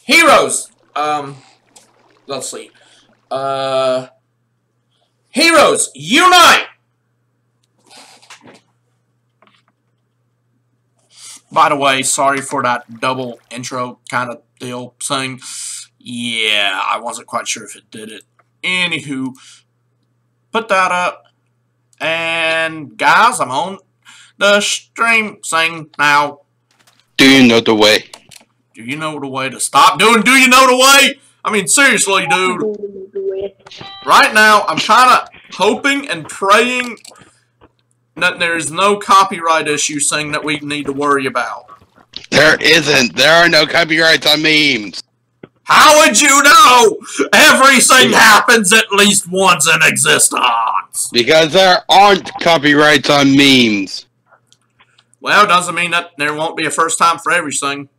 Heroes! Let's see. Heroes, unite! By the way, sorry for that double intro kind of deal thing. Yeah, I wasn't quite sure if it did it. Anywho, put that up. And guys, I'm on the stream saying now. Do you know the way? Do you know the way to stop doing? Do you know the way? I mean, seriously, dude. Right now, I'm kind of hoping and praying that there is no copyright issue saying that we need to worry about. There isn't. There are no copyrights on memes. How would you know? Everything happens at least once in existence. Because there aren't copyrights on memes. Well, doesn't mean that there won't be a first time for everything.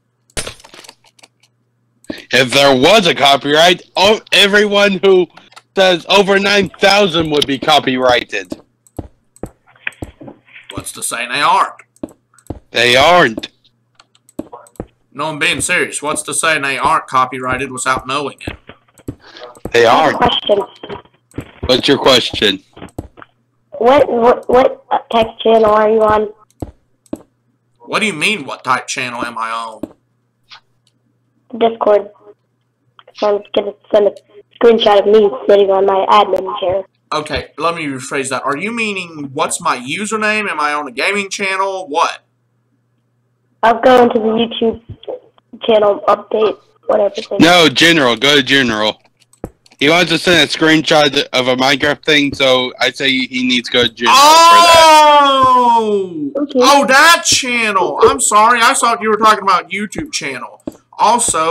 If there was a copyright, everyone who says over 9,000 would be copyrighted. What's to say they aren't? They aren't. No, I'm being serious. What's to say they aren't copyrighted without knowing it? They aren't. Question. What's your question? What text channel are you on? What do you mean, what type channel am I on? Discord. So I'm gonna send a screenshot of me sitting on my admin chair. Okay, let me rephrase that. Are you meaning, what's my username? Am I on a gaming channel? What? I'll go into the YouTube channel update, whatever. No, General. Go to General. He wants to send a screenshot of a Minecraft thing, so I say he needs to go to General for that. Okay. Oh, that channel. I'm sorry. I thought you were talking about YouTube channel. Also,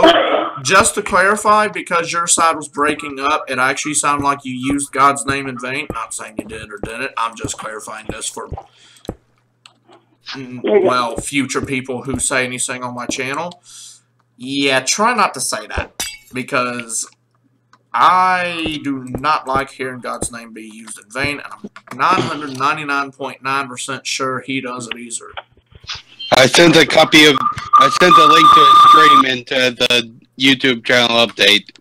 just to clarify, because your side was breaking up, it actually sounded like you used God's name in vain. Not saying you did or didn't. I'm just clarifying this for, well, future people who say anything on my channel. Yeah, try not to say that, because I do not like hearing God's name be used in vain, and I'm 999.9% sure he doesn't either. I sent a link to his stream into the YouTube channel update.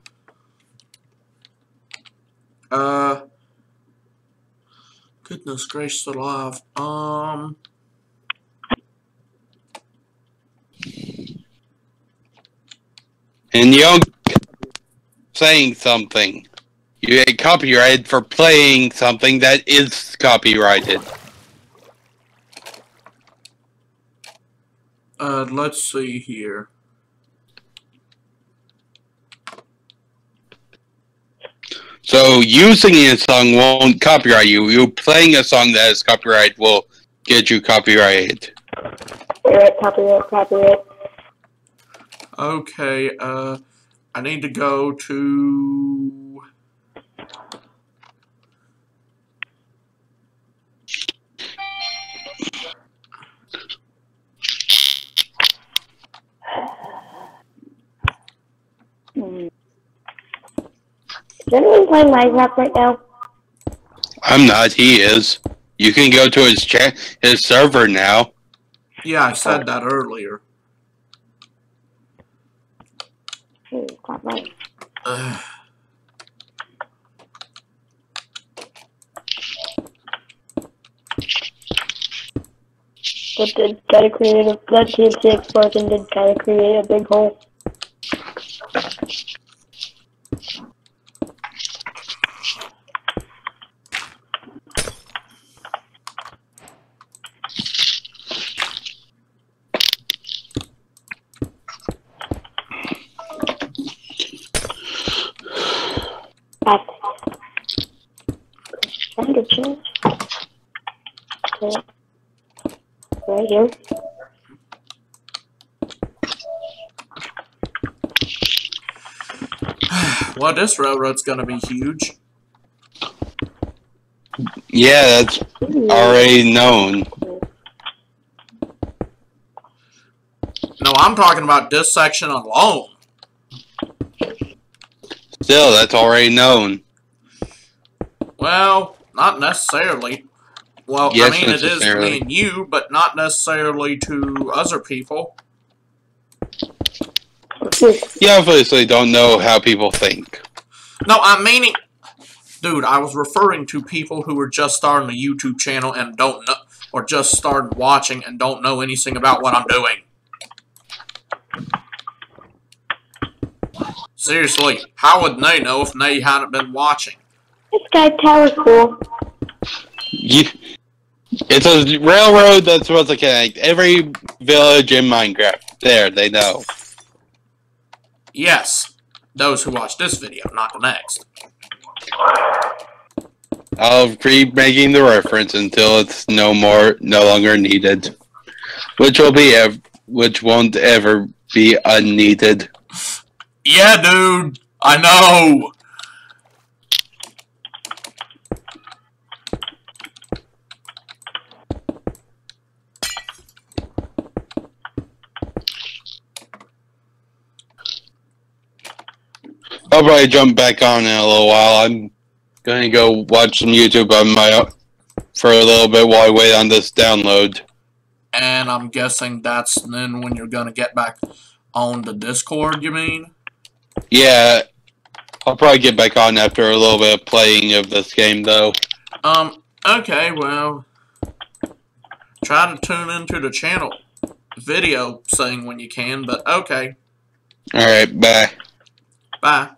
Goodness gracious alive. And you're saying something. You get copyrighted for playing something that is copyrighted. Let's see here. So using a song won't copyright you. You playing a song that is copyright will get you copyrighted. Copyright. Okay, I need to go to... Is anyone playing Minecraft right now? I'm not. He is. You can go to his server now. Yeah, I said that earlier. Not mine. That did kind of create a, that TNT explosion did kind of create a big hole. Right here. Well, this railroad's gonna be huge. Yeah, that's already known. No, I'm talking about this section alone. Still, that's already known. Well, not necessarily. Well, Yes, I mean, it is necessarily. me and you, but not necessarily to other people. You obviously don't know how people think. No, I'm meaning... Dude, I was referring to people who are just starting a YouTube channel and don't know... Or just started watching and don't know anything about what I'm doing. Seriously, how would they know if they hadn't been watching? This guy tower's cool. It's a railroad that's supposed to connect every village in Minecraft. There, they know. Yes, those who watch this video, not the next. I'll keep making the reference until it's no longer needed, which won't ever be unneeded. Yeah, dude, I know. I'll probably jump back on in a little while. I'm gonna go watch some YouTube on my own for a little bit while I wait on this download. And I'm guessing that's then when you're gonna get back on the Discord, you mean? Yeah, I'll probably get back on after a little bit of playing of this game, though. Okay, well, try to tune into the channel video thing when you can, but okay. Alright, bye. Bye.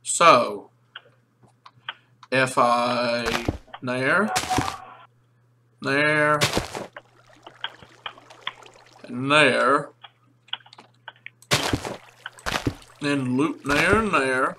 So, if I, there, and there, then loop there and there,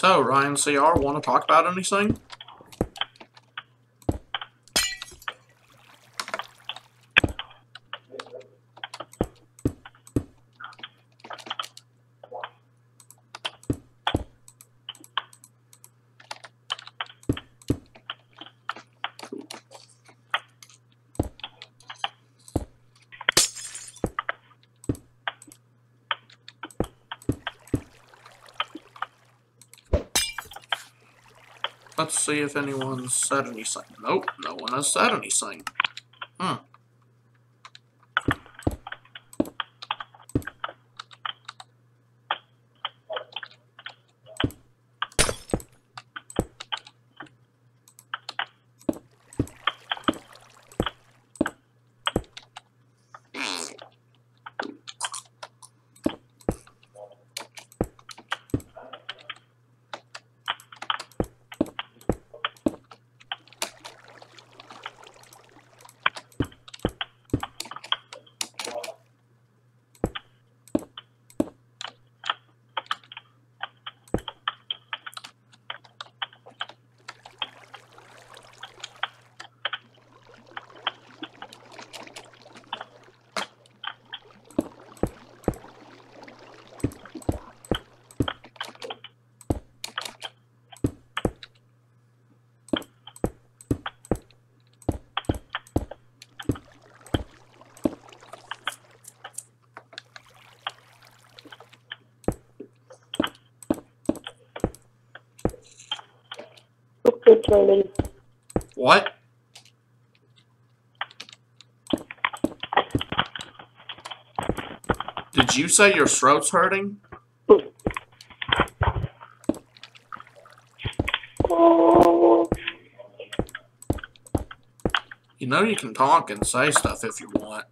So, Ryan CR, want to talk about anything? Let's see if anyone said anything. Nope, no one has said anything. What? Did you say your throat's hurting? You know you can talk and say stuff if you want.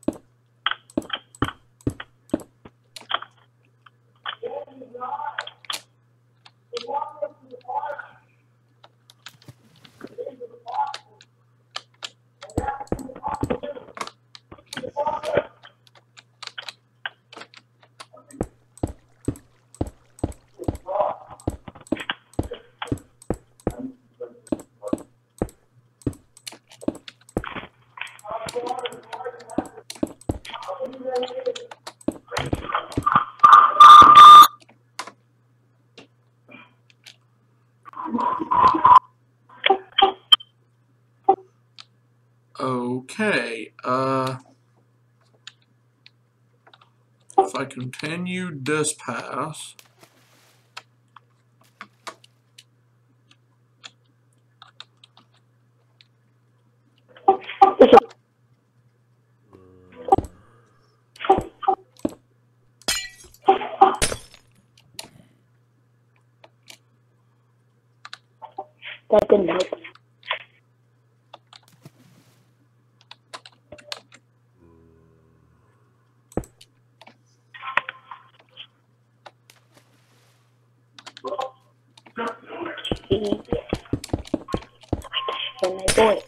Okay, if I continue this pass, That didn't help. My boy.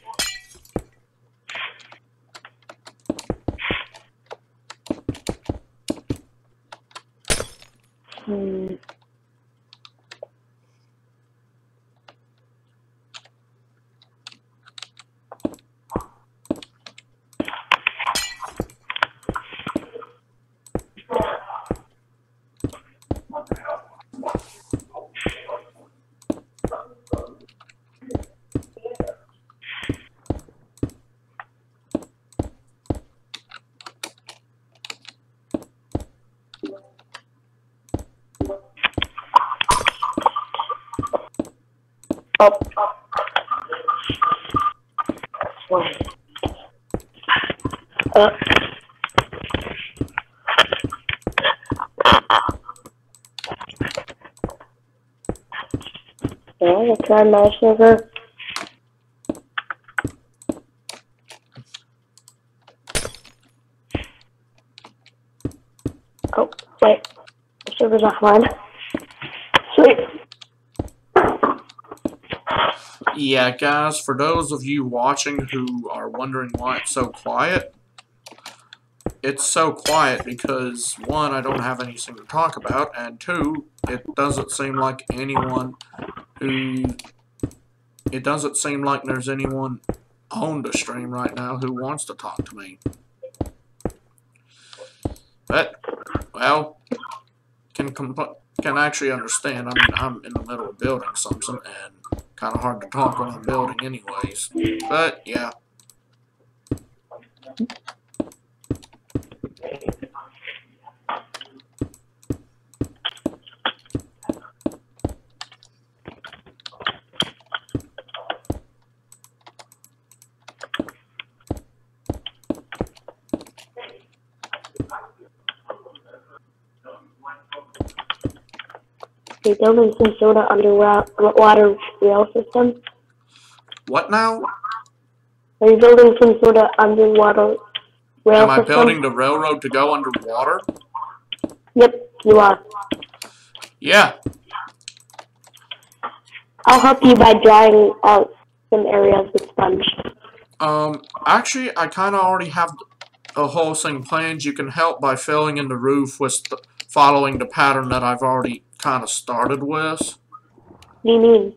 Oh. Yeah, I'll try my sugar. Oh, wait. The sugar's offline. Sweet. yeah, guys, for those of you watching who are wondering why it's so quiet, it's so quiet because, one, I don't have anything to talk about, and two, it doesn't seem like there's anyone on the stream right now who wants to talk to me. But, well, can actually understand. I mean, I'm in the middle of building something, and kind of hard to talk when I'm building anyways. But, yeah. You're building some sort of underwater rail system? What now? Are you building some sort of underwater rail system? Am I building the railroad to go underwater? Yep, you are. Yeah. I'll help you by drying out some areas with sponge. Actually, I kind of already have a whole thing planned. You can help by filling in the roof with following the pattern that I've already kind of started with. What do you mean?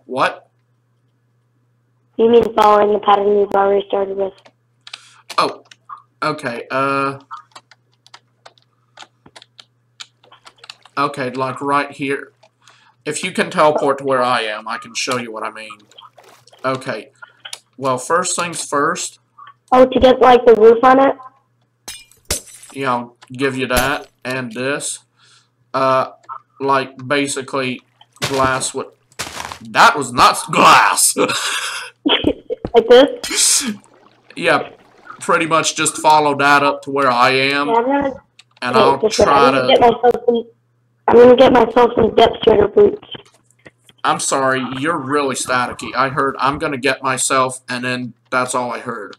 What? You mean following the pattern you've already started with? Oh, okay, okay, like right here. If you can teleport to where I am, I can show you what I mean. Okay, well, first things first. Oh, to get, like, the roof on it? Yeah, I'll give you that, and this. Like, basically, glass with... That was not glass! Like this? Yeah, pretty much just follow that up to where I am, Yeah, and I'll try to... I'm gonna get myself some depth strider boots. I'm sorry, you're really staticky. I heard I'm gonna get myself, and then that's all I heard.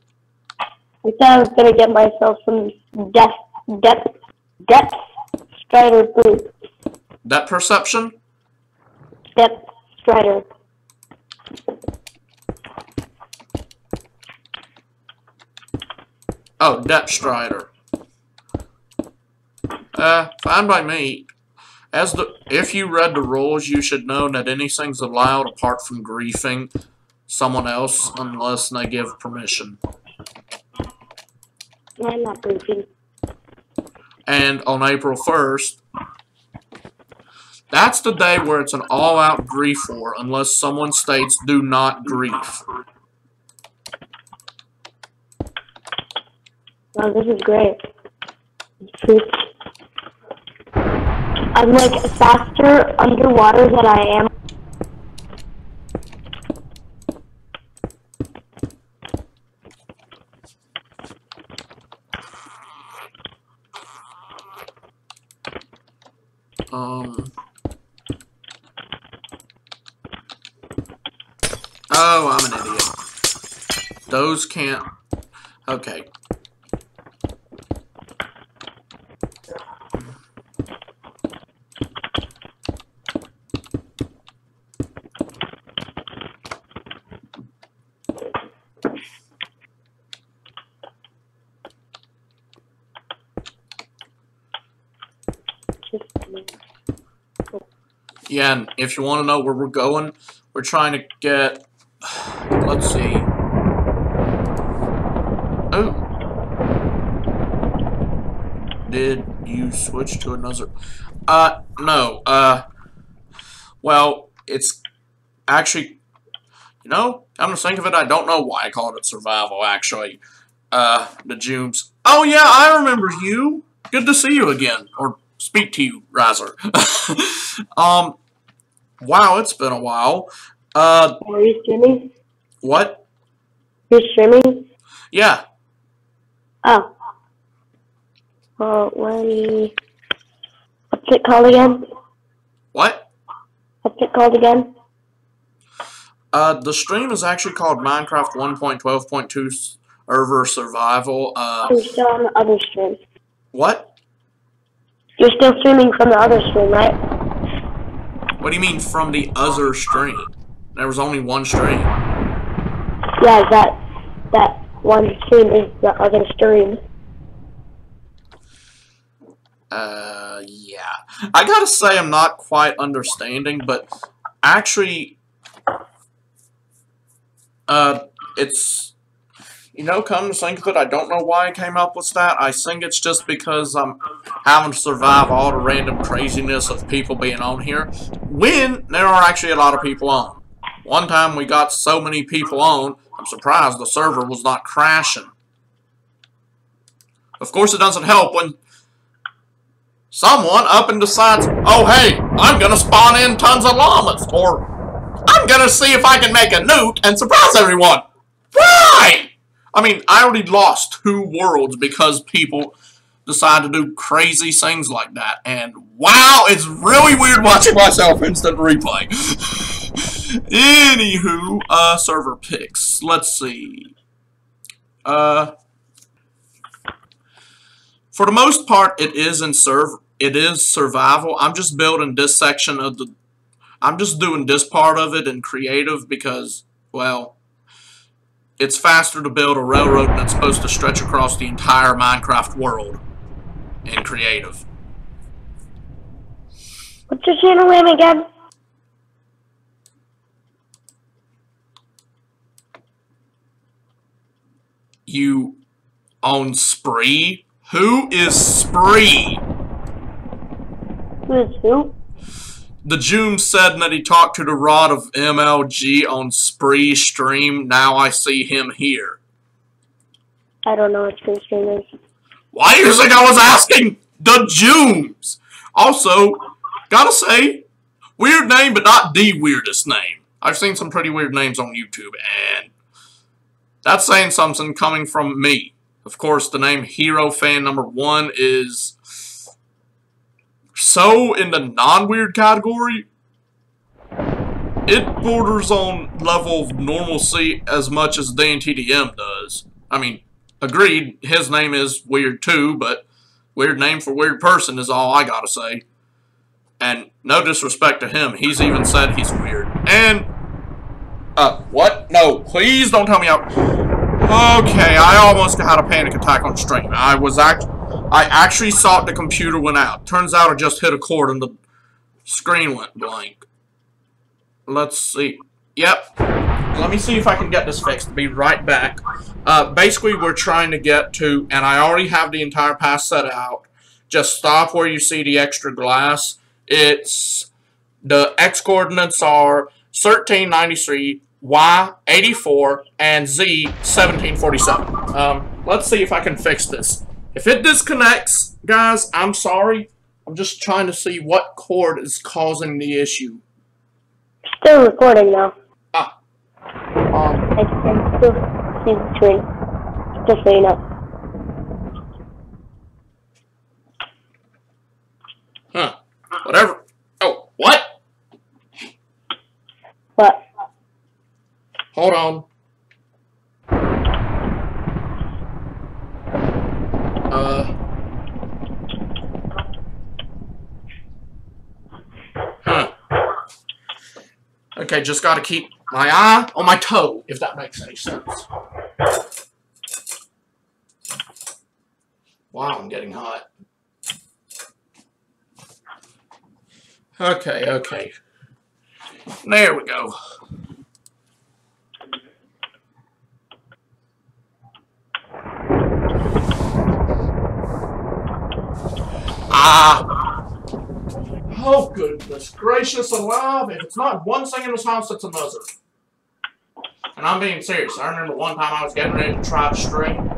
I said I was gonna get myself some depth strider boots. That perception? Depth strider. Oh, depth strider. Fine by me. If you read the rules, you should know that anything's allowed apart from griefing someone else unless they give permission. I'm not griefing. And on April 1st, that's the day where it's an all-out grief war unless someone states do not grief. Oh, this is great. I'm like faster underwater than I am. Oh, I'm an idiot. Those can't... Okay. Yeah, and if you want to know where we're going, we're trying to get... Let's see. Oh. Did you switch to another? No. Well, it's actually... You know, I'm gonna think of it, I don't know why I called it survival, actually. The Jooms. Oh, yeah, I remember you. Good to see you again. Or speak to you, rather. Wow, it's been a while. Are you streaming? What? You're streaming? Yeah. Oh. Well, what's it called again? What? What's it called again? The stream is actually called Minecraft 1.12.2 Server Survival. You're still on the other stream. What? You're still streaming from the other stream, right? What do you mean from the other stream? There was only one stream. Yeah, that one stream is the other stream. Yeah. I gotta say I'm not quite understanding, but actually, it's, you know, come to think of it, I don't know why I came up with that. I think it's just because I'm having to survive all the random craziness of people being on here, when there are actually a lot of people on. One time we got so many people on, I'm surprised the server was not crashing. Of course, it doesn't help when someone up and decides, oh hey, I'm gonna spawn in tons of llamas, or I'm gonna see if I can make a nuke and surprise everyone. Why? I mean, I already lost 2 worlds because people decide to do crazy things like that, and wow, it's really weird watching myself instant replay. Anywho, server picks. Let's see. For the most part, it is survival. I'm just building this section of the... I'm just doing this part of it in creative because, well, it's faster to build a railroad that's supposed to stretch across the entire Minecraft world in creative. What's your channel name again? You own Spree? Who is Spree? Who is who? The Joom said that he talked to TheRod ofMLG on Spree stream. Now I see him here. I don't know what Spree stream is. Why do you think I was asking the Jooms? Also, gotta say, weird name, but not the weirdest name. I've seen some pretty weird names on YouTube, and that's saying something coming from me. Of course, the name Hero Fan #1 is so in the non-weird category. It borders on level of normalcy as much as DNTDM does. I mean, agreed, his name is weird too, but weird name for weird person is all I gotta say. And no disrespect to him, he's even said he's weird. And, what? No, please don't tell me how... Okay, I almost had a panic attack on stream. I actually thought the computer went out. Turns out I just hit a cord and the screen went blank. Let's see. Yep. Let me see if I can get this fixed. Be right back. Basically, we're trying to get to, and I already have the entire path set out. Just stop where you see the extra glass. It's, the X coordinates are 1393, Y 84, and Z 1747. let's see if I can fix this. If it disconnects, guys, I'm sorry. I'm just trying to see what cord is causing the issue. Still recording now. Ah. I can still see the screen. Just so you know. Huh. Whatever. Oh, what? What? Hold on. Huh. Okay, just gotta keep my eye on my toe, if that makes any sense. Wow, I'm getting hot. Okay, okay. There we go. Oh, goodness gracious alive. If it's not one thing in this house, it's another. And I'm being serious. I remember one time I was getting ready to try to stream.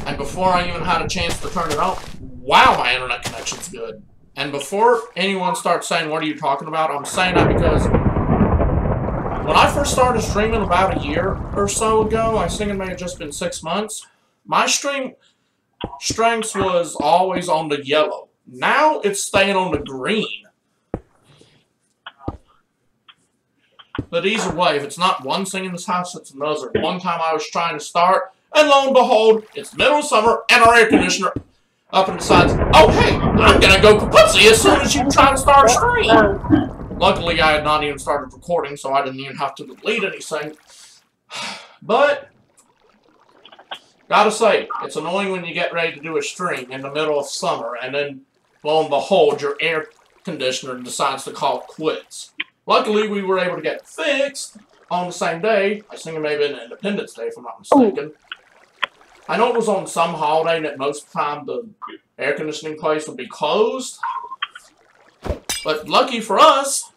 And before I even had a chance to turn it on, wow, my internet connection's good. And before anyone starts saying, what are you talking about? I'm saying that because when I first started streaming about a year or so ago, I think it may have just been 6 months, my stream strength was always on the yellow. Now it's staying on the green. But either way, if it's not one thing in this house, it's another. One time I was trying to start, and lo and behold, it's middle of summer, and our air conditioner up and decides, oh hey, I'm gonna go kaputzi as soon as you try to start a stream. Luckily, I had not even started recording, so I didn't even have to delete anything. But gotta say, it's annoying when you get ready to do a stream in the middle of summer, and then, lo and behold, your air conditioner decides to call quits. Luckily, we were able to get it fixed on the same day. I think it may have been Independence Day, if I'm not mistaken. I know it was on some holiday that most of the time the air conditioning place would be closed. But lucky for us,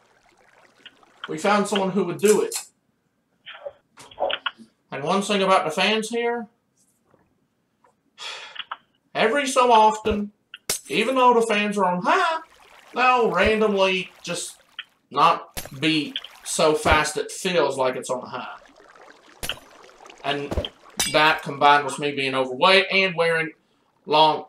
we found someone who would do it. And one thing about the fans here, every so often, even though the fans are on high, they'll randomly just not be so fast it feels like it's on high. And that, combined with me being overweight and wearing long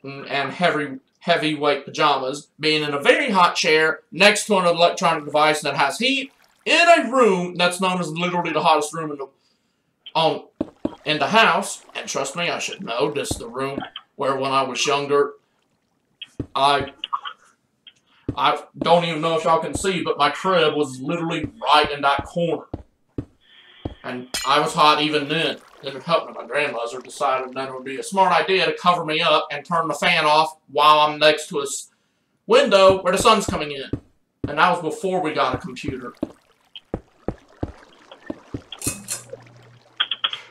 and heavyweight pajamas, being in a very hot chair next to an electronic device that has heat in a room that's known as literally the hottest room in the house. And trust me, I should know, this is the room where when I was younger, I don't even know if y'all can see, but my crib was literally right in that corner. And I was hot even then. Didn't help that my grandmother decided that it would be a smart idea to cover me up and turn the fan off while I'm next to a window where the sun's coming in. And that was before we got a computer.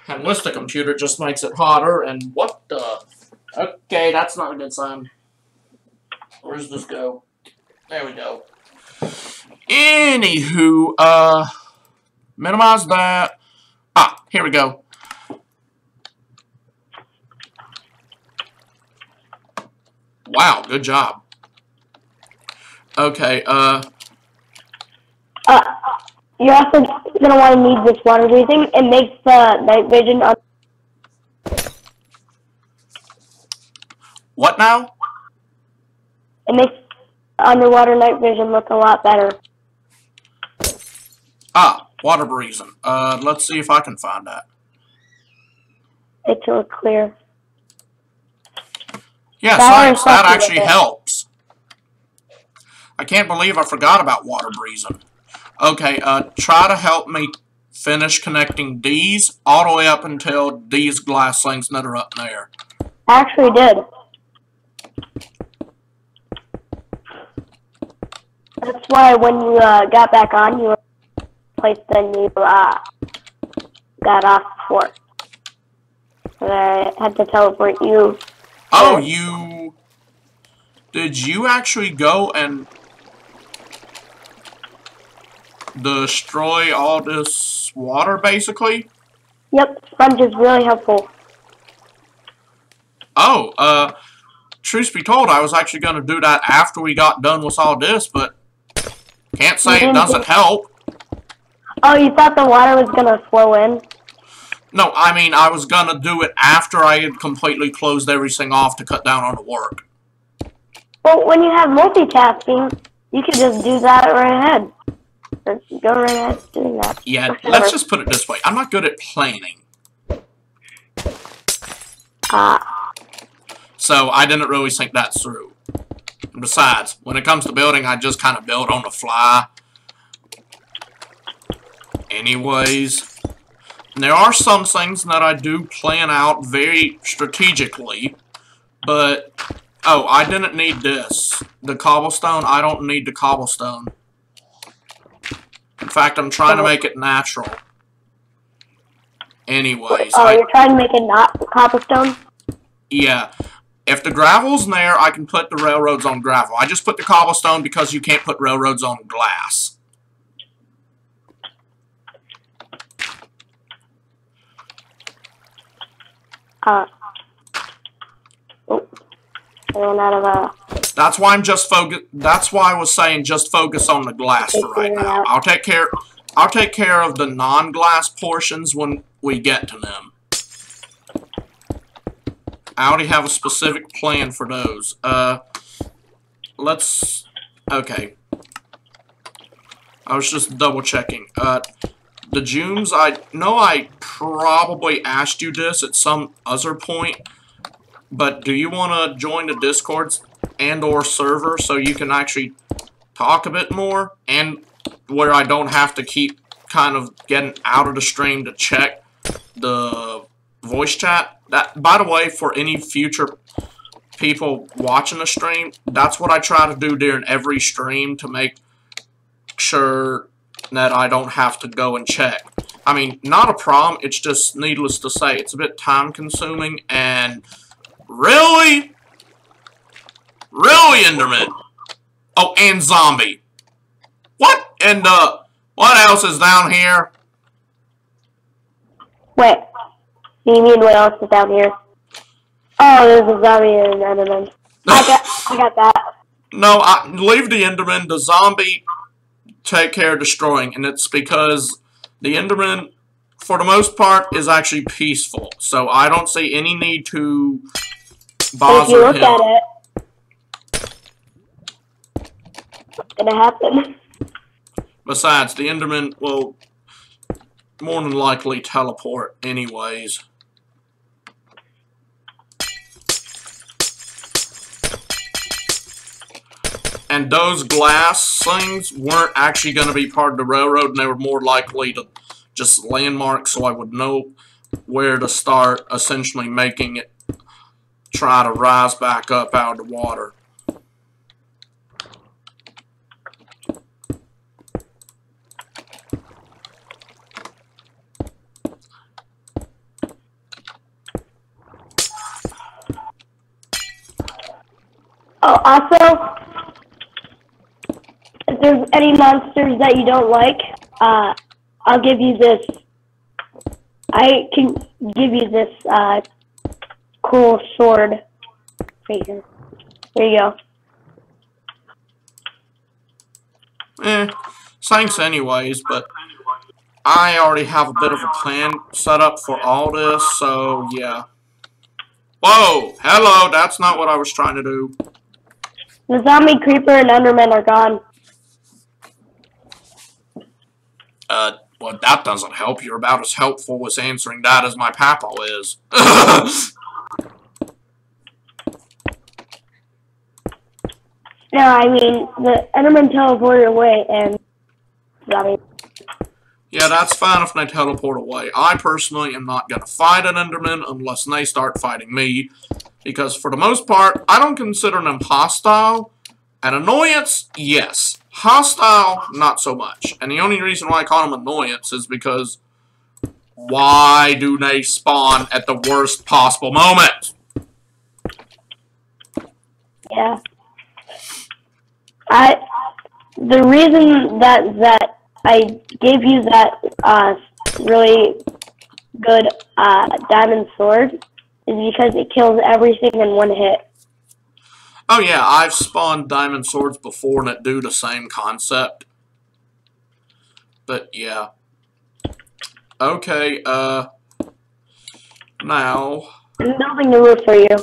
And with the computer, it just makes it hotter. And what the? Okay, that's not a good sign. Where does this go? There we go. Anywho, minimize that. Ah, here we go. Wow, good job. Okay, you're also gonna want to need this water breathing. It makes the night vision what now? It makes underwater night vision look a lot better. Ah, water breathing. Let's see if I can find that. It to look clear. Yeah, science, that actually helps. I can't believe I forgot about water breathing. Okay, try to help me finish connecting these all the way up until these glass things that are up there. I actually did. That's why when you got back on, you were placed and you got off before. But I had to teleport you. Oh, you... Did you actually go and destroy all this water, basically? Yep, sponge is really helpful. Oh, truth be told, I was actually going to do that after we got done with all this, but can't say it doesn't help. Oh, you thought the water was going to flow in? No, I mean, I was going to do it after I had completely closed everything off to cut down on the work. Well, when you have multitasking, you could just do that right ahead. Just go right ahead doing that. Yeah, let's just put it this way. I'm not good at planning. So I didn't really think that through. And besides, when it comes to building, I just kind of build on the fly. Anyways, there are some things that I do plan out very strategically, but, oh, I didn't need this. The cobblestone, I don't need the cobblestone. In fact, I'm trying to make it natural. Anyways. Oh, you're trying to make it not cobblestone? Yeah. If the gravel's there, I can put the railroads on gravel. I just put the cobblestone because you can't put railroads on glass. Oh, I ran out of That's why I'm just that's why I was saying just focus on the glass for right now. I'll take care of the non-glass portions when we get to them. I already have a specific plan for those. Okay. I was just double checking. The Junes, I know I probably asked you this at some other point, but do you want to join the Discord and/or server so you can actually talk a bit more, and where I don't have to keep kind of getting out of the stream to check the voice chat? That, by the way, for any future people watching the stream, that's what I try to do during every stream to make sure that I don't have to go and check. I mean, not a problem, it's just needless to say, it's a bit time consuming and really Enderman. Oh, and zombie. What? And what else is down here? Wait. You mean what else is down here? Oh, there's a zombie and an Enderman. I got that. No, leave the Enderman. The zombie, take care of destroying, and it's because the Enderman, for the most part, is actually peaceful. So I don't see any need to bother him. If you look at it, what's gonna happen? Besides, the Enderman will more than likely teleport anyways. And those glass things weren't actually going to be part of the railroad, and they were more likely to just landmarks, so I would know where to start essentially making it try to rise back up out of the water. Oh, also, if there's any monsters that you don't like, I'll give you this. I can give you this cool sword right here. There you go. Thanks anyways, but I already have a bit of a plan set up for all this, so yeah. Whoa! Hello! That's not what I was trying to do. The zombie creeper and Enderman are gone. Well, that doesn't help. You're about as helpful with answering that as my papa is. No, I mean, the Enderman teleported away and zombie. Yeah, that's fine if they teleport away. I personally am not going to fight an Enderman unless they start fighting me. Because for the most part, I don't consider them hostile. An annoyance, yes. Hostile, not so much. And the only reason why I call them annoyance is because why do they spawn at the worst possible moment? Yeah. The reason that I gave you that really good diamond sword is because it kills everything in one hit. Oh yeah, I've spawned diamond swords before and it do the same concept. But yeah. Okay, now I'm building the roof for you.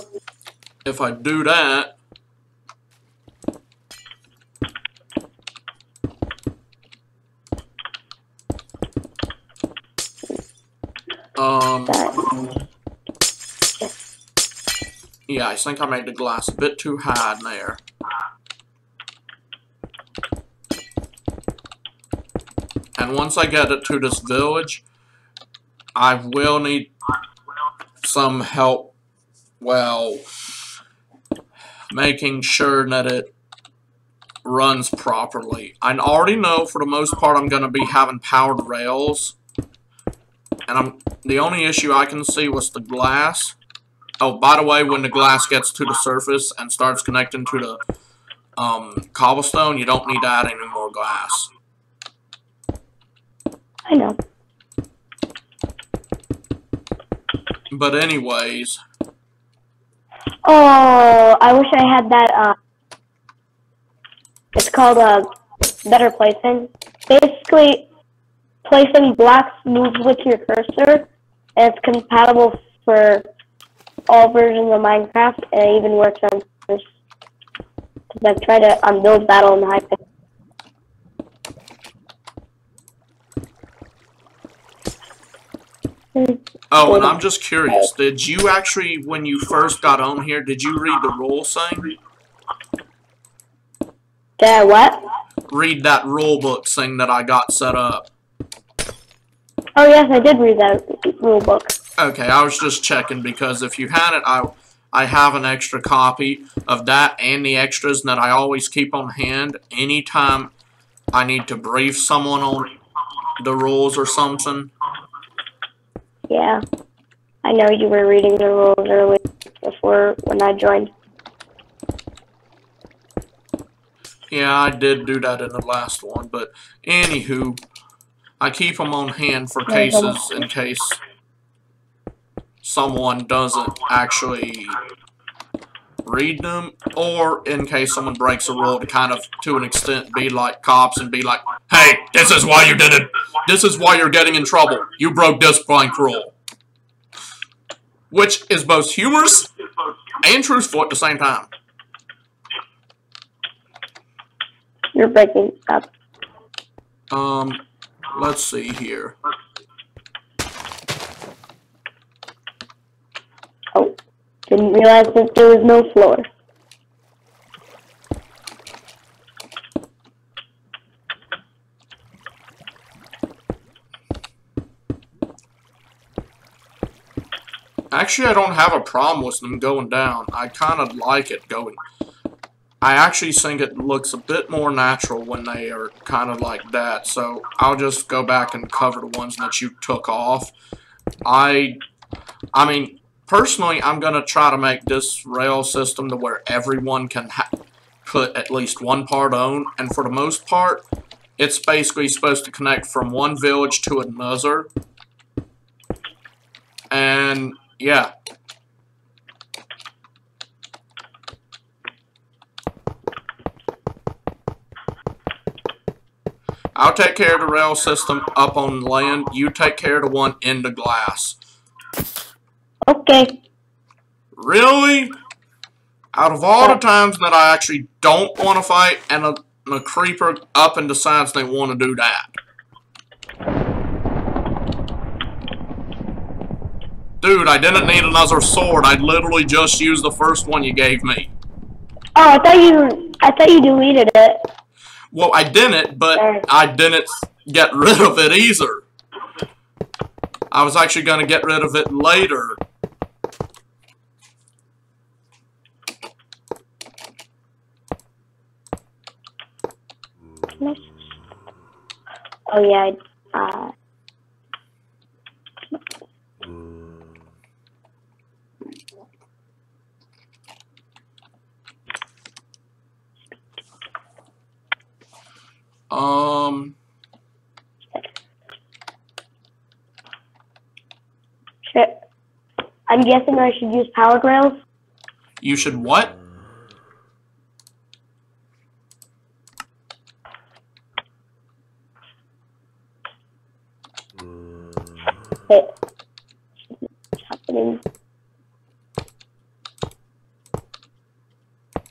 if I do that, yeah, I think I made the glass a bit too high in there. And once I get it to this village, I will need some help, well, making sure that it runs properly. I already know for the most part I'm going to be having powered rails. And the only issue I can see was the glass. Oh, by the way, when the glass gets to the surface and starts connecting to the cobblestone, you don't need to add any more glass. I know. But anyways. Oh, I wish I had that, it's called, better placing. Basically, placing blocks moves with your cursor, and it's compatible for all versions of Minecraft, and it even works on this. Because I've tried it on Build Battle and Hyper. Oh, and I'm just curious, did you actually, when you first got on here, did you read the rules thing? Did I what? Read that rule book thing that I got set up. Oh yes, I did read that rule book. Okay, I was just checking because if you had it, I have an extra copy of that and the extras that I always keep on hand anytime I need to brief someone on the rules or something. Yeah, I know you were reading the rules earlier before when I joined. Yeah, I did do that in the last one, but anywho, I keep them on hand for cases in case someone doesn't actually read them, or in case someone breaks a rule to kind of, to an extent, be like cops and be like, hey, this is why you did it. This is why you're getting in trouble. You broke this blank rule. Which is both humorous and truthful at the same time. You're breaking up. Let's see here. Oh, didn't realize that there was no floor. Actually, I don't have a problem with them going down. I kind of like it going. I actually think it looks a bit more natural when they are kind of like that. So I'll just go back and cover the ones that you took off. I mean, personally, I'm going to try to make this rail system to where everyone can put at least one part on. And for the most part, it's basically supposed to connect from one village to another. And yeah. I'll take care of the rail system up on land. You take care of the one in the glass. Okay. Really? Out of all the times that I actually don't want to fight, and a creeper up and decides they want to do that. Dude, I didn't need another sword. I literally just used the first one you gave me. Oh, I thought you deleted it. Well, I didn't, but I didn't get rid of it either. I was actually going to get rid of it later. Oh yeah, I'm guessing I should use powered rails. You should what? Wait. What's happening?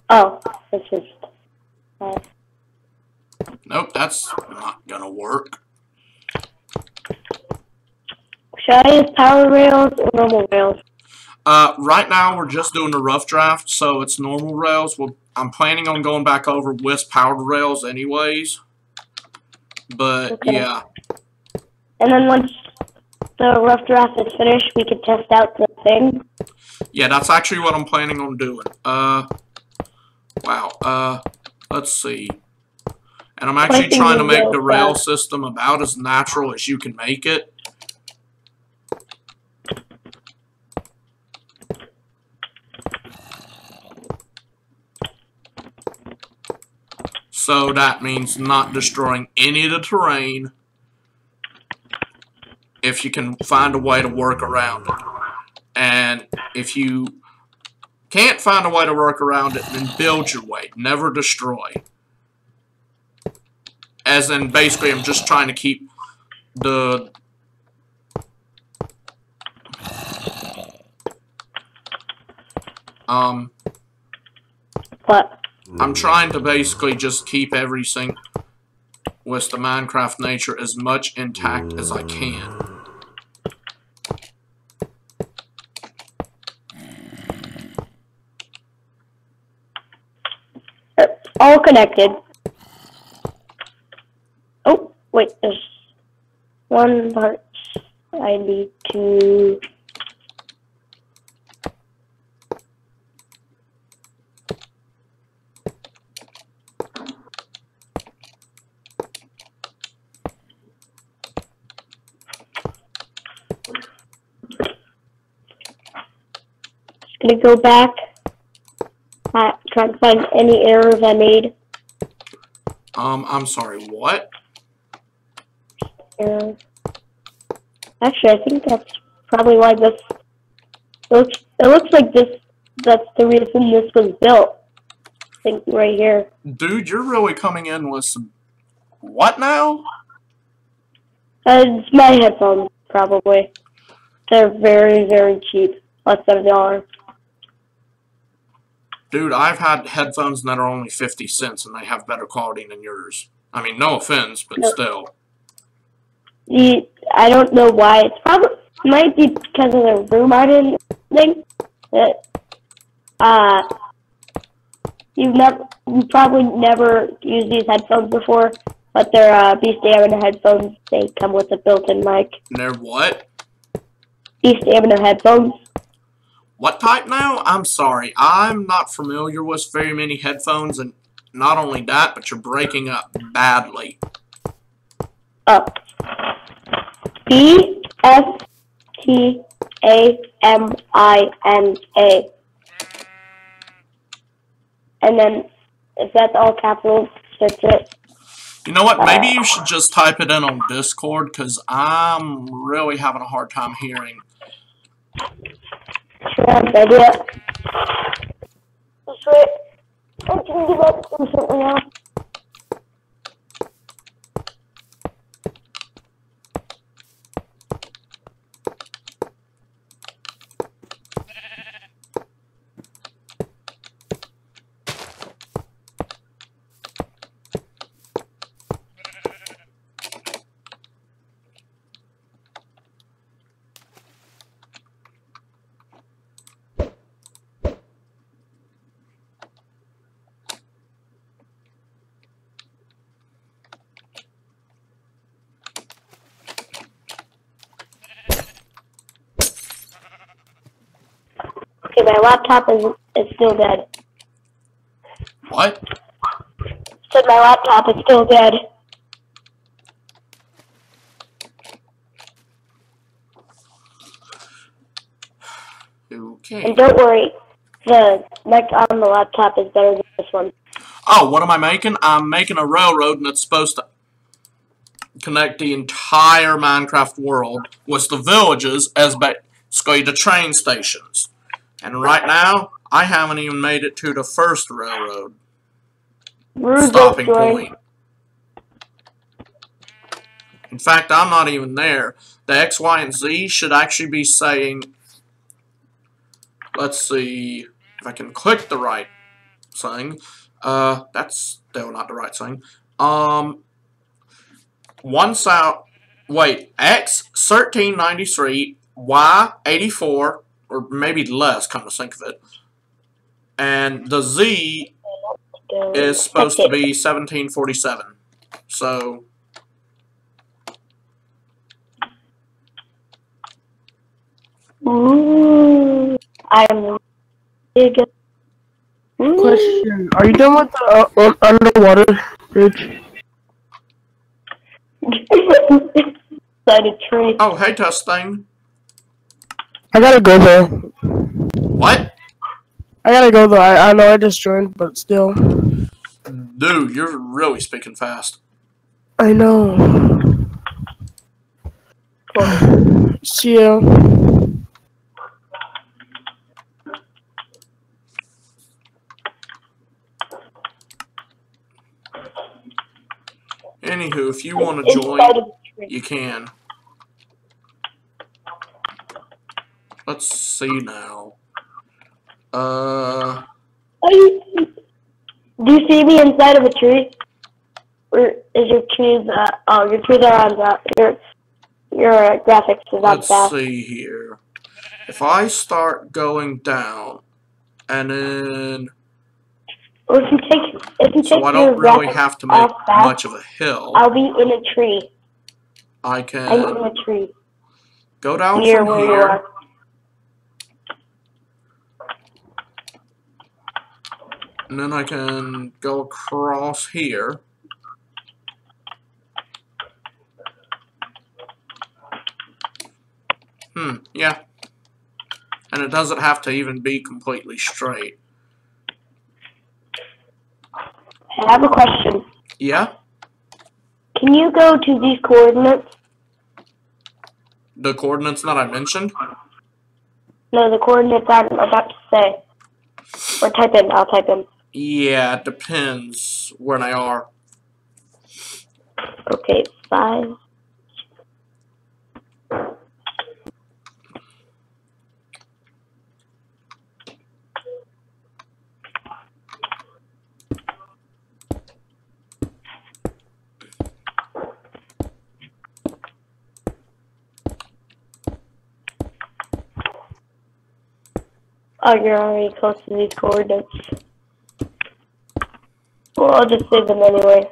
Oh, it's just... Nope, that's not gonna work. Should I use powered rails or normal rails? Right now we're just doing the rough draft, so it's normal rails. Well, I'm planning on going back over with powered rails anyways. But, Okay. yeah. And then once the rough draft is finished, we can test out the thing. Yeah, that's actually what I'm planning on doing. Wow, let's see. And I'm actually trying to make the rail system about as natural as you can make it. So that means not destroying any of the terrain if you can find a way to work around it. And if you can't find a way to work around it, then build your way. Never destroy. As in, basically, I'm just trying to keep the... What? I'm trying to basically just keep everything with the Minecraft nature as much intact as I can. All connected. Oh, wait, there's one part I need to... Gonna go back, try to find any errors I made. I'm sorry, what? Actually, I think that's probably why this looks. It looks like this. That's the reason this was built. I think right here. Dude, you're really coming in with some... What now? It's my headphones, probably. They're very, very cheap. Less than $1. Dude, I've had headphones that are only 50 cents and they have better quality than yours. I mean, no offense, but still. I don't know why. It's probably might be because of the room I'm in thing. You probably never used these headphones before, but they're Beast Stamina headphones. They come with a built-in mic. They're what? Beast Stamina headphones. What type now? I'm sorry. I'm not familiar with very many headphones, and not only that, but you're breaking up badly. Oh. BSTAMINA. And then, if that's all capitals, that's it. You know what? Maybe you should just type it in on Discord, because I'm really having a hard time hearing. Sure, that's the idea. Sweet. I can give up instantly now. Okay, my laptop is still dead. What? Said my laptop is still dead. Okay. And don't worry, the mic on the laptop is better than this one. Oh, what am I making? I'm making a railroad, and it's supposed to connect the entire Minecraft world with the villages Let's go to train stations. And right now, I haven't even made it to the first railroad stopping point. In fact, I'm not even there. The X, Y, and Z should actually be saying, let's see if I can click the right thing. That's still not the right thing. X 1393, Y 84, or maybe less, come to think of it. And the Z is supposed to be 1747. So ooh, I'm big. Question: are you done with the underwater bridge? Inside a tree. oh, hey, Testing. I gotta go though. What? I gotta go though. I know I just joined, but still. Dude, you're really speaking fast. I know. See ya. Anywho, if you want to join, you can. Let's see now. Do you see me inside of a tree? Or is your trees? Your trees are on your graphics is on Let's fast. see here. If I start going down, and then Or if you take so I your don't really graphics have to make off fast, much of a hill. I'll be in a tree. I I'm in can a tree go down near from where you here. are. And then I can go across here. Yeah. And it doesn't have to even be completely straight. I have a question. Yeah? Can you go to these coordinates? The coordinates that I mentioned? No, the coordinates I'm about to say. Or type in. I'll type in. Yeah, it depends where they are. Okay, 5. Oh, you're already close to these coordinates. Well, I'll just save them anyway.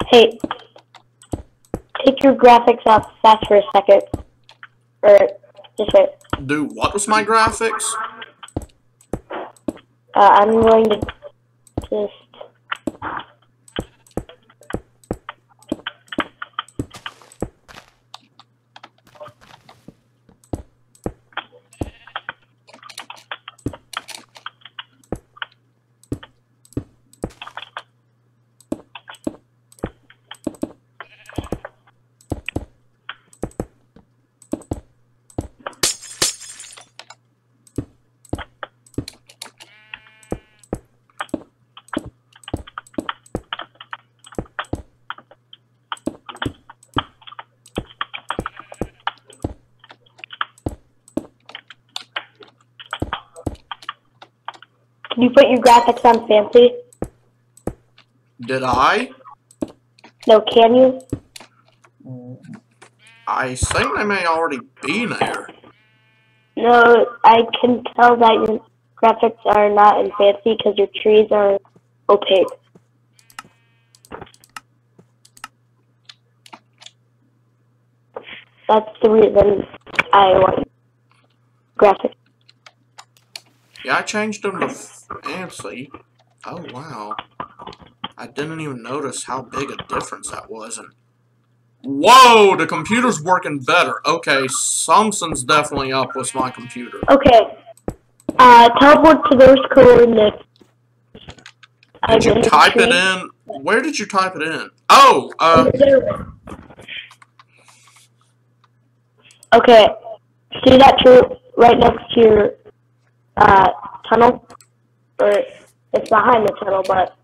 Hey, take your graphics off fast for a second. Or, just wait. Do what with my graphics? I'm going to just... Can you put your graphics on fancy? Did I? No, can you? I think they may already be there. No, I can tell that your graphics are not in fancy because your trees are opaque. That's the reason I want graphics. Yeah, I changed them to fancy. Oh, wow. I didn't even notice how big a difference that was. And whoa, the computer's working better. Okay, something's definitely up with my computer. Okay. Teleport to those coordinates. Did you type it in Where did you type it in? Oh, Okay. See that tree right next to your tunnel? Or it's behind the tunnel, but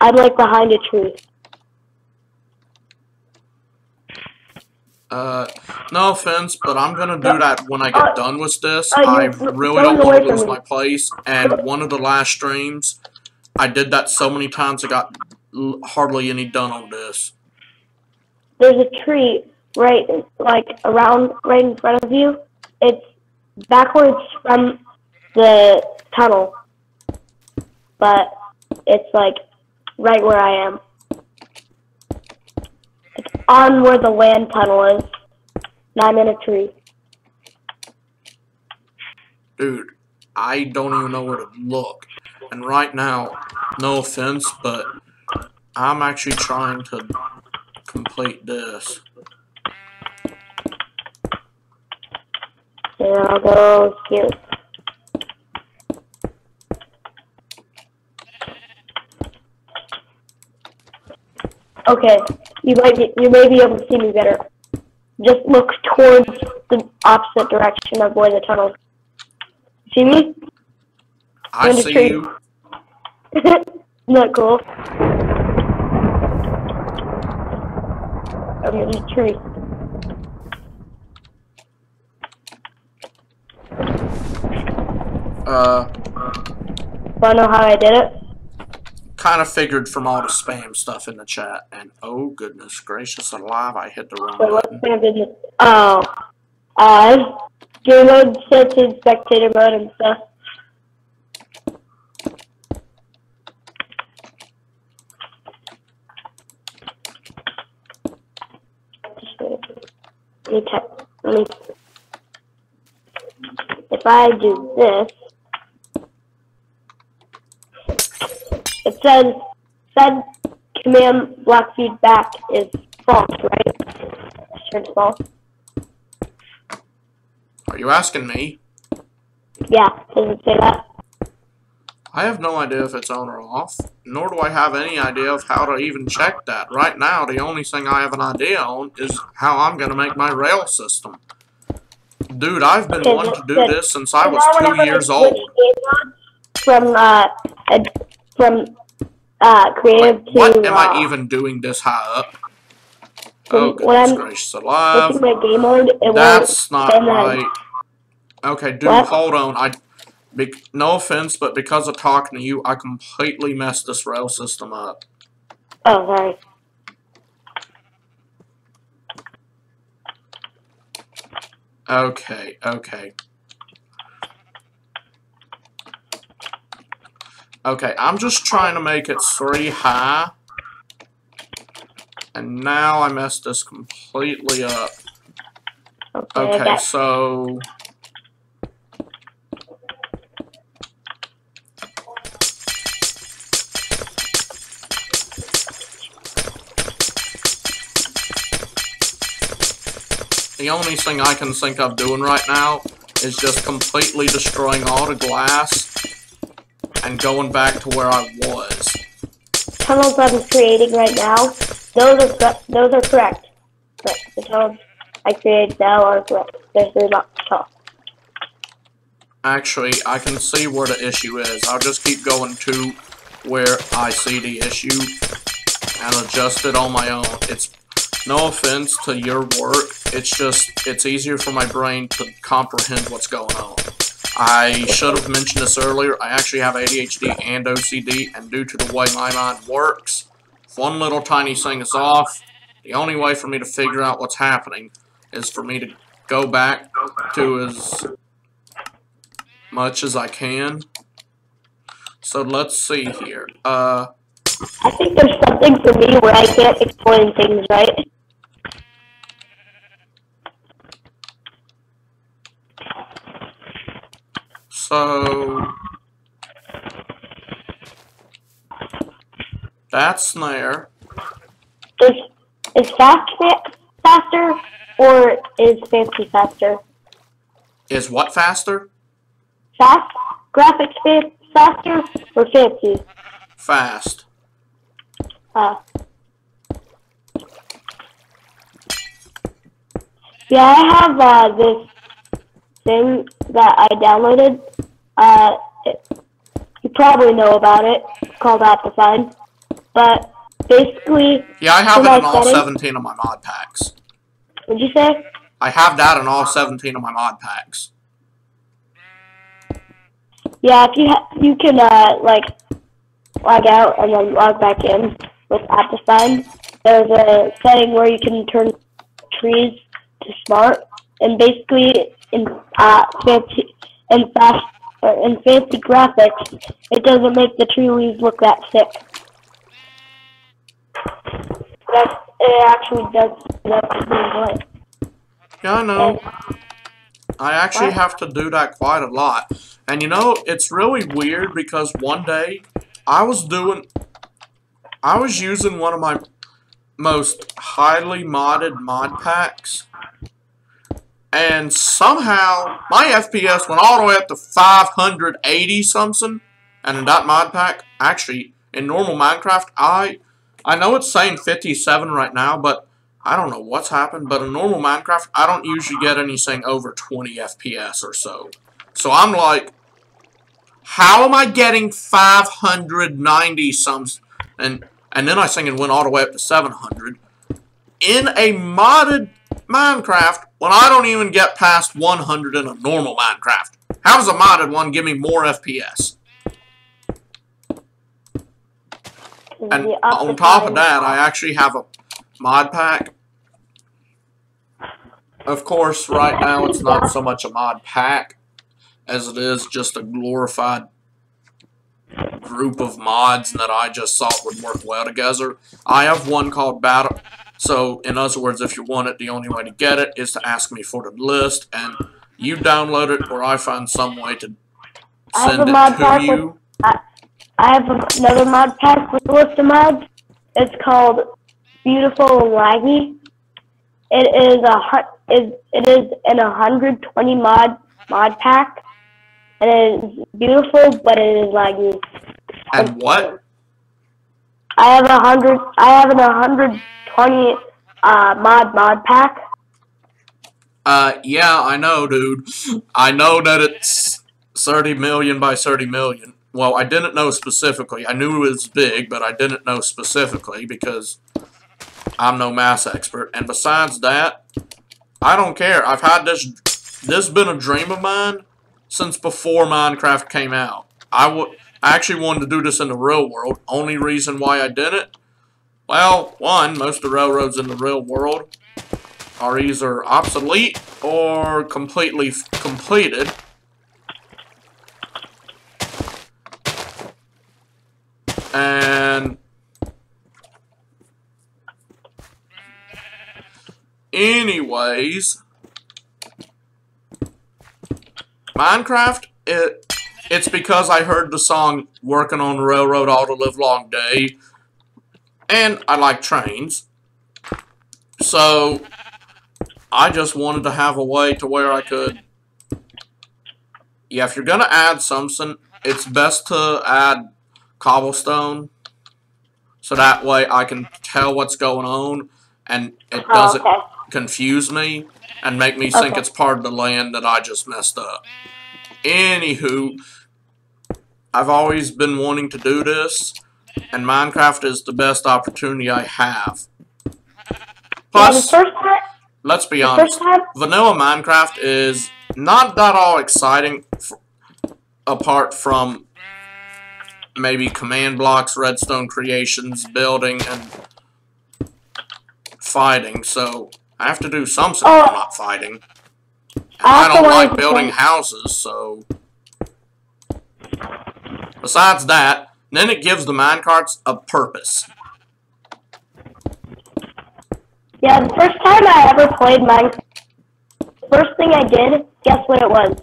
I'm like behind a tree. no offense, but I'm gonna do that when I get done with this. you're I really going don't want away to lose from me. my place, and one of the last streams, I did that so many times I got hardly any done on this. There's a tree right in front of you. It's backwards from the tunnel, but it's like right where I am. It's on where the land tunnel is. And I'm in a tree. Dude, I don't even know where to look. And right now, no offense, but I'm actually trying to complete this. Here I'll go here. Okay, you may be able to see me better. Just look towards the opposite direction of where the tunnel is. See me? I see you. Isn't that cool? I'm in the tree. Wanna know how I did it? Kind of figured from all the spam stuff in the chat, and oh goodness gracious alive, I hit the wrong So what button. spam did it? Game mode sets in spectator mode and stuff. If I do this, it said command block feedback is false, right? Sure, it's false. Are you asking me? Yeah, does it say that? I have no idea if it's on or off, nor do I have any idea of how to even check that. Right now, the only thing I have an idea on is how I'm going to make my rail system. Dude, I've been wanting to do this since I was 2 years old. From creative to... What am I even doing this high up? Oh, goodness gracious alive. My game mode, That's not right. Okay, dude, hold on. No offense, but because of talking to you, I completely messed this rail system up. Oh, sorry. Okay, okay. Okay, I'm just trying to make it 3 high. And now I messed this completely up. Okay, so... The only thing I can think of doing right now is just completely destroying all the glass and going back to where I was. Tunnels I'm creating right now, those are correct. But the tunnels I created now are correct. They're not tall. Actually, I can see where the issue is. I'll just keep going to where I see the issue and adjust it on my own. It's no offense to your work, it's easier for my brain to comprehend what's going on. I should have mentioned this earlier, I actually have ADHD and OCD, and due to the way my mind works, if one little tiny thing is off, the only way for me to figure out what's happening is for me to go back to as much as I can. So let's see here. I think there's something for me where I can't explain things right. So that's there. Is fast faster or is fancy faster? Is what faster? Fast graphics faster or fancy? fast. Yeah, I have this thing that I downloaded. You probably know about it. It's called Optifine. But basically, Yeah, I have it in all 17 of my mod packs. What'd you say? I have that in all 17 of my mod packs. Yeah, if you can like log out and then log back in with Optifine. There's a setting where you can turn trees to smart, and basically in fancy graphics, it doesn't make the tree leaves look that thick. It actually does that. Yeah, I know. I actually have to do that quite a lot. And you know, it's really weird because one day I was using one of my most highly modded mod packs, and somehow my FPS went all the way up to 580 something. And in that mod pack, actually in normal Minecraft, I know it's saying 57 right now, but I don't know what's happened. But in normal Minecraft, I don't usually get anything over 20 FPS or so. So I'm like, how am I getting 590 something? And then I think it went all the way up to 700 in a modded Minecraft when I don't even get past 100 in a normal Minecraft. How does a modded one give me more FPS? And on top of that, I actually have a mod pack. Of course, right now it's not so much a mod pack as it is just a glorified group of mods that I just thought would work well together. I have one called Battle. So, in other words, if you want it, the only way to get it is to ask me for the list, and you download it, or I find some way to send it to you. I have another mod pack with a list of mods. It's called Beautiful and Laggy. It is an 120 mod pack, and it is beautiful, but it is laggy. And what? I have an 120 mod pack. Yeah, I know, dude. I know that it's 30 million by 30 million. Well, I didn't know specifically. I knew it was big, but I didn't know specifically because I'm no math expert. And besides that, I don't care. I've had this been a dream of mine since before Minecraft came out. I actually wanted to do this in the real world. Only reason why I didn't, well, one, most of the railroads in the real world are either obsolete or completely completed. And anyways, Minecraft, it's because I heard the song Working on the Railroad All the Livelong Day, and I like trains. So I just wanted to have a way to where I could, yeah, if you're gonna add something, it's best to add cobblestone, so that way I can tell what's going on, and it doesn't confuse me and make me think it's part of the land that I just messed up. Anywho, I've always been wanting to do this, and Minecraft is the best opportunity I have. Plus, let's be honest, vanilla Minecraft is not that all exciting apart from maybe command blocks, redstone creations, building, and fighting. So I have to do something when I'm not fighting. And I don't like building houses, so besides that, then it gives the minecarts a purpose. Yeah, the first time I ever played Minecraft, the first thing I did, guess what it was?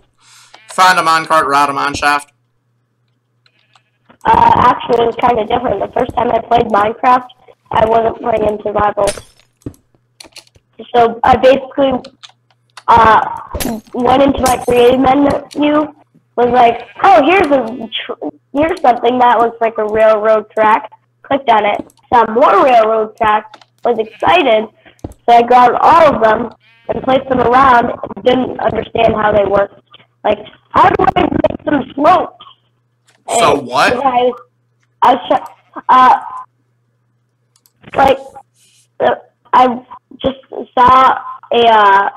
Find a minecart, route a mineshaft. Actually, it was kind of different. The first time I played Minecraft, I wasn't playing in survival. So I basically went into my creative menu, was like, oh, here's something that looks like a railroad track. Clicked on it, saw more railroad tracks, was excited, so I grabbed all of them and placed them around and didn't understand how they worked. Like, how do I make some slopes? So what? I just saw a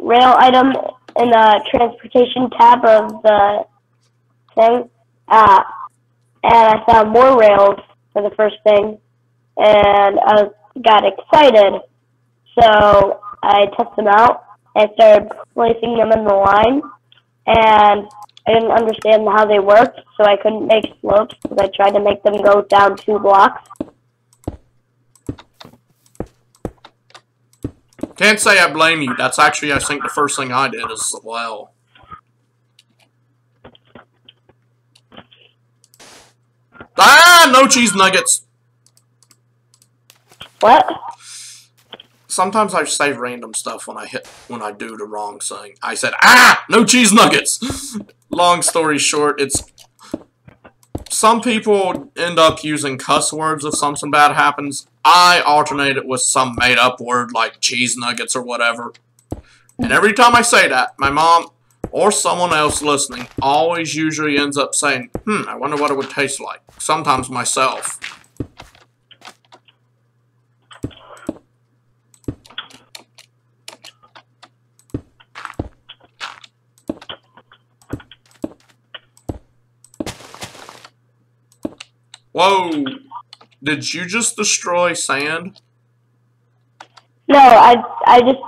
rail item in the transportation tab of the thing, and I saw more rails for the first thing, and I got excited, so I tested them out and started placing them in the line, and I didn't understand how they worked, so I couldn't make slopes because I tried to make them go down 2 blocks. Can't say I blame you. That's actually, I think, the first thing I did as well. Ah, no cheese nuggets. What? Sometimes I say random stuff when I do the wrong thing. I said, ah, no cheese nuggets. Long story short, some people end up using cuss words if something bad happens. I alternate it with some made-up word like cheese nuggets or whatever. And every time I say that, my mom or someone else listening always usually ends up saying, I wonder what it would taste like. Sometimes myself. Whoa! Did you just destroy sand? No, I just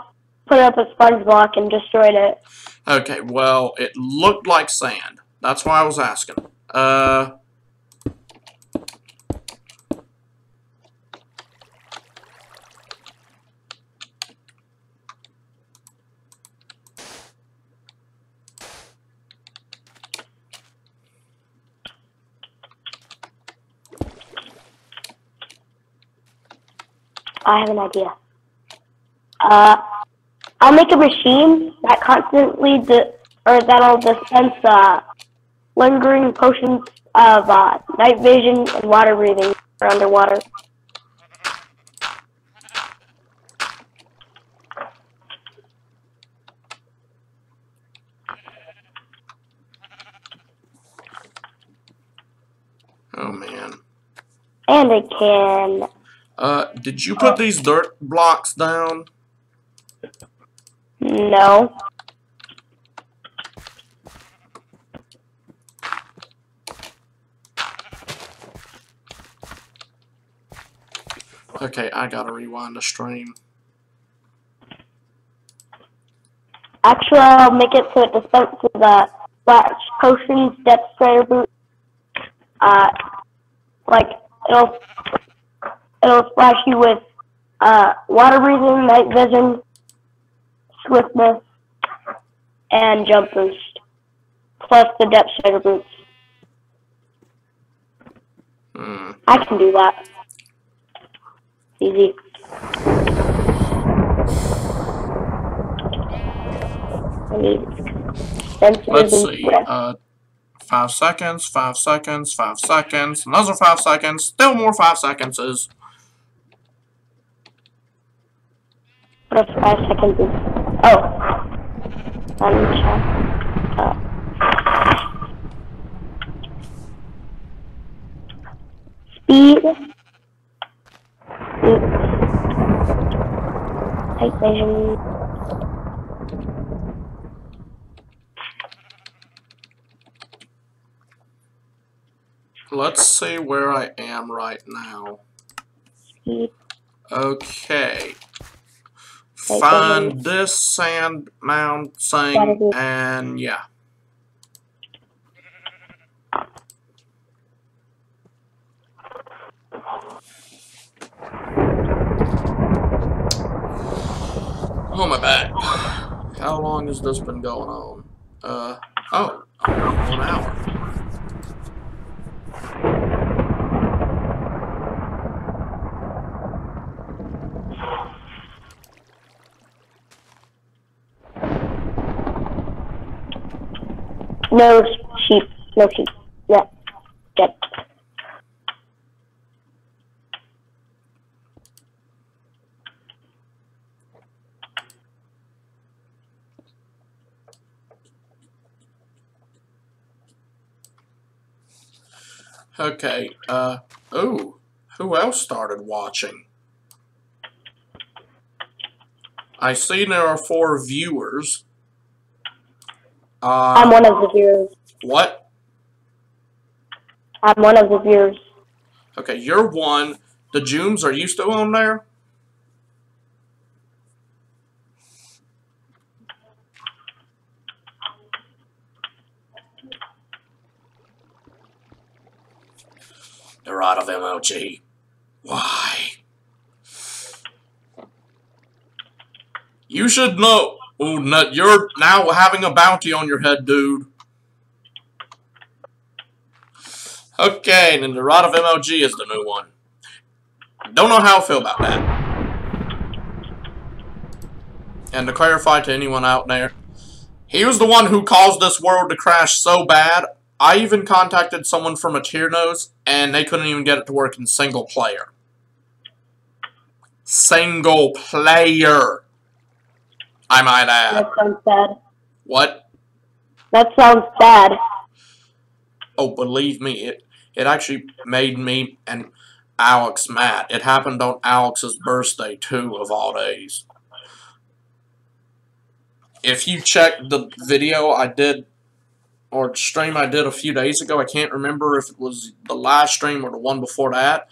put up a sponge block and destroyed it. Okay, well, it looked like sand. That's why I was asking. I have an idea. I'll make a machine that constantly that'll dispense lingering potions of night vision and water breathing for underwater. Oh man. And it can. Did you put these dirt blocks down? No. Okay, I gotta rewind the stream. Actually, I'll make it so it dispenses flash potions, depth strider boot. Like it'll splash you with water breathing, night vision, swiftness, and jump boost, plus the depth strider boots. I can do that. Easy. Let's see. 5 seconds, 5 seconds, 5 seconds, another 5 seconds, still more 5 seconds is. What if 5 seconds is? Oh. Speed. Night vision. Let's see where I am right now. Okay. Find this sand mound thing, and yeah. Oh, my back. How long has this been going on? Oh, 1 hour. No sheep. No sheep. Yeah. Yep. Okay, ooh, who else started watching? I see there are 4 viewers. I'm one of the viewers. What? I'm one of the viewers. Okay, you're one. The Jooms, are you still on there? TheRod ofMLG. Why? You should know. Oh, no, you're now having a bounty on your head, dude. Okay, and then TheRod ofMLG is the new one. Don't know how I feel about that. And to clarify to anyone out there, he was the one who caused this world to crash so bad, I even contacted someone from a tier nose, and they couldn't even get it to work in single player. Single player, I might add. That sounds bad. What? That sounds bad. Oh, believe me, it actually made me and Alex mad. It happened on Alex's birthday, too, of all days. If you check the video I did, or stream I did a few days ago, I can't remember if it was the last stream or the one before that,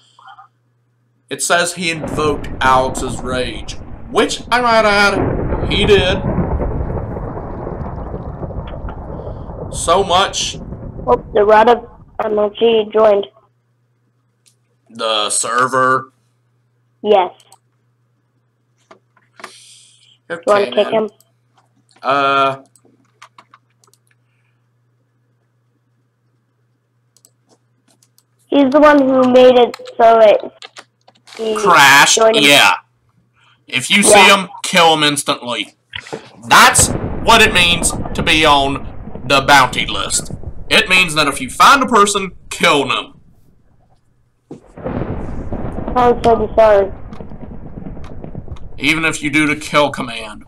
it says he invoked Alex's rage, which, I might add, he did. So much. Oh, TheRod ofMLG joined. The server. Yes. Okay, You want to kick him? He's the one who made it so it crashed. Yeah. If you see him, kill him instantly. That's what it means to be on the bounty list. It means that if you find a person, kill them. I'm so sorry. Even if you do the kill command.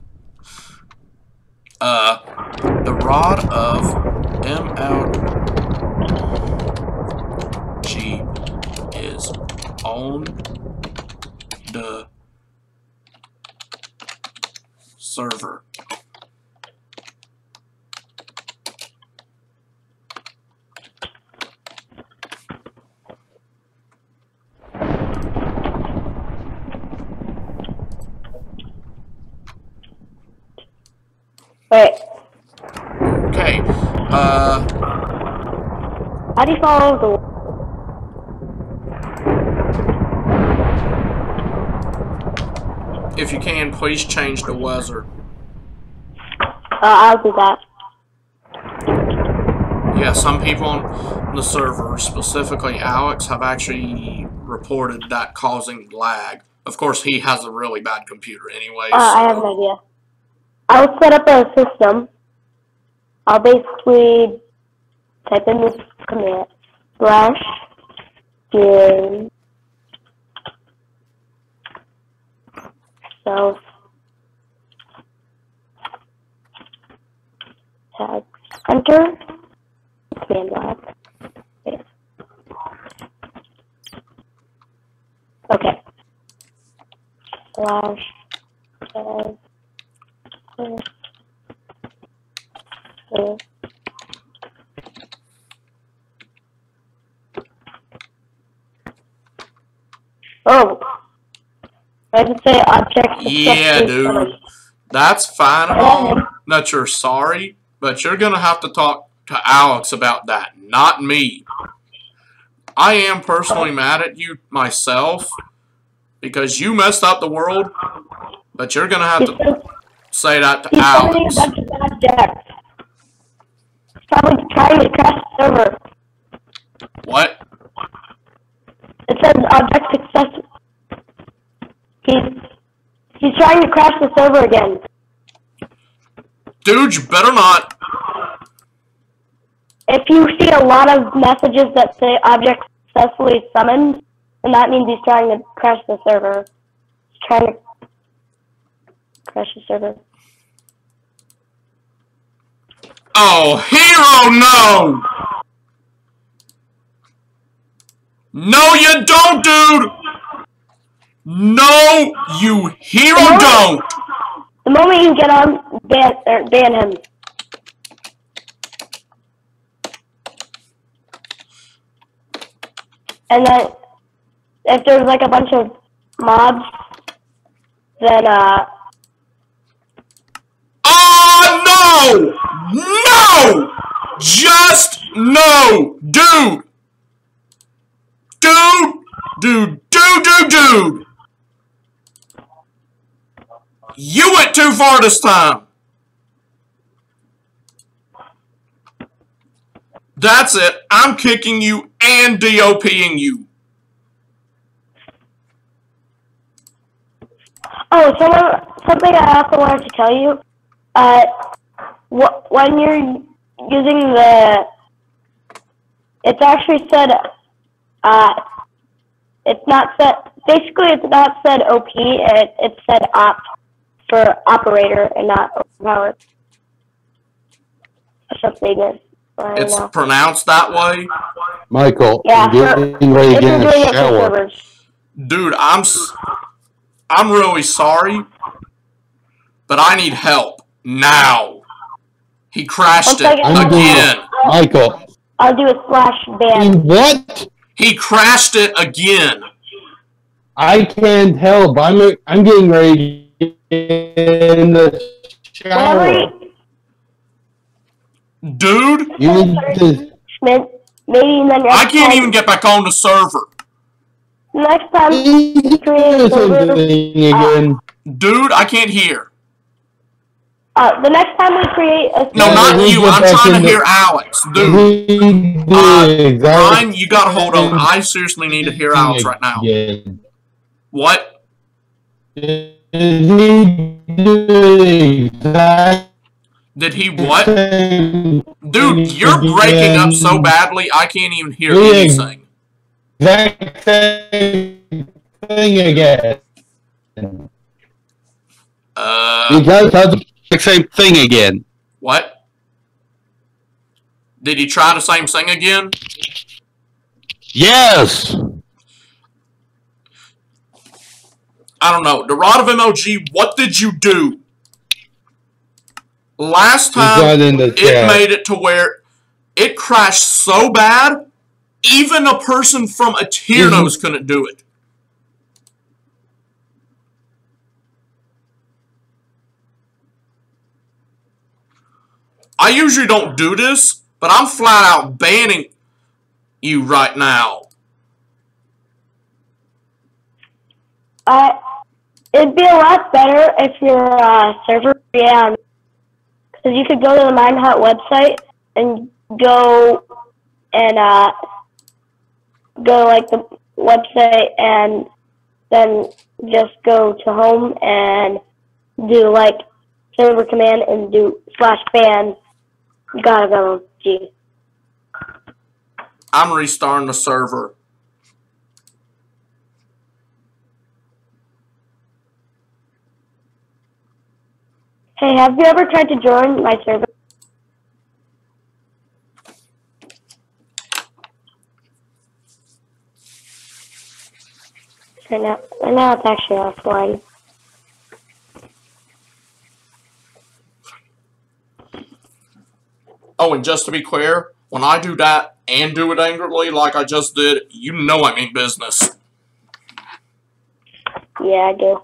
TheRod ofMLG is on the server. Wait. Okay. How do you follow the... If you can, please change the weather. I'll do that. Yeah, some people on the server, specifically Alex, have actually reported that causing lag. Of course, he has a really bad computer anyway. I have an idea. I'll set up a system. I'll basically type in this command / game self tag enter command lab. Okay. / tag oh, I just say object. Yeah, dude. That's fine and all that you're sorry, but you're going to have to talk to Alex about that, not me. I am personally mad at you myself because you messed up the world, but you're going to have to say that to Alex. Probably trying to crash the server. What? It says object success. He's trying to crash the server again. Dude, you better not. if you see a lot of messages that say object successfully summoned, then that means he's trying to crash the server. He's trying to crash the server. Oh, Hero, no! No, you don't, dude! No, you Hero don't! The moment you get on, ban him. And then, if there's like a bunch of mobs, then oh no! No! Just no! Dude! Dude! You went too far this time! That's it. I'm kicking you and DOPing you. oh, something I also wanted to tell you. When you're using the, it's actually said, it's not set. Basically, it's not said OP. It's said op for operator and not overpowered. Something. It's pronounced that way? Michael, Yeah, I'm getting ready to get in the shower. Dude, I'm really sorry, but I need help now. He crashed it again. Michael. I'll do a slash ban. What? He crashed it again. I can't help. I'm getting ready to get in the shower. Dude, You need to. Maybe the next I can't even get back on the server. Next time you create a server, again. Dude, I can't hear. the next time we create a server, No, not you. I'm trying to hear Alex. Dude. Ryan, you gotta hold on. I seriously need to hear Alex right now. What? Did he what? Dude, you're breaking up so badly, I can't even hear anything. Exact same thing again. Because that's the same thing again. What? Did he try the same thing again? Yes. I don't know. TheRod ofMLG, what did you do? Last time, it made it to where it crashed so bad, even a person from a tier nose couldn't do it. I usually don't do this, but I'm flat out banning you right now. it'd be a lot better if your server ran. Because you could go to the Minehut website and go like the website and then just go to home and do like server command and do /ban. You gotta go. G. I'm restarting the server. Hey, have you ever tried to join my server? Right now it's actually offline. Oh, and just to be clear, when I do that and do it angrily like I just did, you know I mean business. Yeah, I do.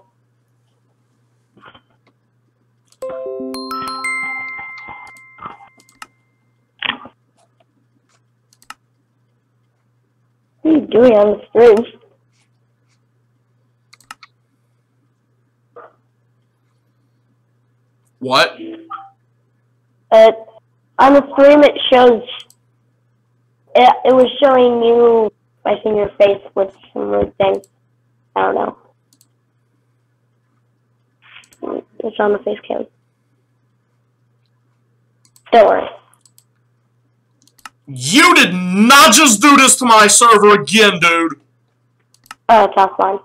What are you doing on the stream? What? On the stream it shows, it was showing you, I think, your face with some weird thing. I don't know. It's on the face cam. Don't worry. You did not just do this to my server again, dude. Oh, it's offline.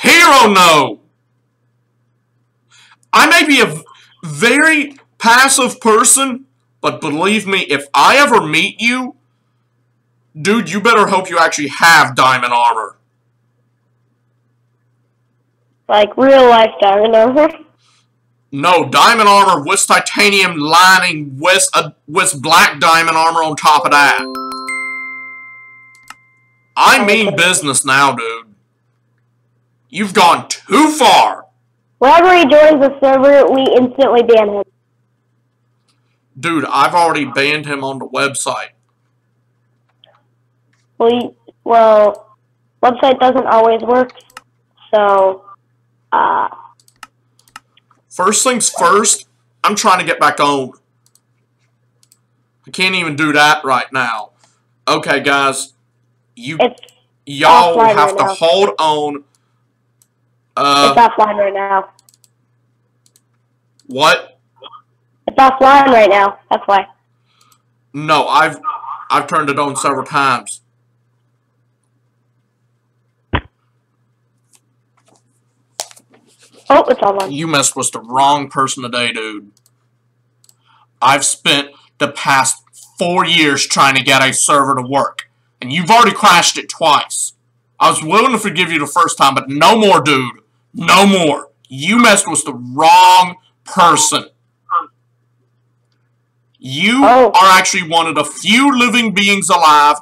Hero no. I may be a very passive person, but believe me, if I ever meet you, dude, you better hope you actually have diamond armor. Like real life diamond armor. No, diamond armor with titanium lining with black diamond armor on top of that. I mean business now, dude. You've gone too far. Whenever he joins the server, we instantly ban him. Dude, I've already banned him on the website. Well, website doesn't always work, so, First things first, I'm trying to get back on. I can't even do that right now. Okay, guys, y'all have to hold on. It's offline right now. What? It's offline right now. That's why. No, I've turned it on several times. Oh, it's online. You messed with the wrong person today, dude. I've spent the past 4 years trying to get a server to work, and you've already crashed it twice. I was willing to forgive you the first time, but no more, dude. No more. You messed with the wrong person. You are actually one of the few living beings alive,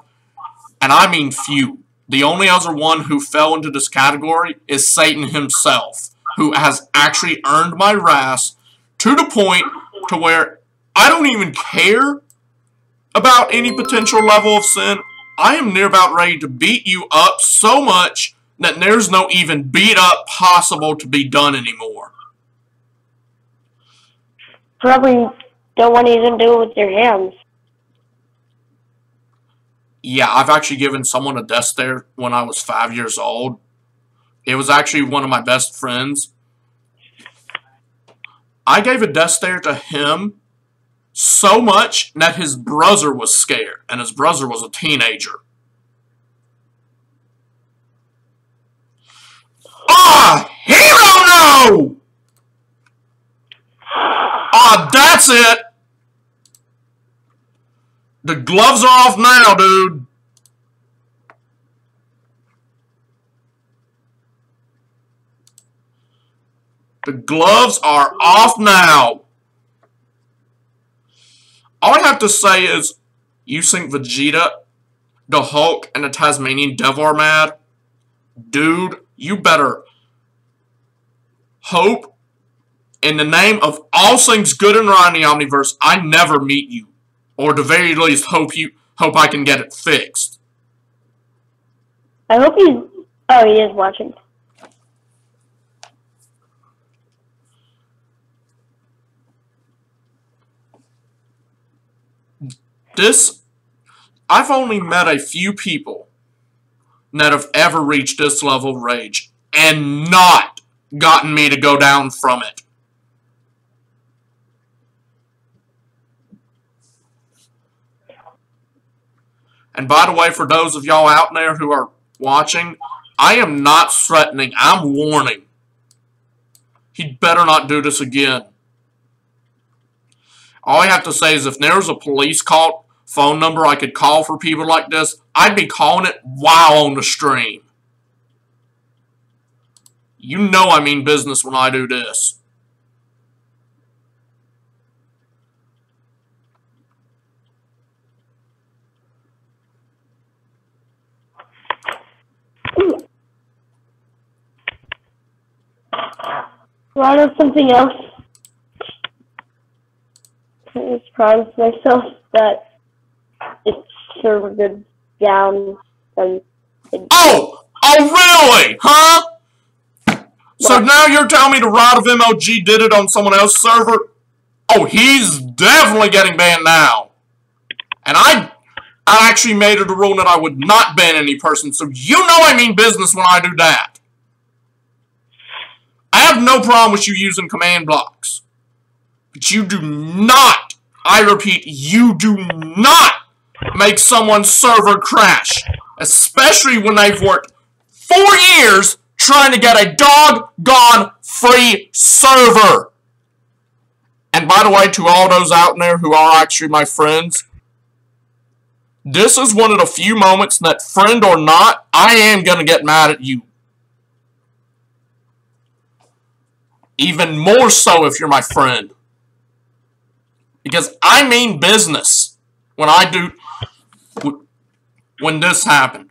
and I mean few. The only other one who fell into this category is Satan himself, who has actually earned my wrath to the point to where I don't even care about any potential level of sin. I am near about ready to beat you up so much that there's no even beat up possible to be done anymore. Probably don't want to even do it with your hands. Yeah, I've actually given someone a death stare when I was 5 years old. It was actually one of my best friends. I gave a death stare to him so much that his brother was scared, and his brother was a teenager. Hero no! That's it! The gloves are off now, dude. The gloves are off now. All I have to say is, you think Vegeta, the Hulk, and the Tasmanian Devil are mad? Dude, you better hope, in the name of all things good and right in the Omniverse, I never meet you. Or at the very least, hope I can get it fixed. I hope he's... Oh, he is watching. I've only met a few people that have ever reached this level of rage and not gotten me to go down from it. And by the way, for those of y'all out there who are watching, I am not threatening, I'm warning. He'd better not do this again. All I have to say is if there was a police phone number I could call for people like this, I'd be calling it while on the stream. You know I mean business when I do this. Want to know something else? I just promised myself that if server goes down, then... Oh, really? Huh? So now you're telling me TheRod ofMLG did it on someone else's server? Oh, he's definitely getting banned now. And I actually made it a rule that I would not ban any person, so you know I mean business when I do that. I have no problem with you using command blocks. But you do not I repeat, you do not make someone's server crash. Especially when they've worked 4 years trying to get a doggone free server. And by the way, to all those out there who are actually my friends, this is one of the few moments that, friend or not, I am going to get mad at you. Even more so if you're my friend. Because I mean business when this happened.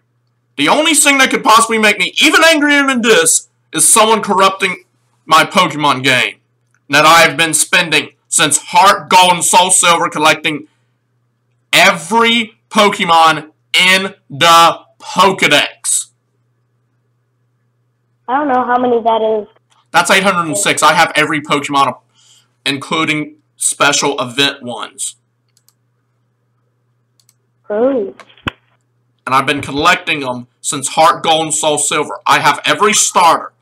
The only thing that could possibly make me even angrier than this is someone corrupting my Pokemon game that I have been spending since Heart, Gold, and Soul Silver collecting every Pokemon in the Pokedex. I don't know how many that is. That's 806. I have every Pokemon, including special event ones. Oh. And I've been collecting them since Heart, Gold, and Soul Silver. I have every starter,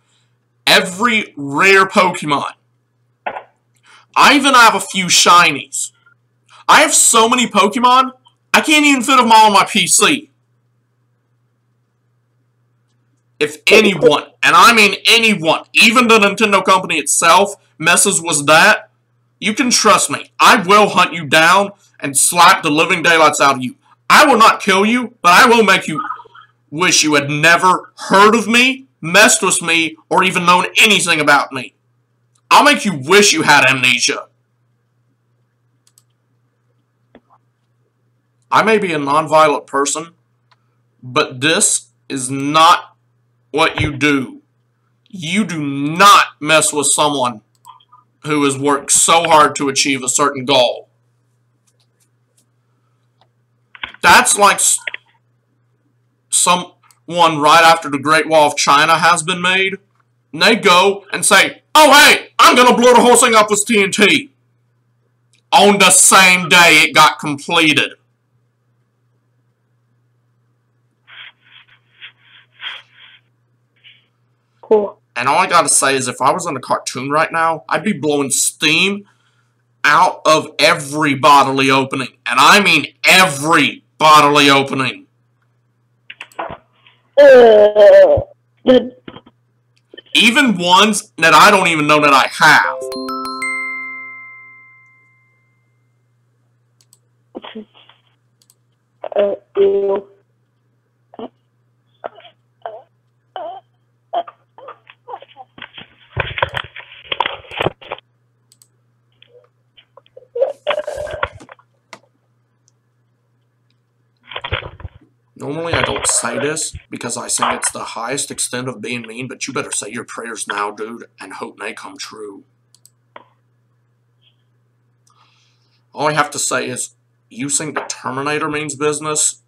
every rare Pokemon. I even have a few shinies. I have so many Pokemon, I can't even fit them all on my PC. If anyone, and I mean anyone, even the Nintendo company itself, messes with that, you can trust me. I will hunt you down and slap the living daylights out of you. I will not kill you, but I will make you wish you had never heard of me, messed with me, or even known anything about me. I'll make you wish you had amnesia. I may be a non-violent person, but this is not what you do. You do not mess with someone who has worked so hard to achieve a certain goal. That's like someone right after the Great Wall of China has been made, and they go and say, oh hey, I'm going to blow the whole thing up with TNT. On the same day it got completed. Cool. And all I gotta say is if I was in a cartoon right now, I'd be blowing steam out of every bodily opening. And I mean every bodily opening. Even ones that I don't even know that I have. Ew. Normally I don't say this because I think it's the highest extent of being mean, but you better say your prayers now, dude, and hope they come true. All I have to say is, you think the Terminator means business?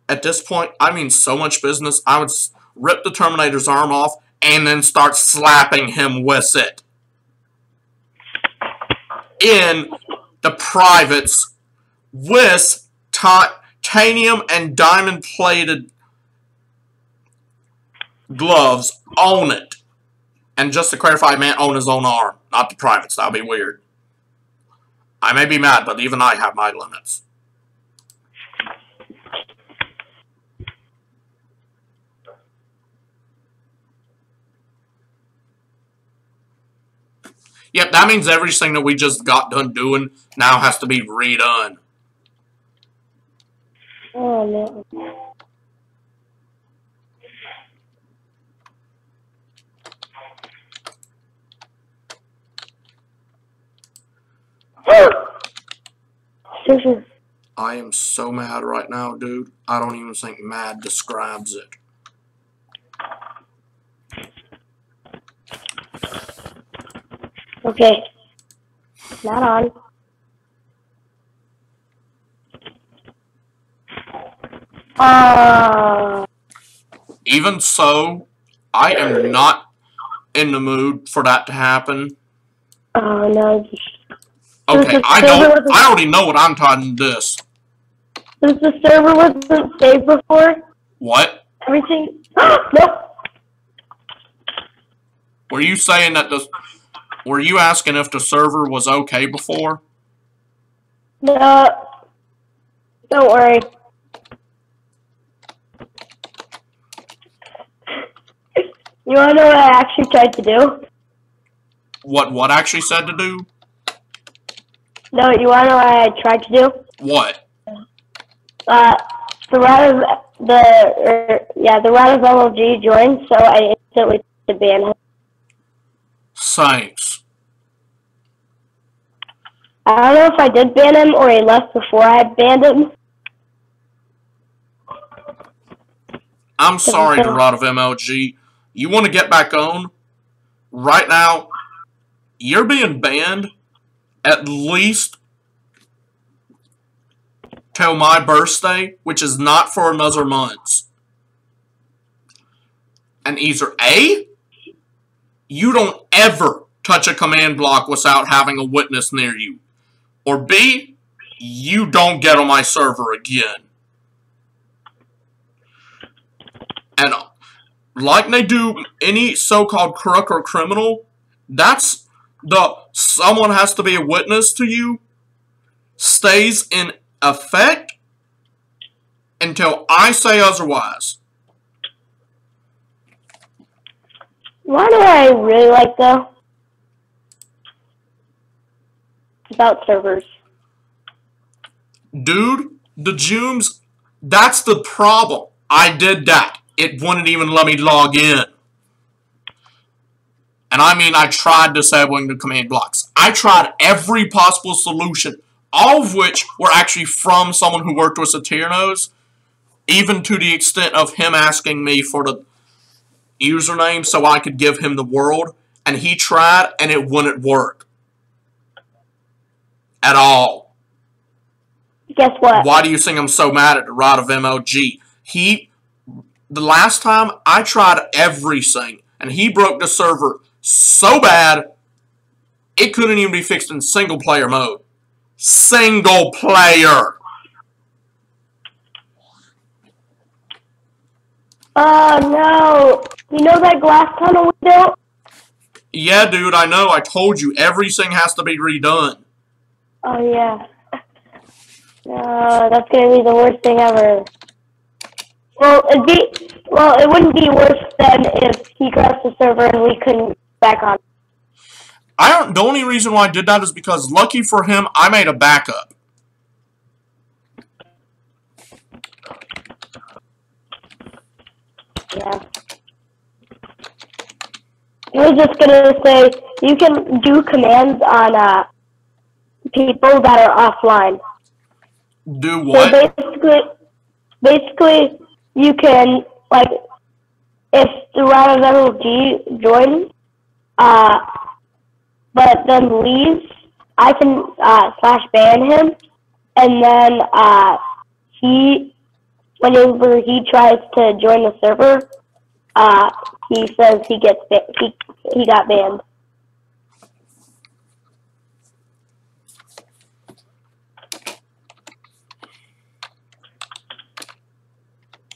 At this point, I mean so much business, I would rip the Terminator's arm off and then start slapping him with it. In the privates with titanium and diamond-plated gloves on it. And just to clarify, I meant on his own arm, not the privates. That would be weird. I may be mad, but even I have my limits. Yep, that means everything that we just got done doing now has to be redone. Oh no. I am so mad right now, dude. I don't even think mad describes it. Okay. Not on. Even so, I am not in the mood for that to happen. Oh no. Okay, I already know what I'm talking this. Since the server wasn't saved before. What? Everything. Nope. Were you saying that were you asking if the server was okay before? No, don't worry. You wanna know what I actually tried to do? What actually said to do? No, you wanna know what I tried to do? What? TheRod of MLG joined, so I instantly to ban him. Thanks. I don't know if I did ban him or he left before I banned him. I'm sorry, TheRod of MLG. You want to get back on? Right now, you're being banned at least till my birthday, which is not for another month. And either A, you don't ever touch a command block without having a witness near you, or B, you don't get on my server again. And like they do any so-called crook or criminal, that's someone has to be a witness to you, stays in effect until I say otherwise. Why do I really like though? About servers. Dude, the Jooms, that's the problem. I did that. It wouldn't even let me log in. And I mean, I tried disabling the command blocks. I tried every possible solution, all of which were actually from someone who worked with Saturnos, even to the extent of him asking me for the username so I could give him the world, and he tried, and it wouldn't work. At all. Guess what? Why do you think I'm so mad at TheRod of MLG? The last time, I tried everything, and he broke the server so bad, it couldn't even be fixed in single-player mode. Single player! Oh no! You know that glass tunnel we built? Yeah, dude, I know. I told you, everything has to be redone. Oh yeah. No, that's gonna be the worst thing ever. Well, it wouldn't be worse than if he crashed the server and we couldn't back on. The only reason why I did that is because, lucky for him, I made a backup. Yeah. I was just gonna say, you can do commands on people that are offline. Do what? So basically, you can, like, if TheRod of MLG joins, but then leaves, I can slash ban him, and then whenever he tries to join the server, he says he got banned.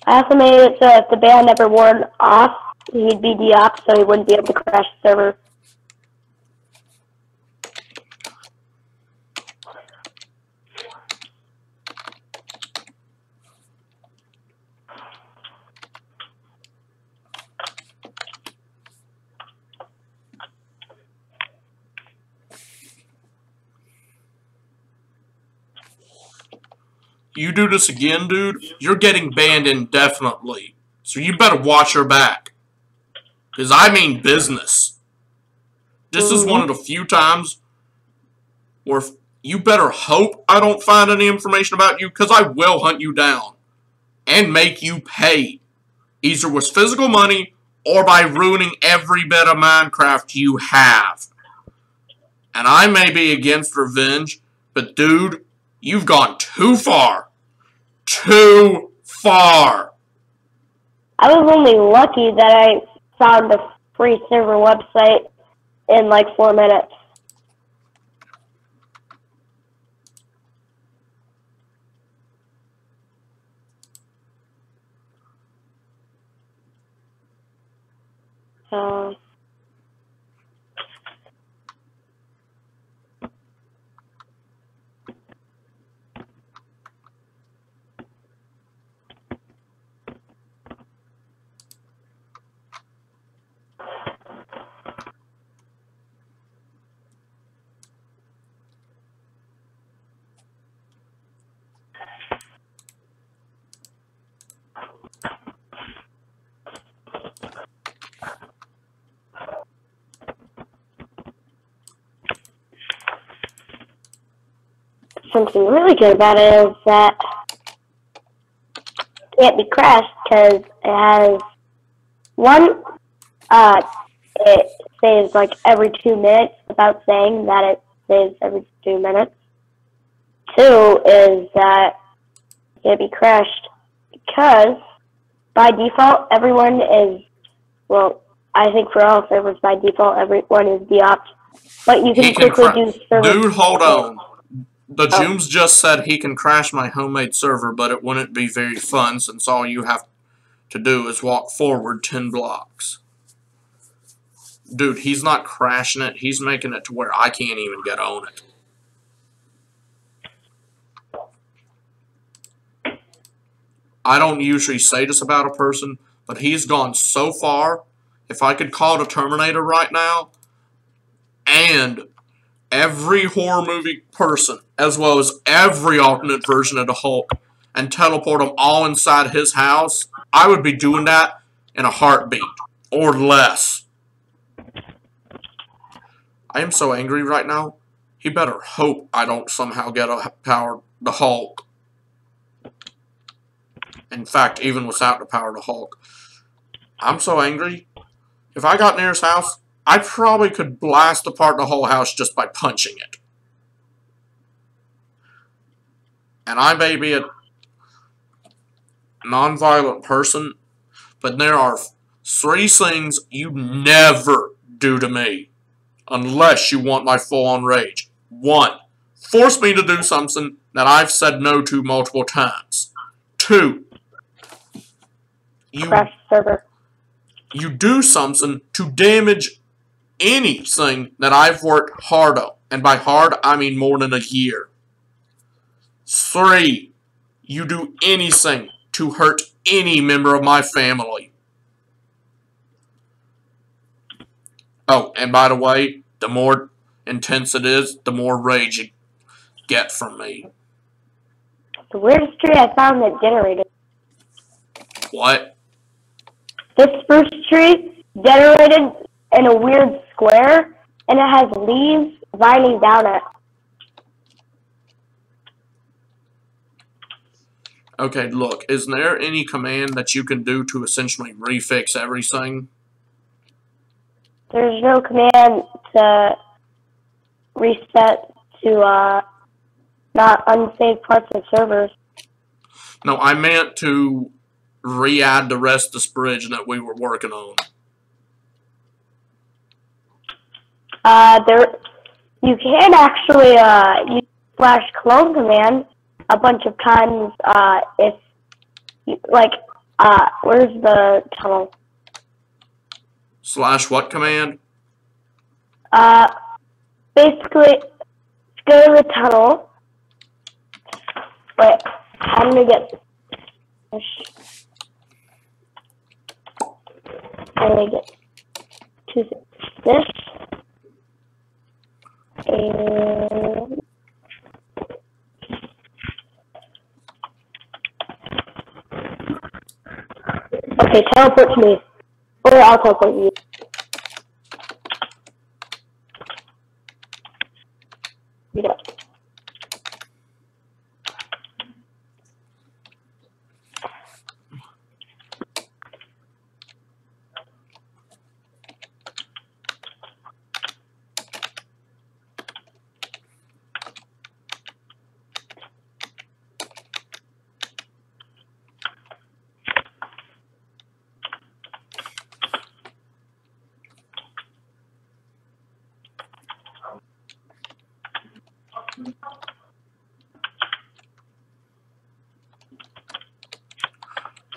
I also made it so if the ban never wore off, he'd be de-op, so he wouldn't be able to crash the server. You do this again, dude, you're getting banned indefinitely. So you better watch your back. Because I mean business. This is one of the few times where you better hope I don't find any information about you, because I will hunt you down. And make you pay. Either with physical money or by ruining every bit of Minecraft you have. And I may be against revenge, but dude, you've gone too far. Too far. I was only lucky that I found a free server website in like 4 minutes. So something really good about it is that it can't be crashed because it has one, it saves like every 2 minutes without saying that it saves every 2 minutes. 2 is that it can't be crashed because by default everyone is, well, I think for all servers by default everyone is de-opt, but you can quickly do server. Dude, hold on. The Jooms just said he can crash my homemade server, but it wouldn't be very fun since all you have to do is walk forward 10 blocks. Dude, he's not crashing it. He's making it to where I can't even get on it. I don't usually say this about a person, but he's gone so far. If I could call the Terminator right now, and every horror movie person, as well as every alternate version of the Hulk, and teleport them all inside his house, I would be doing that in a heartbeat, or less. I am so angry right now. He better hope I don't somehow get a power the Hulk. In fact, even without the power of the Hulk. I'm so angry. If I got near his house, I probably could blast apart the whole house just by punching it. And I may be a non-violent person, but there are 3 things you never do to me. Unless you want my full-on rage. 1. Force me to do something that I've said no to multiple times. 2. Crash server. You do something to damage anything that I've worked hard on. And by hard, I mean more than a year. 3. You do anything to hurt any member of my family. Oh, and by the way, the more intense it is, the more rage you get from me. The weirdest tree I found that generated. What? This spruce tree generated in a weird square, and it has leaves vining down it. Okay, look, is there any command that you can do to essentially refix everything? There's no command to reset to not unsaved parts of servers. No, I meant to re-add the rest of this bridge that we were working on. You can actually use /clone command a bunch of times if you, like where's the tunnel? / what command? Basically go to the tunnel. Wait, I'm gonna get to this and okay, teleport to me. Or I'll teleport you. Yeah.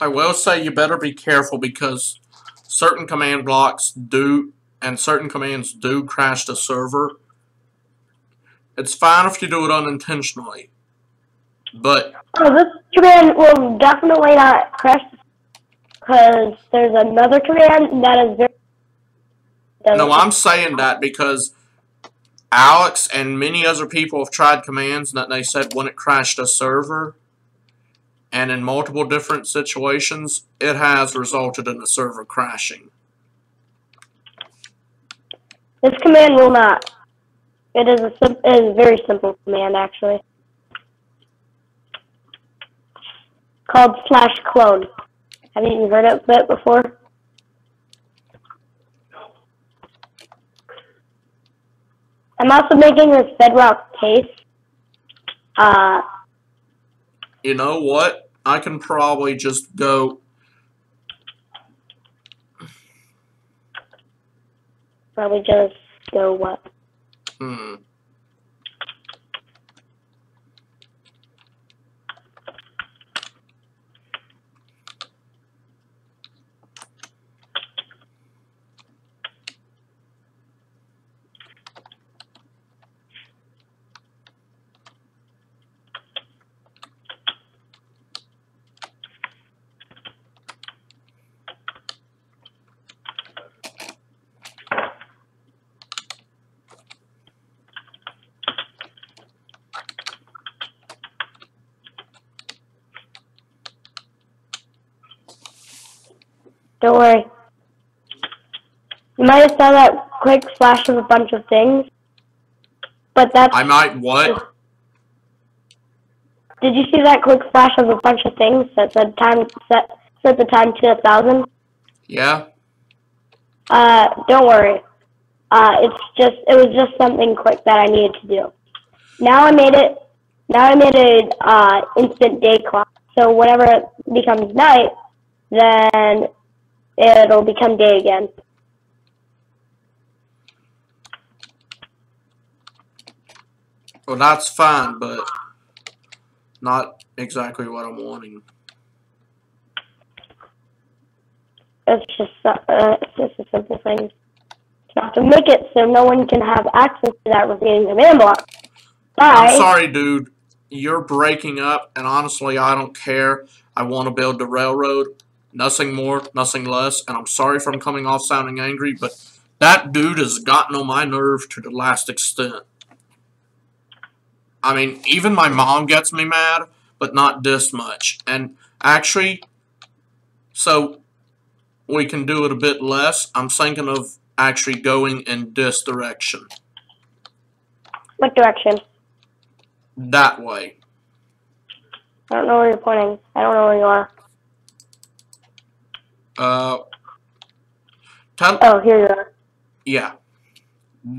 I will say you better be careful because certain command blocks do, and certain commands do crash the server. It's fine if you do it unintentionally, but... Oh, this command will definitely not crash because there's another command that is very... No, I'm saying that because Alex and many other people have tried commands that they said wouldn't crash the server. And in multiple different situations, it has resulted in the server crashing. This command will not. It is a very simple command, actually. called /clone. Have you heard of it before? I'm also making this bedrock case. You know what? I can probably just go. Probably just go what? Don't worry. You might have saw that quick flash of a bunch of things, but that's... I might what? Did you see that quick flash of a bunch of things that said set the time to 1,000? Yeah. Don't worry. It was just something quick that I needed to do. Now I made it. Now I made an instant day clock. So whenever it becomes night, then it'll become day again. Well, that's fine, but not exactly what I'm wanting. It's just a simple thing. You have to make it so no one can have access to that retaining command block. I'm sorry, dude. You're breaking up, and honestly, I don't care. I want to build the railroad. Nothing more, nothing less. And I'm sorry if I'm coming off sounding angry, but that dude has gotten on my nerve to the last extent. I mean, even my mom gets me mad, but not this much. And actually, so we can do it a bit less. I'm thinking of actually going in this direction. What direction? That way. I don't know where you're pointing. I don't know where you are. Oh, here you are. Yeah.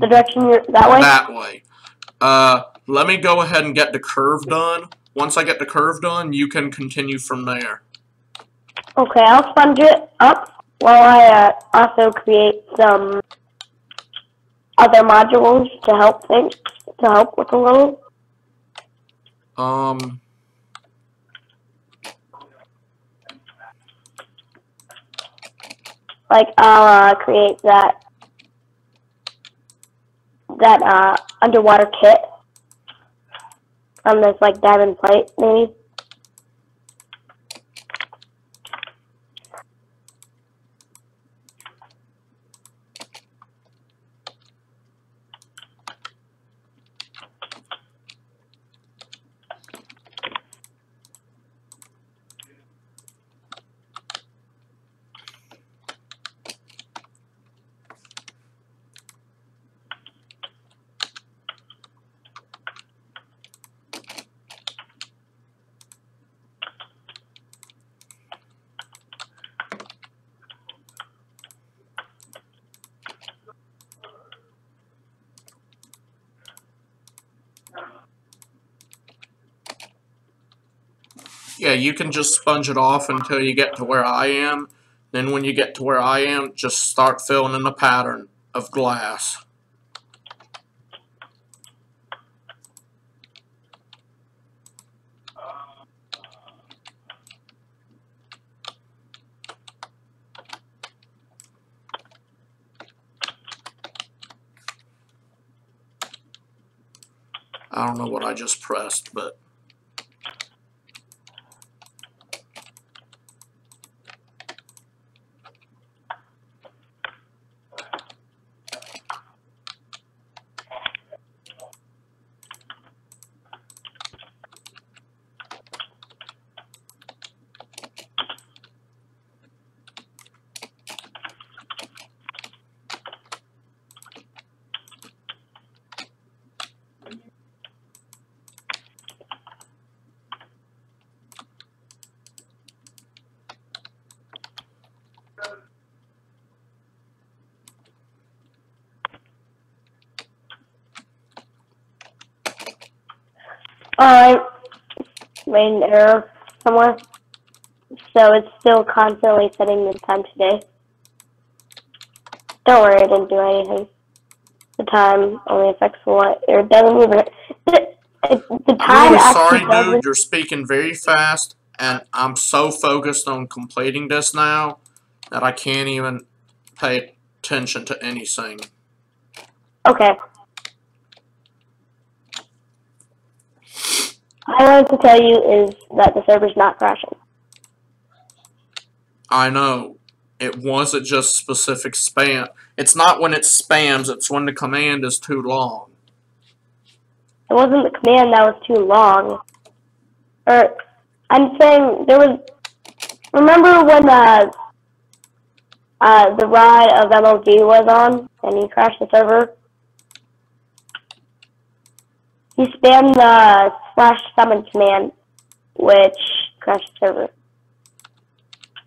The direction you're... That way? That way. Let me go ahead and get the curve done. Once I get the curve done, you can continue from there. Okay, I'll sponge it up while I also create some other modules to help with the load. Like I'll create that underwater kit on this like diamond plate maybe. Yeah, you can just sponge it off until you get to where I am. Then when you get to where I am, just start filling in the pattern of glass. I don't know what I just pressed, but... Alright. Made an error somewhere. So it's still constantly setting the time today. Don't worry, I didn't do anything. The time only affects what, or it doesn't even, the time I'm really actually sorry, doesn't. dude. You're speaking very fast, and I'm so focused on completing this now that I can't even pay attention to anything. Okay. All I wanted to tell you is that the server's not crashing. I know. It wasn't just specific spam. It's not when it spams, it's when the command is too long. It wasn't the command that was too long. Or, I'm saying there was. Remember when TheRod ofMLG was on and he crashed the server? He spammed the /summon command, which crashed the server.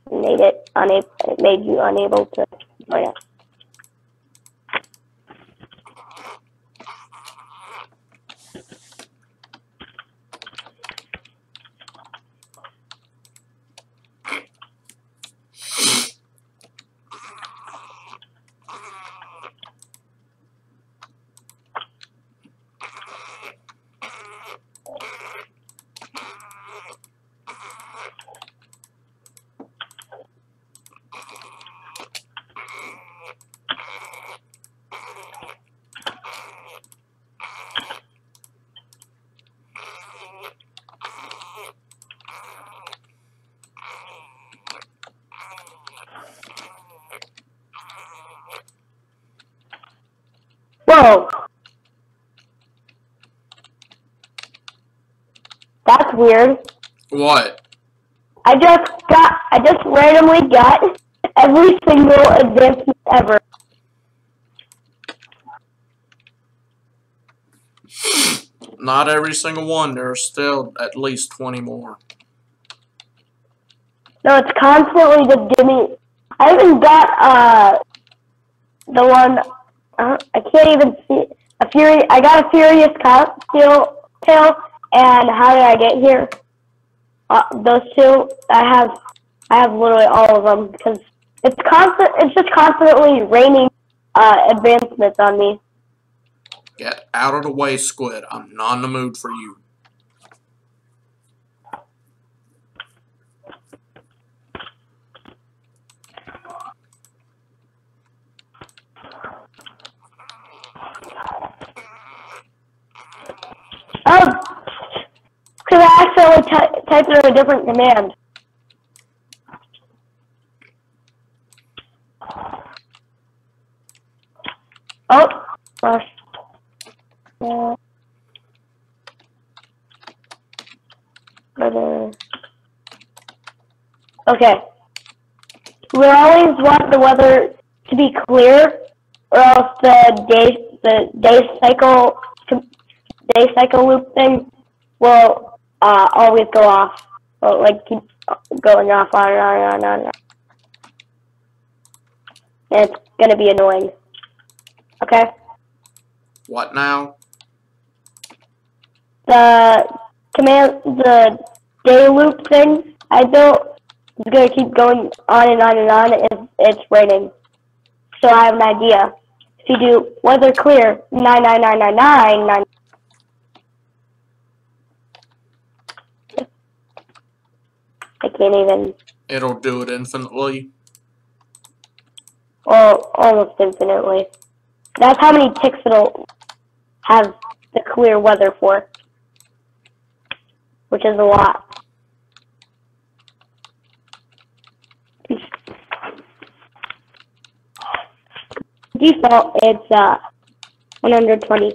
It made you unable to join us. Whoa! That's weird. What? I just randomly got every single advancement ever. Not every single one. There are still at least 20 more. No, it's constantly just giving. I even got the one. I can't even see a fury. I got a furious steel tail, and how did I get here? Those two. I have literally all of them because it's constant. It's just constantly raining advancements on me. Get out of the way, Squid. I'm not in the mood for you. Oh, because I accidentally typed in a different command. Oh, gosh. Okay. We always want the weather to be clear, or else the day cycle loop thing will always go off. Well, like keep going off on and on and on and on. And it's gonna be annoying. Okay. What now? The day loop thing I built is gonna keep going on and on and on if it's raining. So I have an idea. If you do weather clear 99999, I can't even. It'll do it infinitely. Well, almost infinitely. That's how many ticks it'll have the clear weather for, which is a lot. Default, it's 120.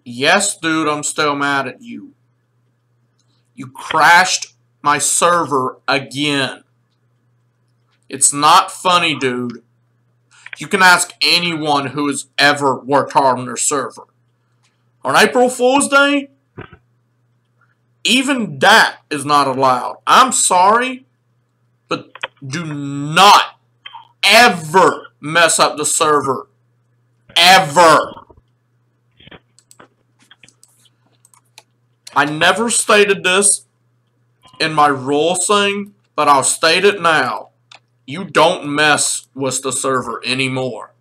Yes, dude, I'm still mad at you. You crashed my server again. It's not funny, dude. You can ask anyone who has ever worked hard on their server. On April Fool's Day, Even that is not allowed. I'm sorry, but do not ever mess up the server. Ever. I never stated this in my rule thing, but I'll state it now. You don't mess with the server anymore.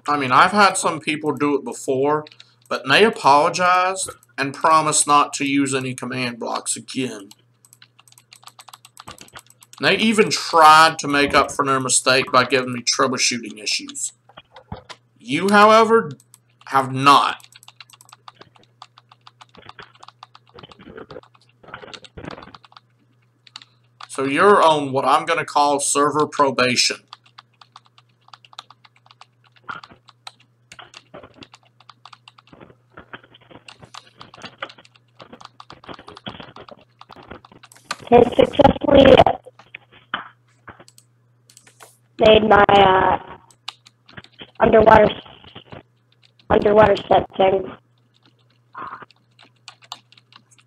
I mean, I've had some people do it before, but they apologized and promised not to use any command blocks again. They even tried to make up for their mistake by giving me troubleshooting issues. You, however, have not. So you're on what I'm going to call server probation. Has successfully made my underwater setting.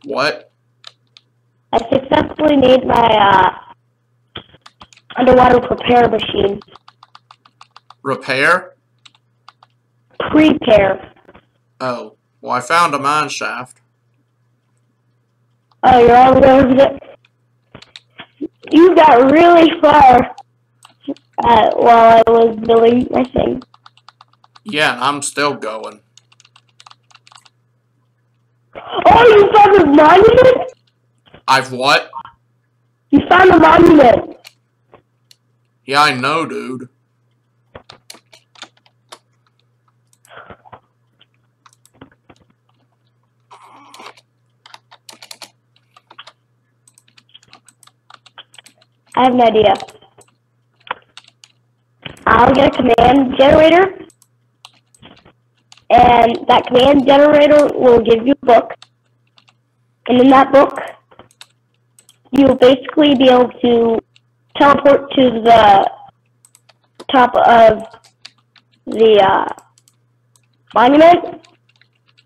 What? I successfully made my underwater prepare machine. Repair? Prepare. Oh, well, I found a mine shaft. Oh, you're all over there. You got really far while I was building my thing. Yeah, I'm still going. Oh, you found a monument? I've what? You found a monument. Yeah, I know, dude. I have an idea. I'll get a command generator, and that command generator will give you a book. And in that book, you'll basically be able to teleport to the top of the monument,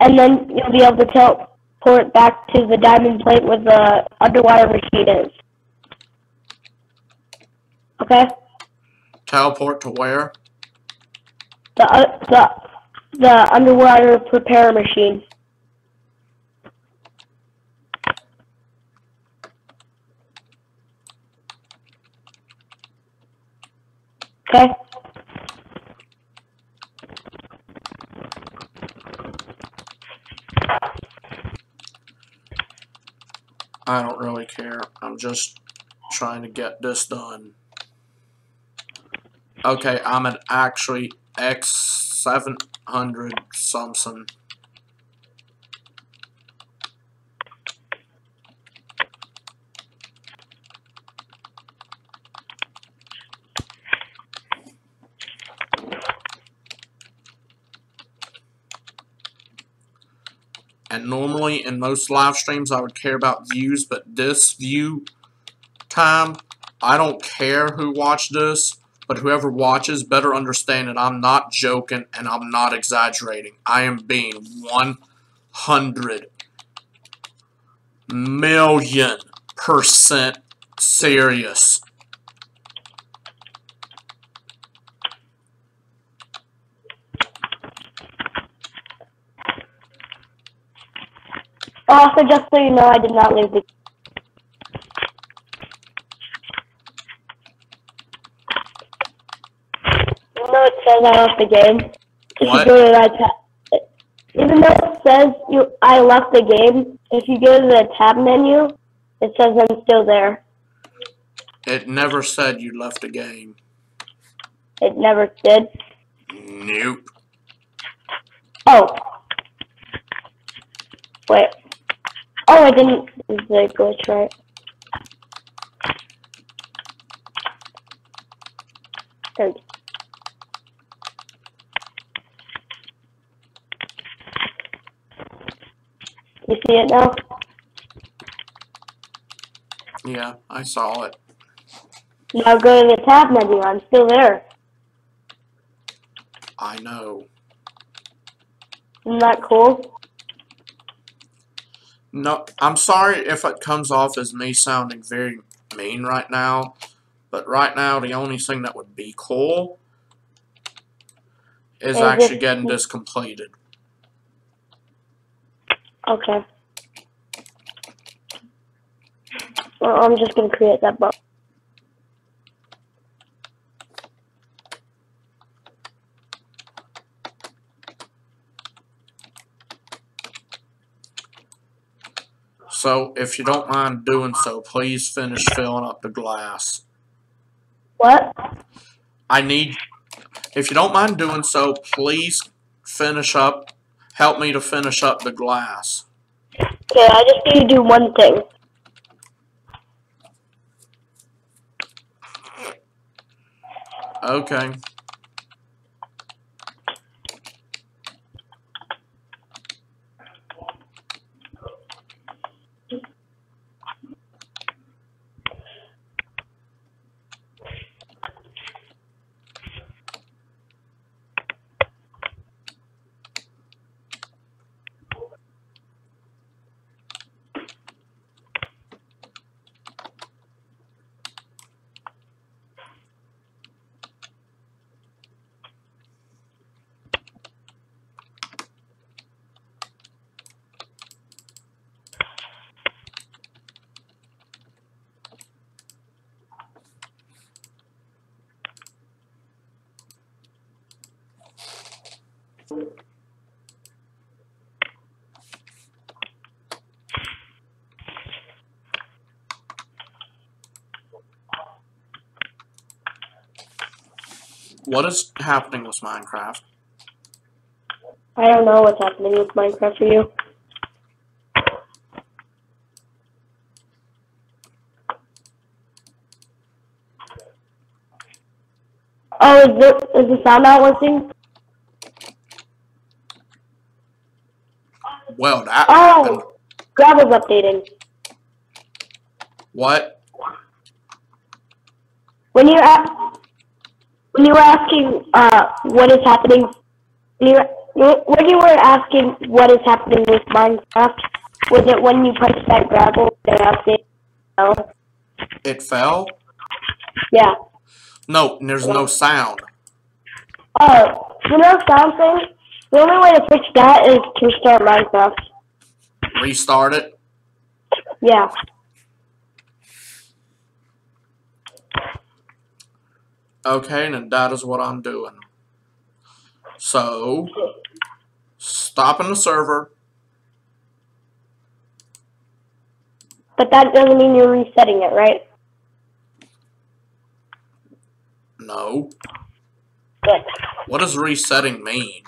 and then you'll be able to teleport back to the diamond plate where the underwater machine is. Okay? Teleport to where? The underwater prepare machine. Okay? I don't really care. I'm just trying to get this done. Okay, I'm at actually X700 something. And normally in most live streams I would care about views, but this view time, I don't care who watched this, but whoever watches better understand that I'm not joking and I'm not exaggerating. I am being 100,000,000% serious. Also, just so you know, I did not leave the. Even though it says I left the game, if What? you go to that tab, even though it says I left the game, if you go to the tab menu, it says I'm still there. It never said you left the game. It never did. Nope. Oh. Wait. Oh, I didn't. This is a glitch, right? There we go. You see it now? Yeah, I saw it. Now go to the tab menu. I'm still there. I know. Isn't that cool? No, I'm sorry if it comes off as me sounding very mean right now, but right now the only thing that would be cool is actually getting this completed. Okay. Well, I'm just gonna create that box. So, if you don't mind doing so, please finish filling up the glass. What? If you don't mind doing so, please help me to finish up the glass. Okay, I just need to do one thing. Okay. What is happening with Minecraft? I don't know what's happening with Minecraft for you. Oh, is the sound not working? Well, that happened. Oh, Gravel's updating. What? When you were asking what is happening, when you were asking what is happening with Minecraft, was it when you pressed that gravel and update? No. It fell? Yeah. No, there's no sound. Oh, you know sound thing? The only way to fix that is to restart Minecraft. Restart it? Yeah. Okay, then that is what I'm doing. So, stopping the server. But that doesn't mean you're resetting it, right? No. Good. What does resetting mean?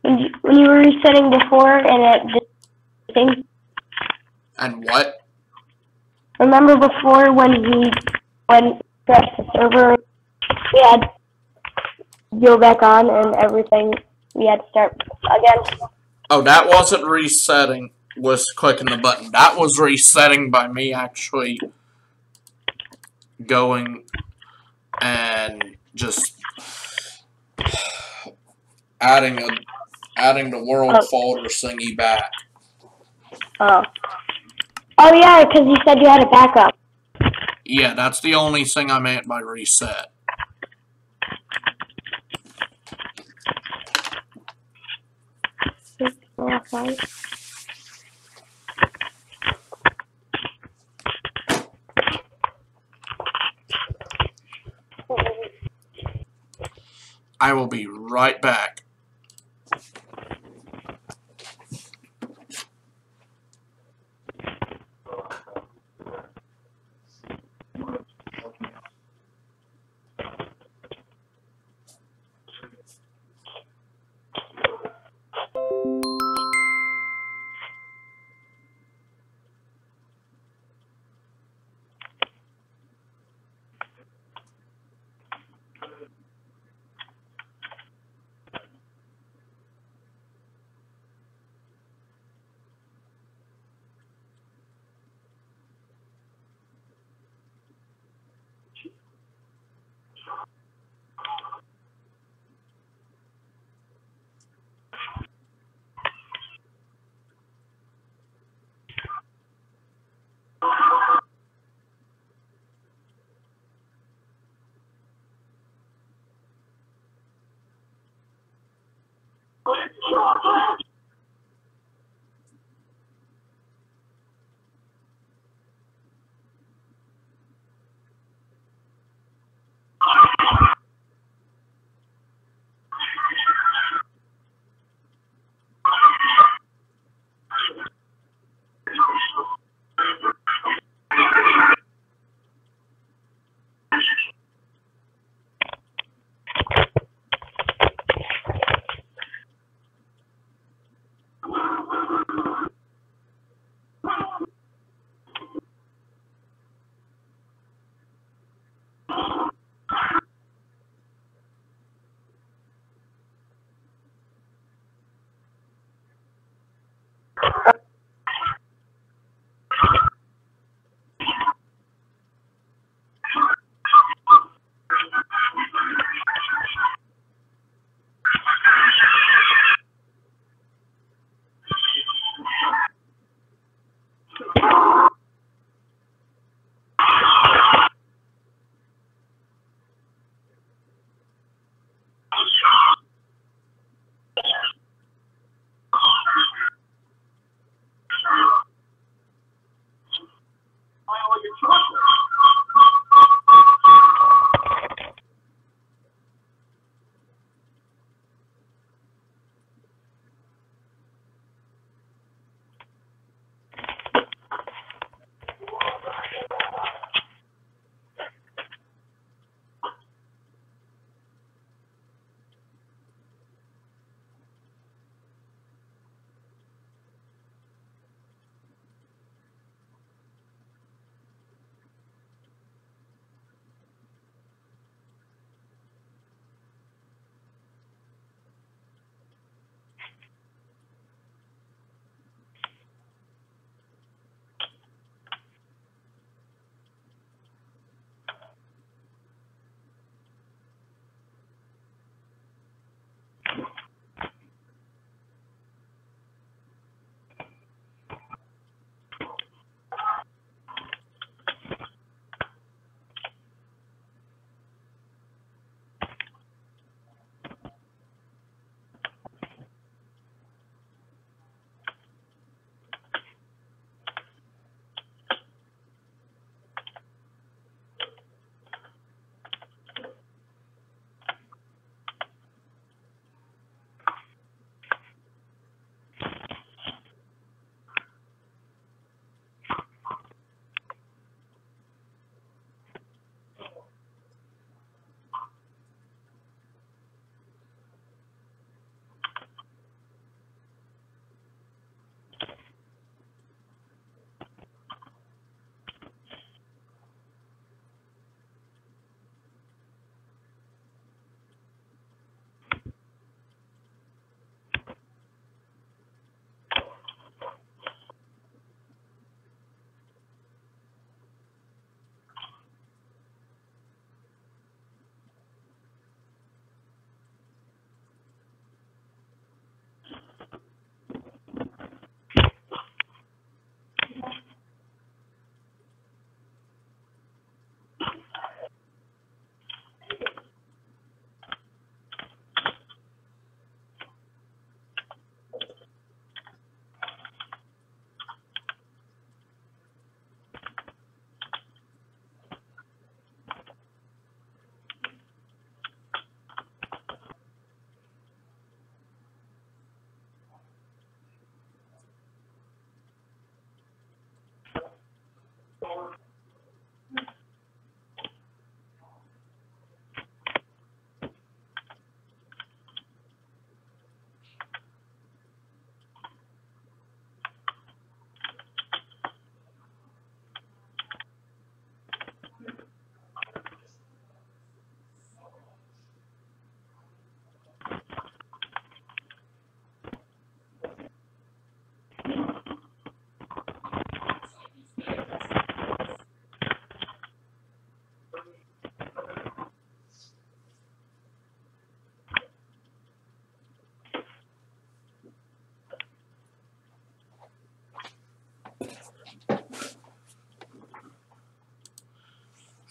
When you were resetting before and it did things. And what? Remember before when we crashed the server, we had to go back on and everything. We had to start again. Oh, that wasn't resetting, was clicking the button. That was resetting by me actually going and just adding the world folder thingy back. Oh. Oh yeah, because you said you had a backup. Yeah, that's the only thing I meant by reset. I will be right back.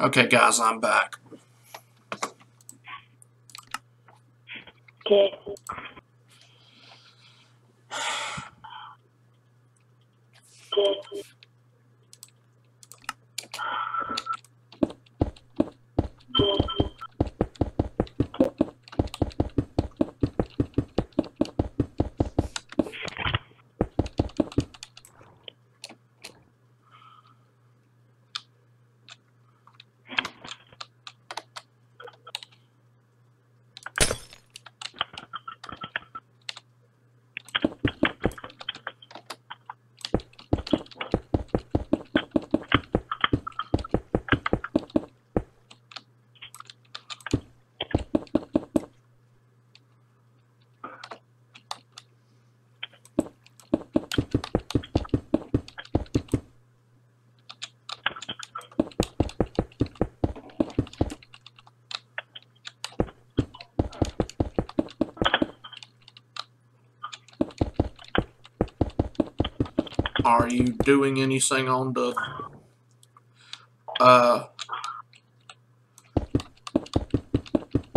Okay, guys, I'm back. Okay. Are you doing anything on the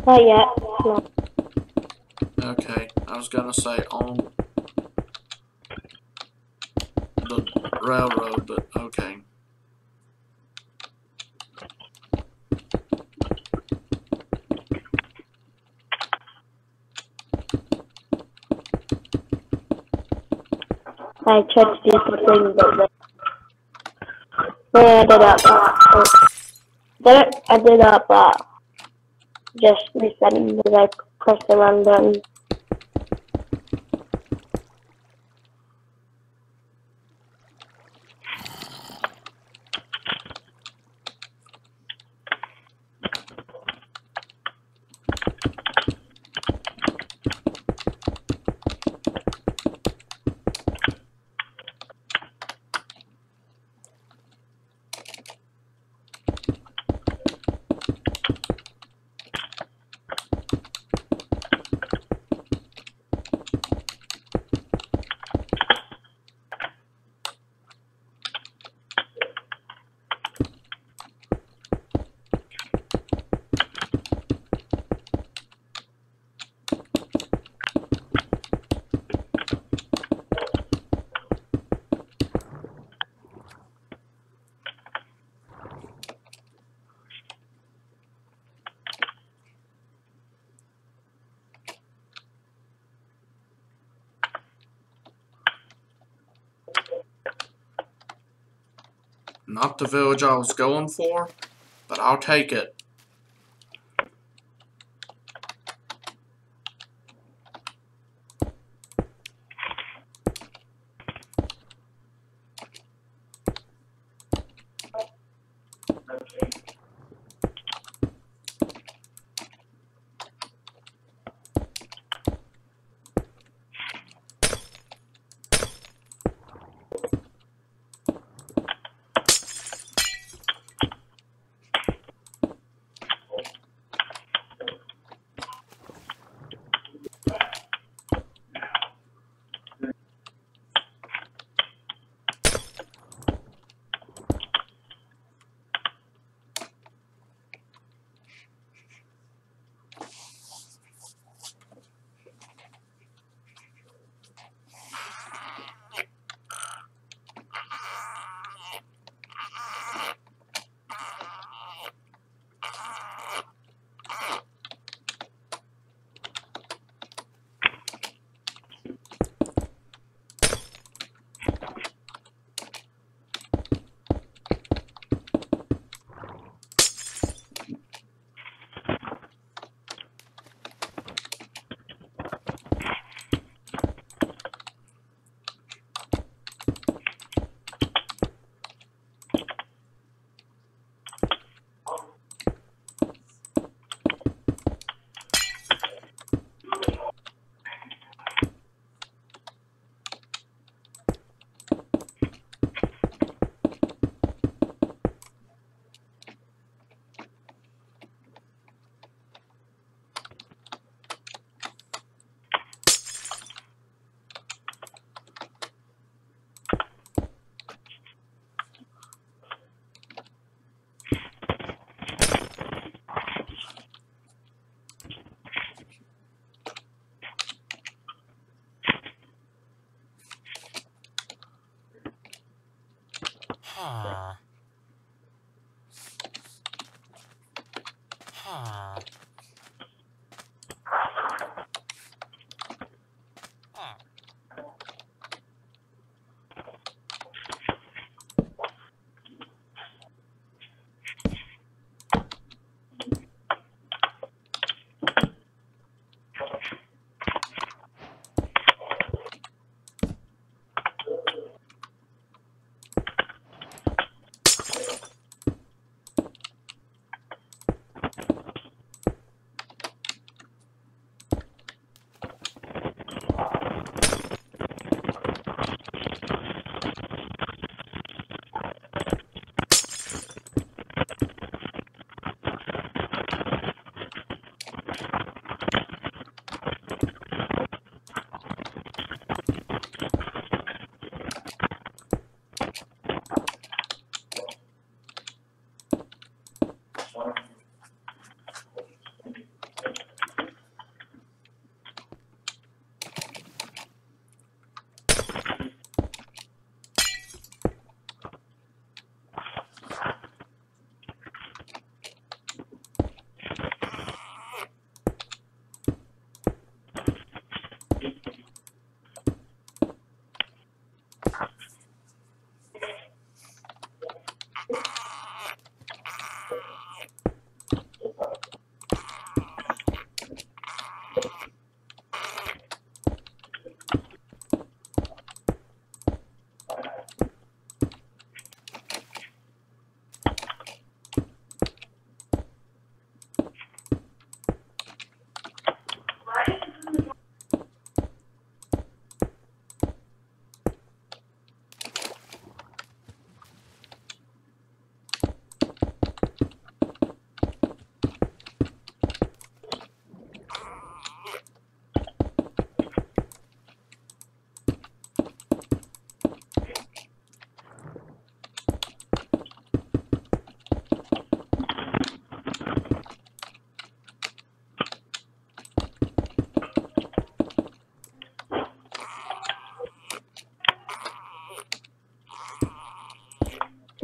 Not yet. No. okay, I was gonna say on the railroad, but okay. I tried to do something, but then I ended up just resetting because I pressed the wrong button. Not the village I was going for, but I'll take it.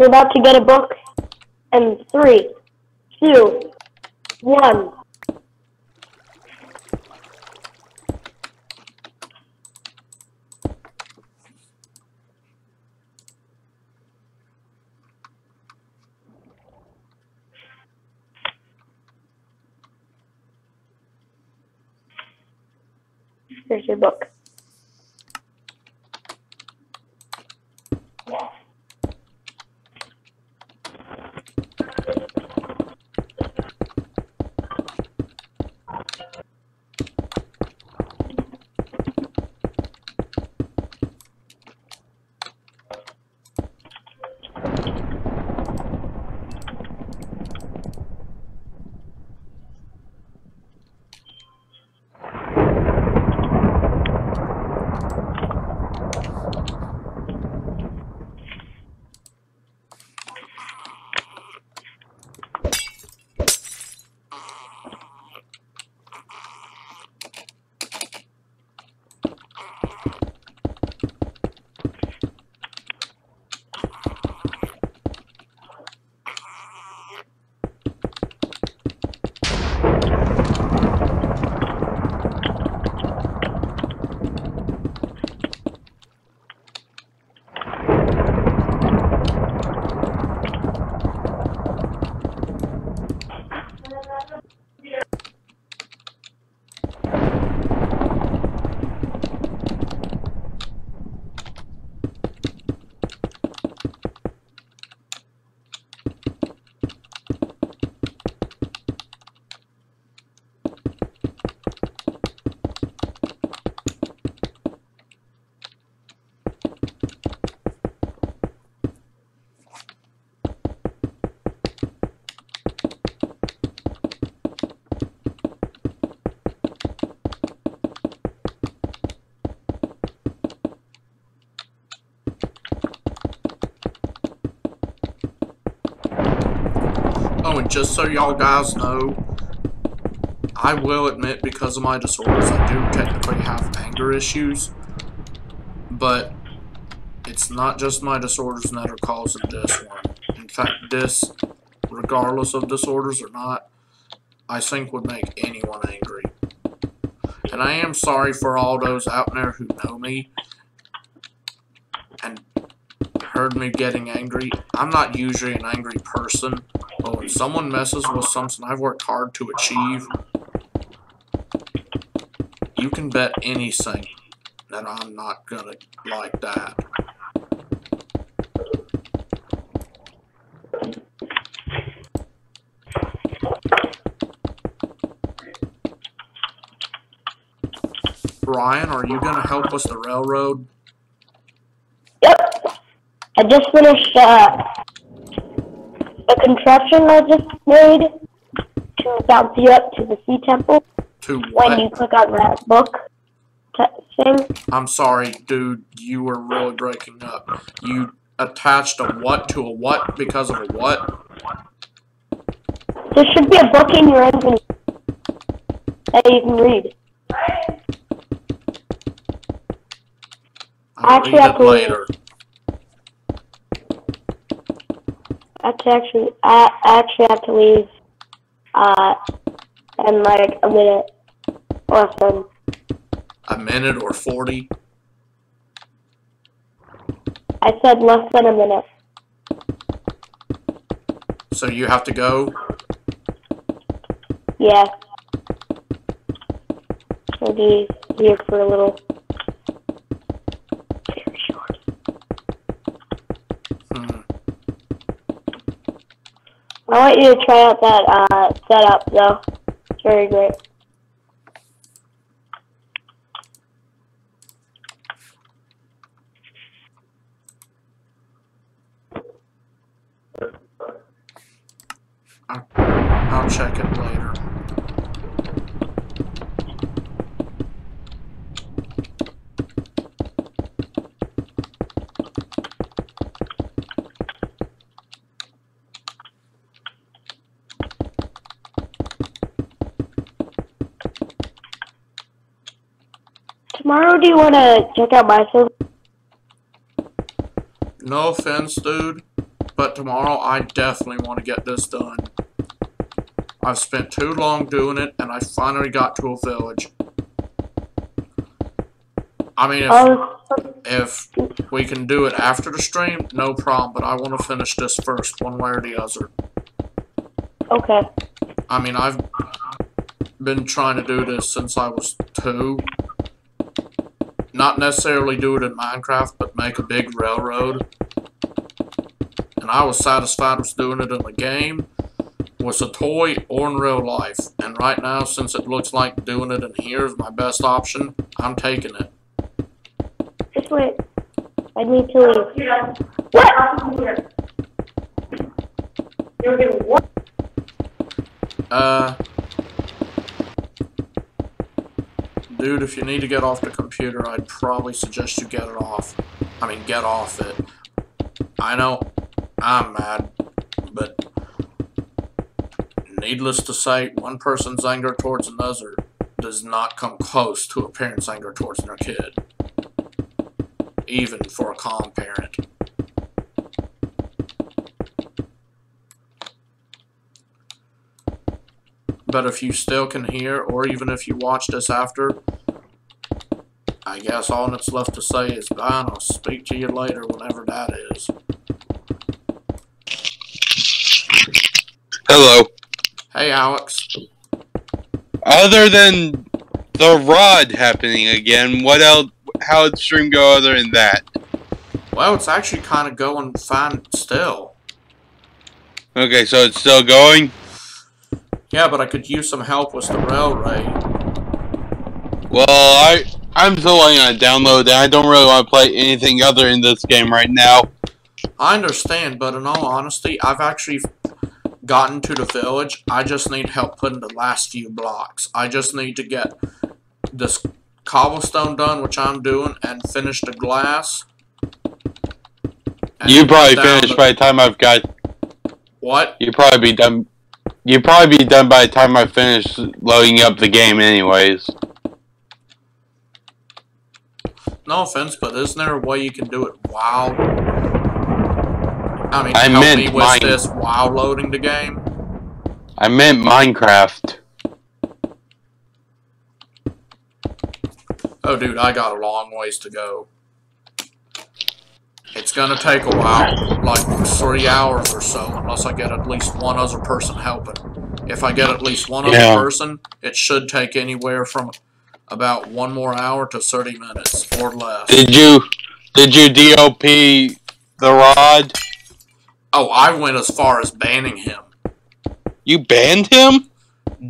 You're about to get a book. And 3, 2, 1. Here's your book. Oh, and just so y'all guys know, I will admit, because of my disorders, I do technically have anger issues, but it's not just my disorders that are causing this one. In fact, this, regardless of disorders or not, I think would make anyone angry. And I am sorry for all those out there who know me and heard me getting angry. I'm not usually an angry person, but when someone messes with something I've worked hard to achieve, you can bet anything that I'm not gonna like that. Brian, are you gonna help us the railroad? Yep. I just finished a contraption I just made to bounce you up to the sea temple. To When what? you click on that book thing. I'm sorry, dude, you were really breaking up. You attached a what to a what because of a what? There should be a book in your inventory that you can read. I'll Actually, read it later. I actually have to leave in like a minute or so. A minute or 40? I said less than a minute. So you have to go? Yeah. I'll be here for a little. Very short. I want you to try out that setup though. It's very great. I'll check it later. Tomorrow, do you want to check out my server? No offense, dude, But tomorrow, I definitely want to get this done. I've spent too long doing it, and I finally got to a village. I mean, if we can do it after the stream, no problem, but I want to finish this first, one way or the other. Okay. I mean, I've been trying to do this since I was 2. Not necessarily do it in Minecraft, but make a big railroad. And I was satisfied with doing it in the game, with a toy, or in real life. And right now, since it looks like doing it in here is my best option, I'm taking it. Just wait. I need to leave. What? You're getting what? Dude, if you need to get off the computer, I'd probably suggest you get it off. I mean, get off it. I know, I'm mad, but needless to say, one person's anger towards another does not come close to a parent's anger towards their kid. Even for a calm parent. But if you still can hear, or even if you watch this after, I guess all that's left to say is bye, and I'll speak to you later whenever that is. Hello. Hey, Alex. Other than TheRod happening again, what else? How did stream go other than that? Well, it's actually kind of going fine still. Okay, so it's still going? Yeah, but I could use some help with the railway. Well, I'm still waiting on a download, and I don't really want to play anything other in this game right now. I understand, but in all honesty, I've actually gotten to the village. I just need help putting the last few blocks. I just need to get this cobblestone done, which I'm doing, and finish the glass. You probably finished by the time I've got. What? You'd probably be done. You'd probably be done by the time I finish loading up the game, anyways. No offense, but isn't there a way you can do it while? I mean, I help meant me with this while loading the game. I meant Minecraft. Oh, dude, I got a long ways to go. It's gonna take a while, like 3 hours or so, unless I get at least one other person helping. If I get at least one other person, it should take anywhere from about 1 more hour to 30 minutes or less. Did you DOP TheRod? Oh, I went as far as banning him. You banned him?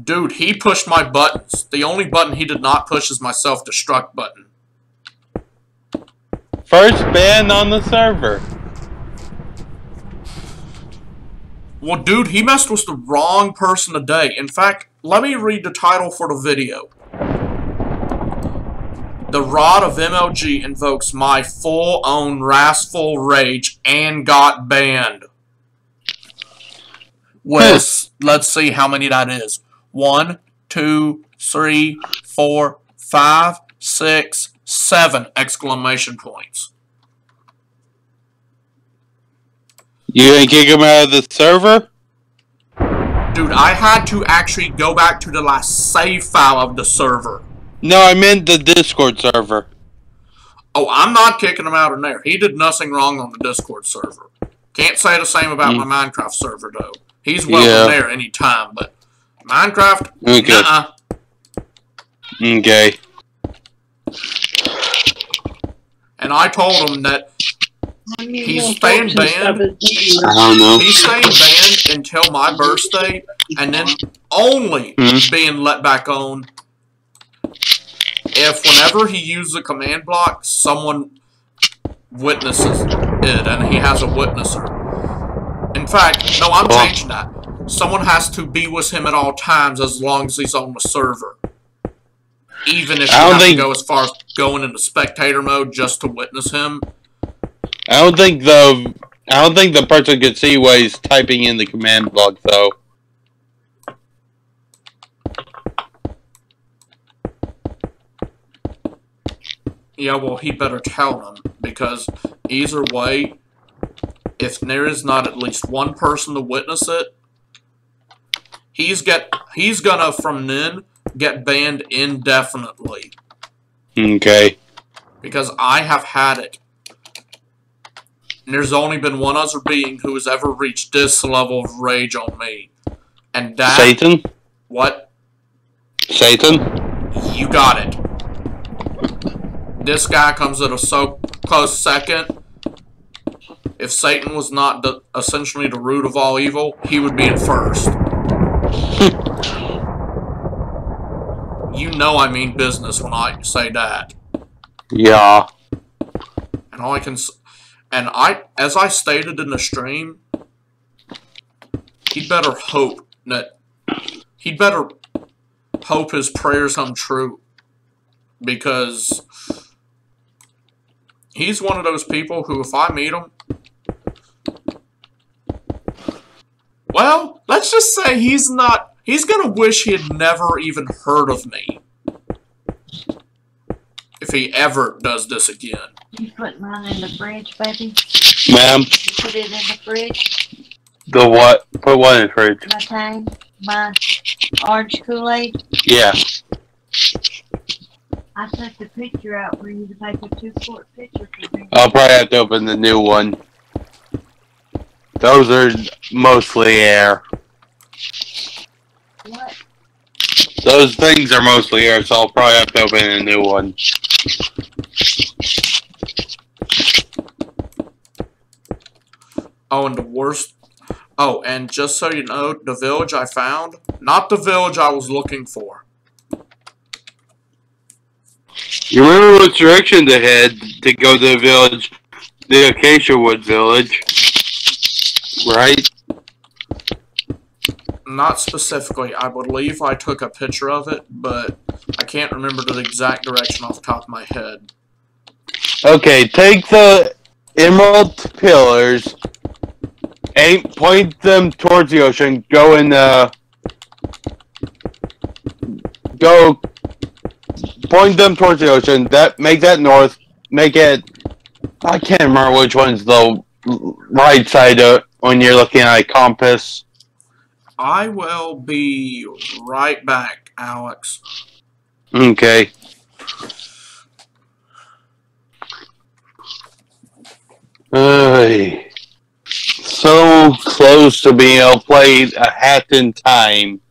Dude, he pushed my buttons. The only button he did not push is my self-destruct button. First ban on the server. Well, dude, he messed with the wrong person today. In fact, let me read the title for the video. TheRod ofMLG invokes my full-on wrathful rage and got banned. With, let's see how many that is. 1, 2, 3, 4, 5, 6, 7 exclamation points. You didn't kick him out of the server? Dude, I had to actually go back to the last save file of the server. No, I meant the Discord server. Oh, I'm not kicking him out in there. He did nothing wrong on the Discord server. Can't say the same about my Minecraft server, though. He's welcome there anytime, but Minecraft, nuh-uh. Okay. And I told him that he's staying banned. I don't know. He's staying banned until my birthday, and then only being let back on if whenever he uses a command block, someone witnesses it, and he has a witnesser. In fact, no, I'm changing that. Someone has to be with him at all times as long as he's on the server. Even if you have to go as far as going into spectator mode just to witness him. I don't think the person could see what he's typing in the command block, though. Yeah, well, he better tell them, because either way, if there is not at least one person to witness it, he's gonna from then get banned indefinitely. Okay. Because I have had it. And there's only been one other being who has ever reached this level of rage on me. And that... Satan? What? Satan? You got it. This guy comes at a so close second. If Satan was not essentially the root of all evil, he would be in first. You know I mean business when I say that. Yeah. And all I can... And as I stated in the stream, he'd better hope his prayers come true, because he's one of those people who, if I meet him, well, let's just say he's gonna wish he had never even heard of me. If he ever does this again. You put mine in the fridge, baby? Ma'am? You put it in the fridge? The what? Put what in the fridge? My time? My orange Kool-Aid? Yeah. I took the picture out for you to make a 2-quart picture for me. I'll probably have to open the new one. Those are mostly air. What? Those things are mostly air, so I'll probably have to open a new one. Oh, and the worst... Oh, and just so you know, the village I found, not the village I was looking for. You remember which direction to head to go to the village, the Acacia Wood Village, right? Not specifically. I believe I took a picture of it, but I can't remember the exact direction off the top of my head. Okay, take the emerald pillars, point them towards the ocean, go point them towards the ocean, make that north, make it, I can't remember which one's the right side when you're looking at a compass. I will be right back, Alex. Okay. So close to being able to play a hat in time.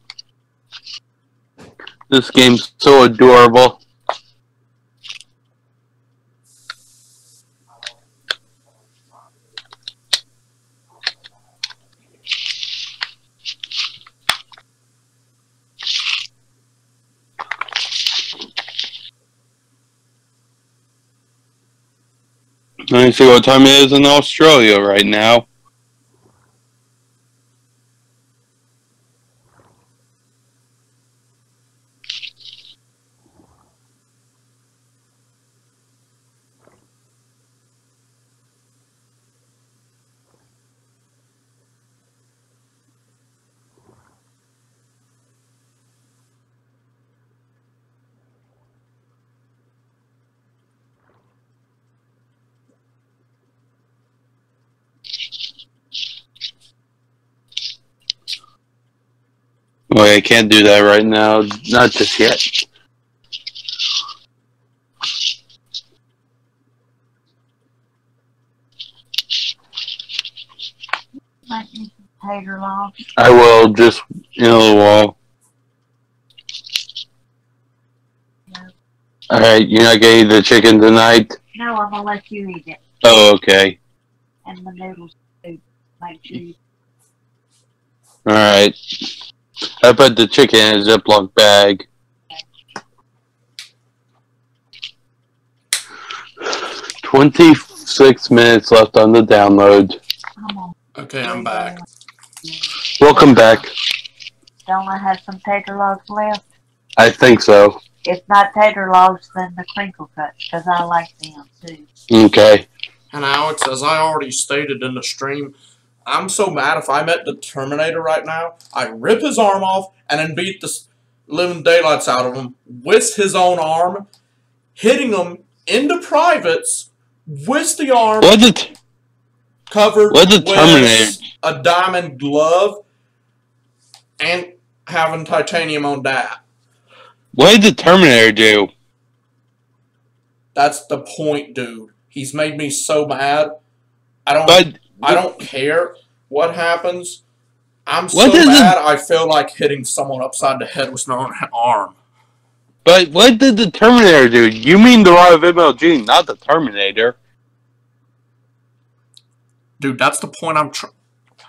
This game's so adorable. Let me see what time it is in Australia right now. Well, I can't do that right now. Not just yet. Make me some tater logs. I will just in a little while. No. Alright, you're not gonna eat the chicken tonight? No, I'm gonna let you eat it. Oh, okay. And the noodles too. Make sure you... Alright. I put the chicken in a Ziploc bag. "26 minutes left on the download." Come on. Okay, I'm back. Welcome back. Don't I have some tater logs left? I think so. If not tater logs, then the crinkle cuts, because I like them too. Okay. And Alex, as I already stated in the stream, I'm so mad if I met the Terminator right now, I'd rip his arm off and then beat the living daylights out of him with his own arm, hitting him into privates with the arm. What did... covered What the with Terminator? a diamond glove and having titanium on that. What did the Terminator do? That's the point, dude. He's made me so mad. I don't care what happens. I'm so mad I feel like hitting someone upside the head with my own arm. But what did the Terminator do? You mean TheRod ofMLG, not the Terminator. Dude, that's the point I'm trying.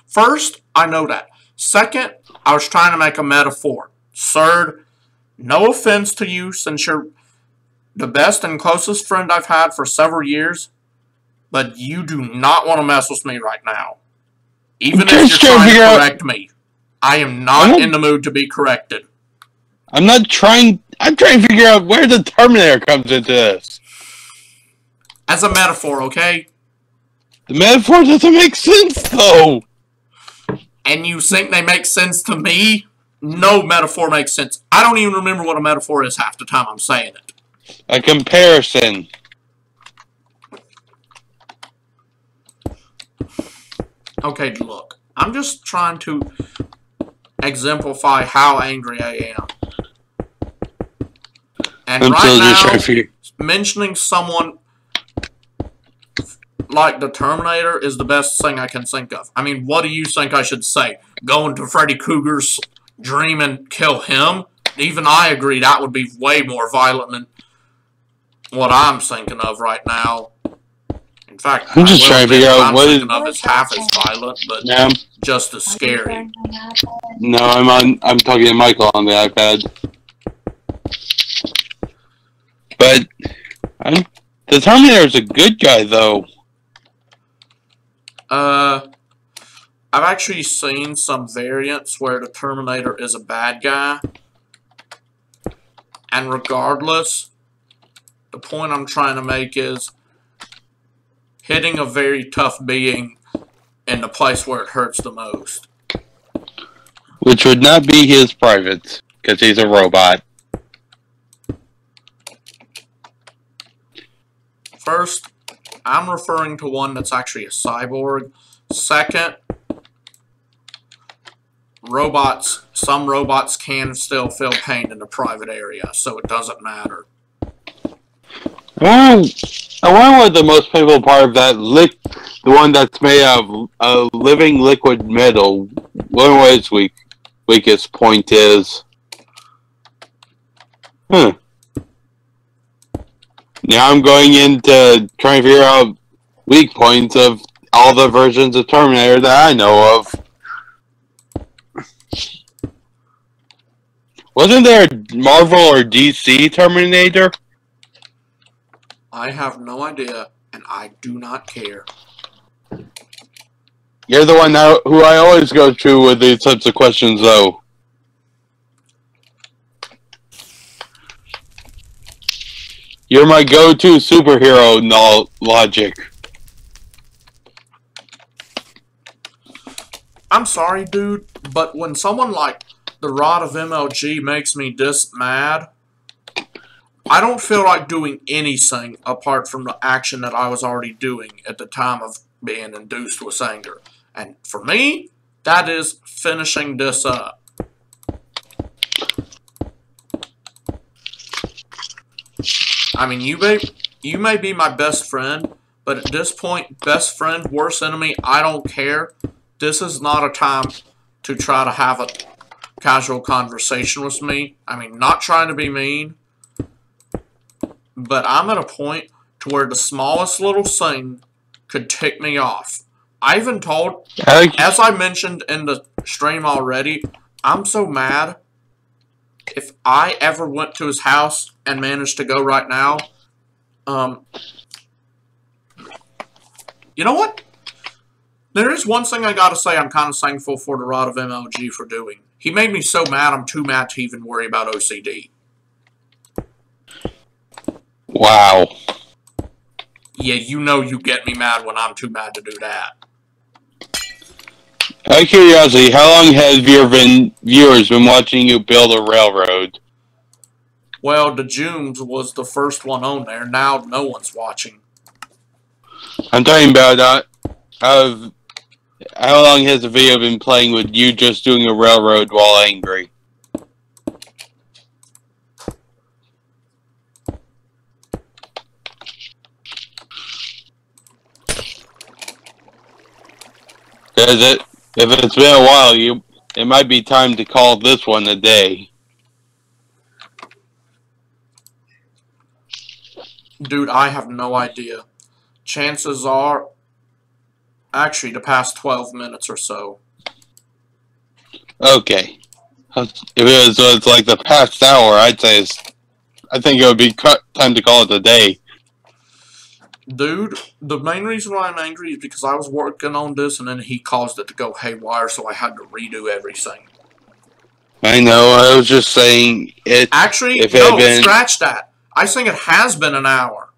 First, I know that. Second, I was trying to make a metaphor. Third, no offense to you since you're the best and closest friend I've had for several years, but you do not want to mess with me right now. Even if you're trying to correct me. I am not in the mood to be corrected. I'm trying to figure out where the Terminator comes into this. As a metaphor, okay? The metaphor doesn't make sense, though. And you think they make sense to me? No metaphor makes sense. I don't even remember what a metaphor is half the time I'm saying it. A comparison. Okay, look. I'm just trying to exemplify how angry I am. And right now, mentioning someone like the Terminator is the best thing I can think of. I mean, what do you think I should say? Go into Freddy Krueger's dream and kill him? Even I agree that would be way more violent than what I'm thinking of right now. In fact, I'm just trying to figure out what is half as violent, but just as scary. No, I'm talking to Michael on the iPad. But the Terminator's a good guy, though. I've actually seen some variants where the Terminator is a bad guy. And regardless, the point I'm trying to make is hitting a very tough being in the place where it hurts the most. Which would not be his private, because he's a robot. First, I'm referring to one that's actually a cyborg. Second, some robots can still feel pain in the private area, so it doesn't matter. I wonder what the most painful part of that the one that's made of a living liquid metal, wonder what its weakest point is. Now I'm going into trying to figure out weak points of all the versions of Terminator that I know of. Wasn't there a Marvel or DC Terminator? I have no idea, and I do not care. You're the one who I always go to with these types of questions, though. You're my go-to superhero logic. I'm sorry, dude, but when someone like TheRod ofMLG makes me this mad, I don't feel like doing anything apart from the action that I was already doing at the time of being induced with anger. And for me, that is finishing this up. I mean, you may be my best friend, but at this point, best friend, worst enemy, I don't care. This is not a time to try to have a casual conversation with me. I mean, not trying to be mean, but I'm at a point to where the smallest little thing could tick me off. I even told, as I mentioned in the stream already, I'm so mad. If I ever went to his house and managed to go right now, you know what? There is one thing I gotta say I'm kind of thankful for TheRod ofMLG for doing. He made me so mad I'm too mad to even worry about OCD. Wow. Yeah, you know you get me mad when I'm too mad to do that. Out of curiosity, how long have your viewers been watching you build a railroad? Well, the Junes was the first one on there. Now no one's watching. I'm talking about How long has the video been playing with you just doing a railroad while angry? If it's been a while, it might be time to call this one a day. Dude, I have no idea. Chances are, actually, the past 12 minutes or so. Okay. If it's like the past hour, I think it would be time to call it a day. Dude, the main reason why I'm angry is because I was working on this and then he caused it to go haywire, so I had to redo everything. I know, I was just saying it. Actually, no, scratch that. I think it has been an hour.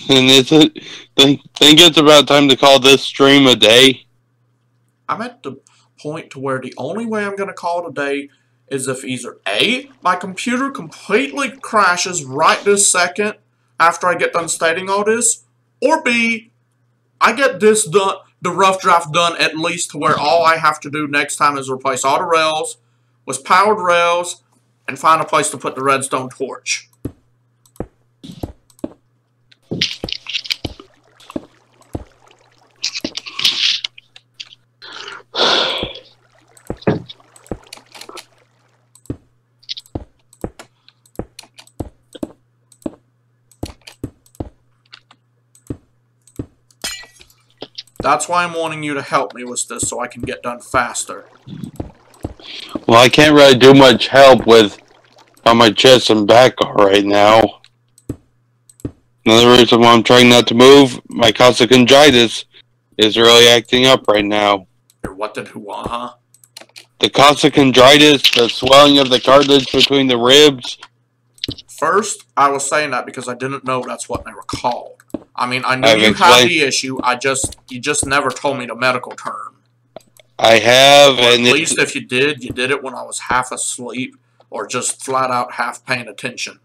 And think it's about time to call this stream a day? I'm at the point to where the only way I'm going to call it a day is if either A, my computer completely crashes right this second after I get done stating all this, or B, I get this done, the rough draft done at least to where all I have to do next time is replace all the rails with powered rails and find a place to put the redstone torch. That's why I'm wanting you to help me with this so I can get done faster. Well, I can't really do much help with how my chest and back are right now. Another reason why I'm trying not to move, my costochondritis is really acting up right now. What did who, huh? The costochondritis, the swelling of the cartilage between the ribs. First, I was saying that because I didn't know that's what they were called. I mean, I knew you had the issue. You just never told me the medical term. I have, or at least if you did it when I was half asleep or just flat out half paying attention.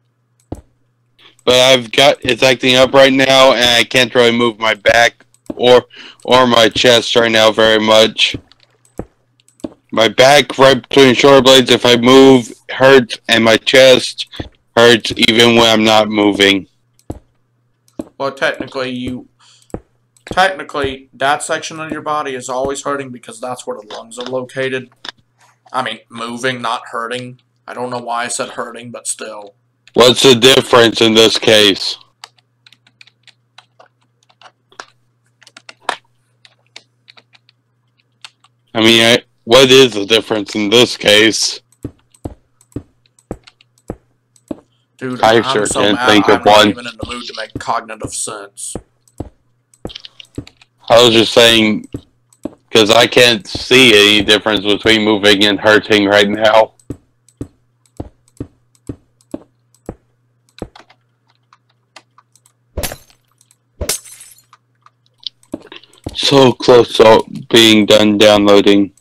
But it's acting up right now, and I can't really move my back or my chest right now very much. My back, right between shoulder blades, if I move, hurts, and my chest hurts even when I'm not moving. Well, technically, that section of your body is always hurting because that's where the lungs are located. I mean, moving, not hurting. I don't know why I said hurting, but still. What's the difference in this case? I mean, what is the difference in this case? Dude, I sure can't think of one. I'm not even in the mood to make cognitive sense. I was just saying, because I can't see any difference between moving and hurting right now. So close to being done downloading.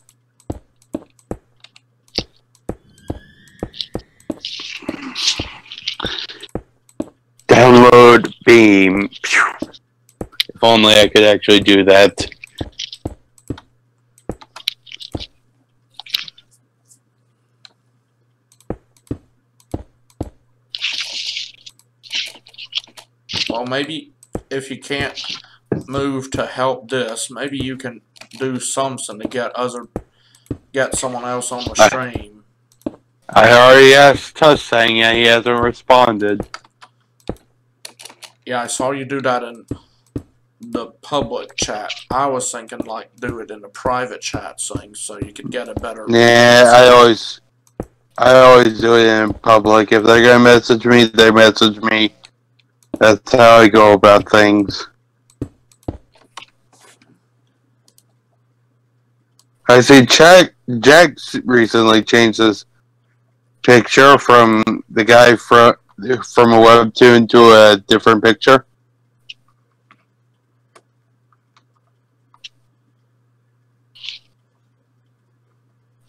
Download beam. If only I could actually do that. Well, maybe if you can't move to help this, maybe you can do something to get someone else on the stream. I already asked Tuss saying yeah, he hasn't responded. Yeah, I saw you do that in the public chat. I was thinking like do it in the private chat thing so you could get a better. Yeah, I always do it in public. If they're gonna message me, they message me. That's how I go about things. I see Jack recently changed his picture from the guy from a webtoon to a different picture.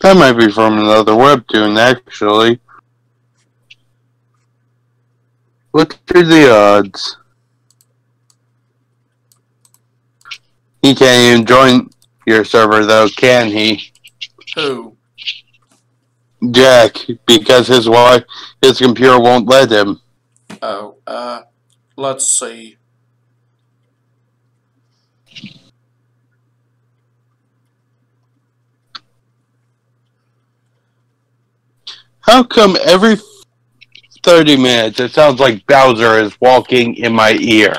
That might be from another webtoon, actually. What are the odds? He can't even join your server, though, can he? Who? Jack, because his computer won't let him. Oh, let's see. How come every 30 minutes it sounds like Bowser is walking in my ear?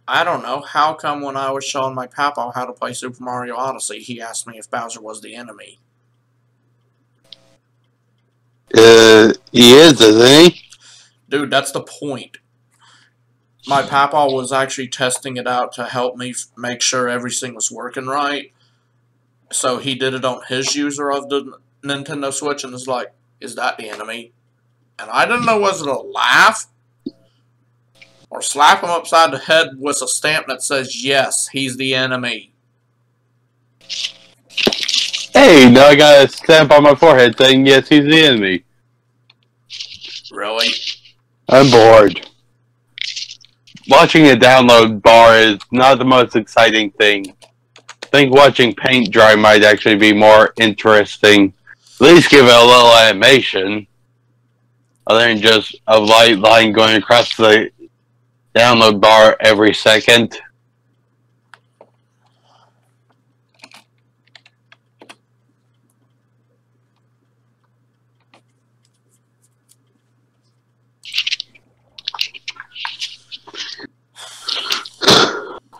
I don't know. How come when I was showing my papa how to play Super Mario Odyssey, he asked me if Bowser was the enemy? He is, isn't he? Dude, that's the point. My papa was actually testing it out to help me make sure everything was working right. So he did it on his user of the Nintendo Switch and was like, is that the enemy? And I didn't know whether to laugh or slap him upside the head with a stamp that says, yes, he's the enemy. Hey, now I got a stamp on my forehead saying, yes, he's the enemy. Really? I'm bored. Watching a download bar is not the most exciting thing. I think watching paint dry might actually be more interesting. At least give it a little animation. Other than just a light line going across the download bar every second.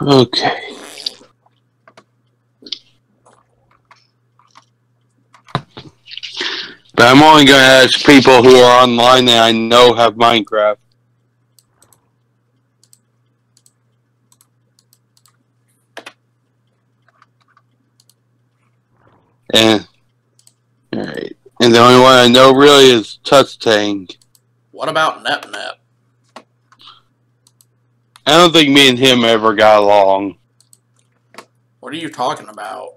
Okay. But I'm only going to ask people who are online that I know have Minecraft. And, alright. And the only one I know really is Touch Tank. What about NetNet? I don't think me and him ever got along. What are you talking about?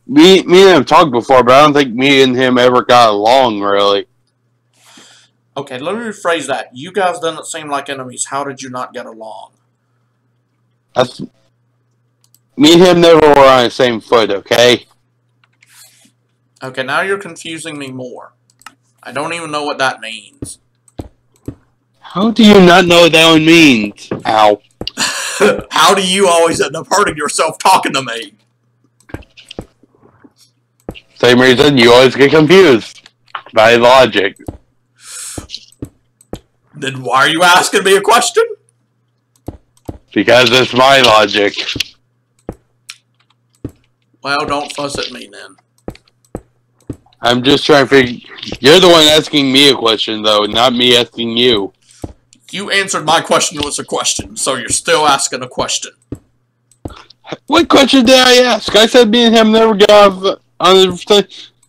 Me and him talked before, but I don't think me and him ever got along, really. Okay, let me rephrase that. You guys didn't seem like enemies. How did you not get along? Me and him never were on the same foot, okay? Okay, now you're confusing me more. I don't even know what that means. How do you not know what that one means? Ow. How do you always end up hurting yourself talking to me? Same reason you always get confused by logic. Then why are you asking me a question? Because it's my logic. Well, don't fuss at me then. I'm just trying to figure... You're the one asking me a question, though, not me asking you. You answered my question with a question, so you're still asking a question. What question did I ask? I said me and him never got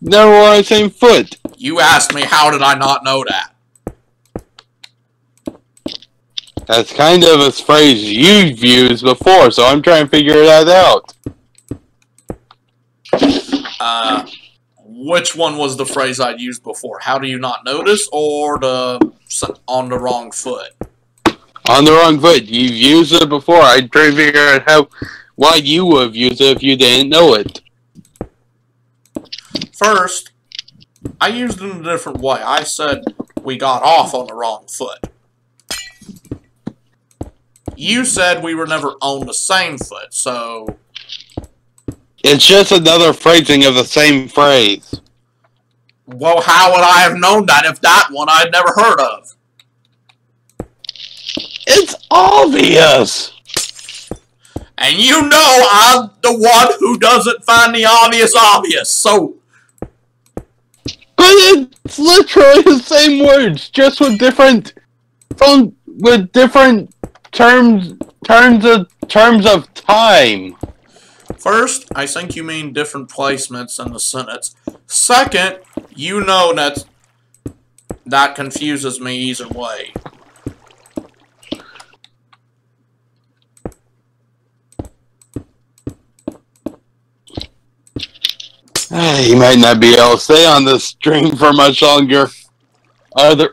never were on the same foot. You asked me, how did I not know that? That's kind of a phrase you've used before, so I'm trying to figure that out. Which one was the phrase I'd used before? How do you not notice, or the on the wrong foot? On the wrong foot. You've used it before. I'm trying to figure out why you would have used it if you didn't know it. First, I used it in a different way. I said we got off on the wrong foot. You said we were never on the same foot, so... It's just another phrasing of the same phrase. Well, how would I have known that if that one I'd never heard of? It's obvious! And you know I'm the one who doesn't find the obvious obvious, so... But it's literally the same words, just with different... with different terms of time. First, I think you mean different placements in the sentence. Second, you know that confuses me either way. You might not be able to stay on this stream for much longer.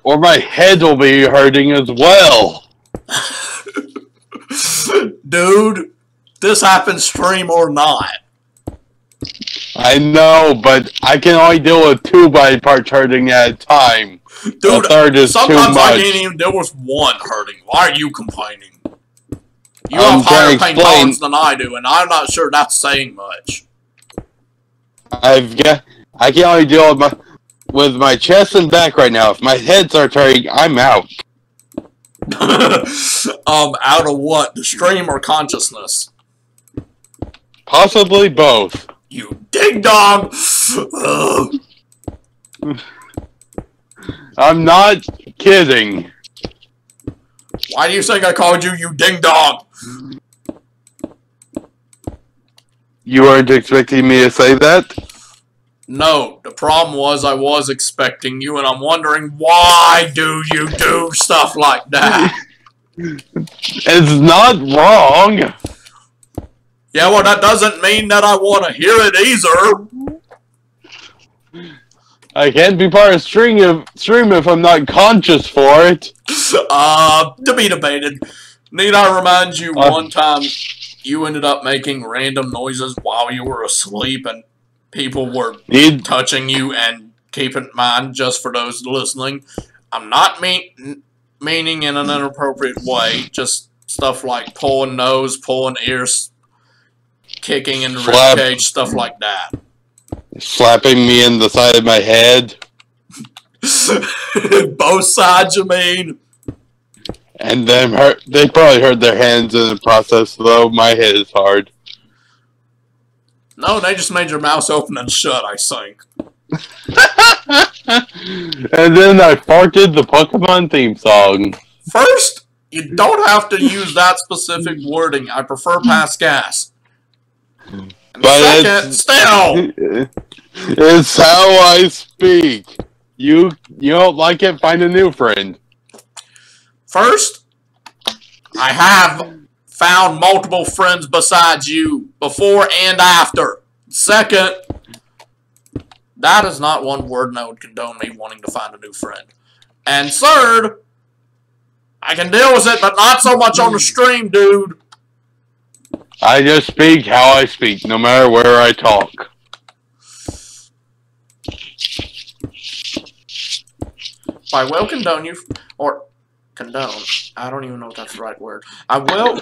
Or my head will be hurting as well. Dude, this happens stream or not. I know, but I can only deal with 2 body parts hurting at a time. Dude, a third is sometimes too much. I can't even deal with 1 hurting. Why are you complaining? You I'm have higher trying to pain explain. tolerance than I do, and I'm not sure that's saying much. I can only deal with my chest and back right now. If my head starts hurting, I'm out. Out of what? The stream or consciousness? Possibly both. You ding dong! I'm not kidding. Why do you think I called you ding dong? You weren't expecting me to say that? No, the problem was I was expecting you, and I'm wondering why do you do stuff like that? It's not wrong. Yeah, well, that doesn't mean that I want to hear it either. I can't be part of stream if I'm not conscious for it. To be debated. Need I remind you one time you ended up making random noises while you were asleep and people were touching you, and keep in mind, just for those listening, I'm not meaning in an inappropriate way, just stuff like pulling nose, pulling ears, kicking in the ribcage, stuff like that. Slapping me in the side of my head. Both sides, you mean? And them they probably hurt their hands in the process, though. My head is hard. No, they just made your mouth open and shut, I think. And then I farted the Pokemon theme song. First, you don't have to use that specific wording. I prefer pass gas. And But second, still! It's how I speak. You don't like it, find a new friend. First, I have found multiple friends besides you, before and after. Second, that is not one word that would condone me wanting to find a new friend. And third, I can deal with it, but not so much on the stream, dude. I just speak how I speak, no matter where I talk. I will condone you, or condone, I don't even know if that's the right word. I will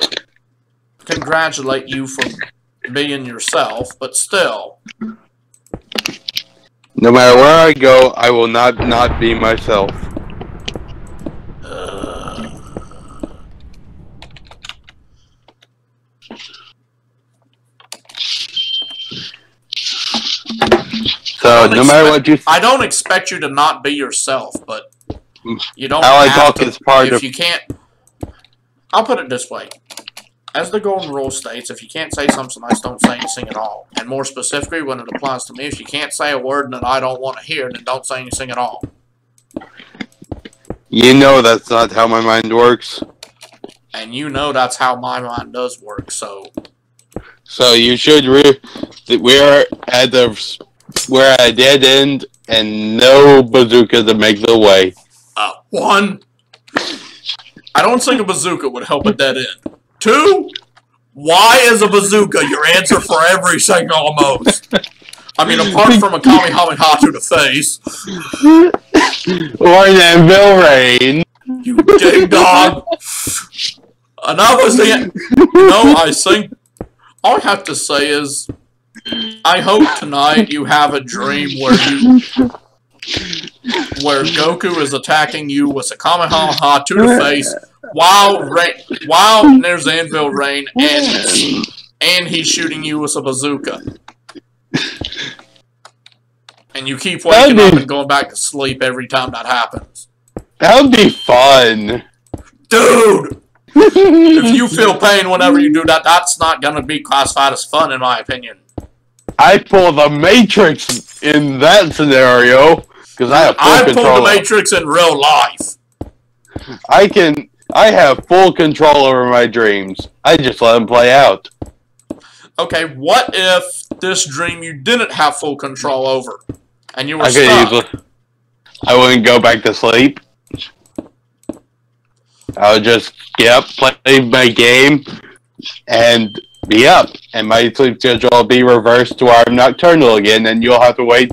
congratulate you for being yourself, but still. No matter where I go, I will not be myself. So, no matter what you... I don't expect you to not be yourself, but you don't how I have talk to, is part if of... you can't... I'll put it this way. As the golden rule states, if you can't say something nice, don't say anything at all. And more specifically, when it applies to me, if you can't say a word that I don't want to hear, then don't say anything at all. You know that's not how my mind works. And you know that's how my mind does work, so... So you should we're at a dead end, and no bazooka to make the way. One, I don't think a bazooka would help a dead end. Two, why is a bazooka your answer for everything almost? I mean, apart from a Kamehameha to the face. Or an anvil rain. You ding dog. And that was the... No, I think... All I have to say is, I hope tonight you have a dream where Goku is attacking you with a Kamehameha to the face while there's Anvil Rain and he's shooting you with a bazooka. And you keep waking up and going back to sleep every time that happens. That would be fun. Dude! If you feel pain whenever you do that, that's not going to be classified as fun, in my opinion. I pull the Matrix in that scenario, because I have full control. I pull the Matrix in real life. I have full control over my dreams. I just let them play out. Okay, what if this dream you didn't have full control over, and you were stuck? I wouldn't go back to sleep. I would just, play my game, and be up, and my sleep schedule will be reversed to where I'm nocturnal again, and you'll have to wait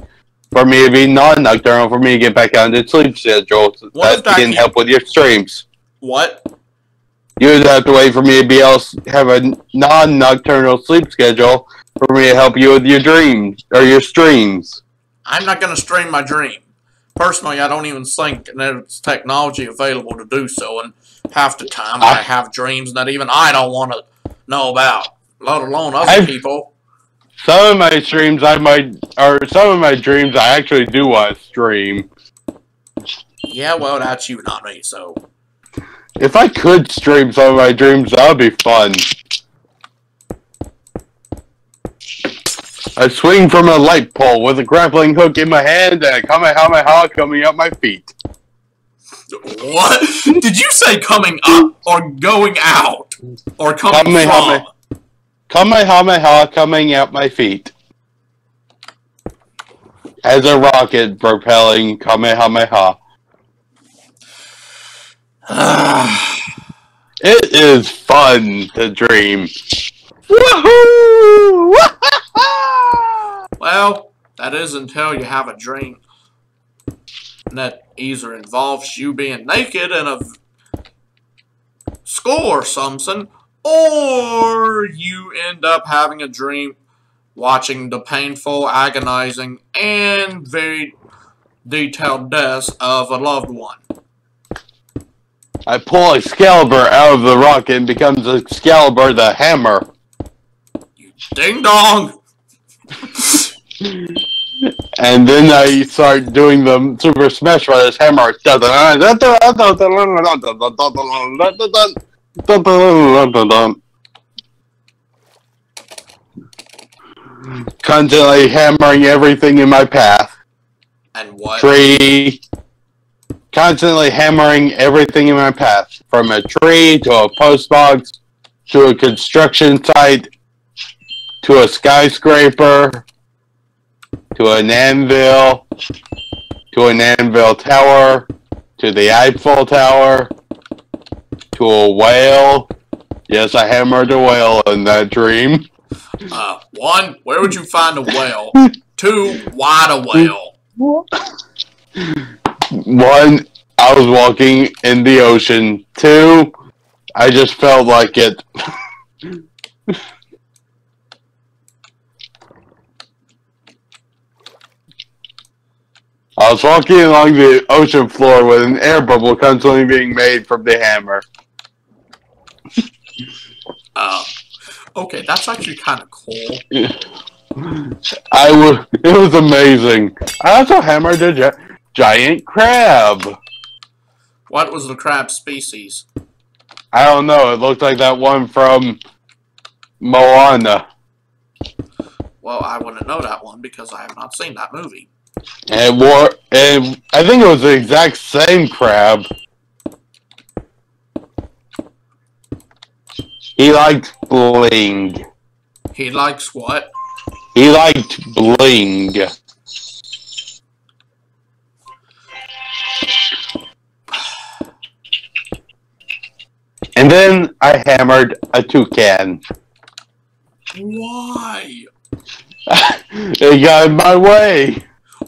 for me to be non-nocturnal for me to get back on the sleep schedule. That can help with your streams. What? You would have to wait for me to be able to have a non-nocturnal sleep schedule for me to help you with your dreams or your streams. I'm not going to stream my dream. Personally, I don't even think there's technology available to do so, and half the time I have dreams that even I don't want to know about, let alone other people. Some of my streams some of my dreams I actually do want to stream. Yeah, well, that's you, not me, so. If I could stream some of my dreams, that would be fun. I swing from a light pole with a grappling hook in my hand and a Kamehameha coming up my feet. What? Did you say coming up or going out? Or coming from? Kamehameha coming out my feet. As a rocket propelling Kamehameha. It is fun to dream. Woohoo! Well, that is until you have a dream that either involves you being naked in a school or something, or you end up having a dream watching the painful, agonizing, and very detailed deaths of a loved one. I pull Excalibur out of the rocket and becomes Excalibur the Hammer. You ding dong! And then I start doing the Super Smash Bros. Hammer. Constantly hammering everything in my path. And what? Tree. Constantly hammering everything in my path. From a tree, to a post box, to a construction site, to a skyscraper, to an anvil tower, to the Eiffel Tower, to a whale. Yes, I hammered a whale in that dream. 1, where would you find a whale? 2, why the whale? 1, I was walking in the ocean. 2, I just felt like it. I was walking along the ocean floor with an air bubble constantly being made from the hammer. Okay, that's actually kind of cool. It was amazing. I also hammered a giant crab. What was the crab species? I don't know. It looked like that one from Moana. Well, I wouldn't know that one because I have not seen that movie. And I think it was the exact same crab. He liked bling. He likes what? He liked bling. And then I hammered a toucan. Why? It got in my way.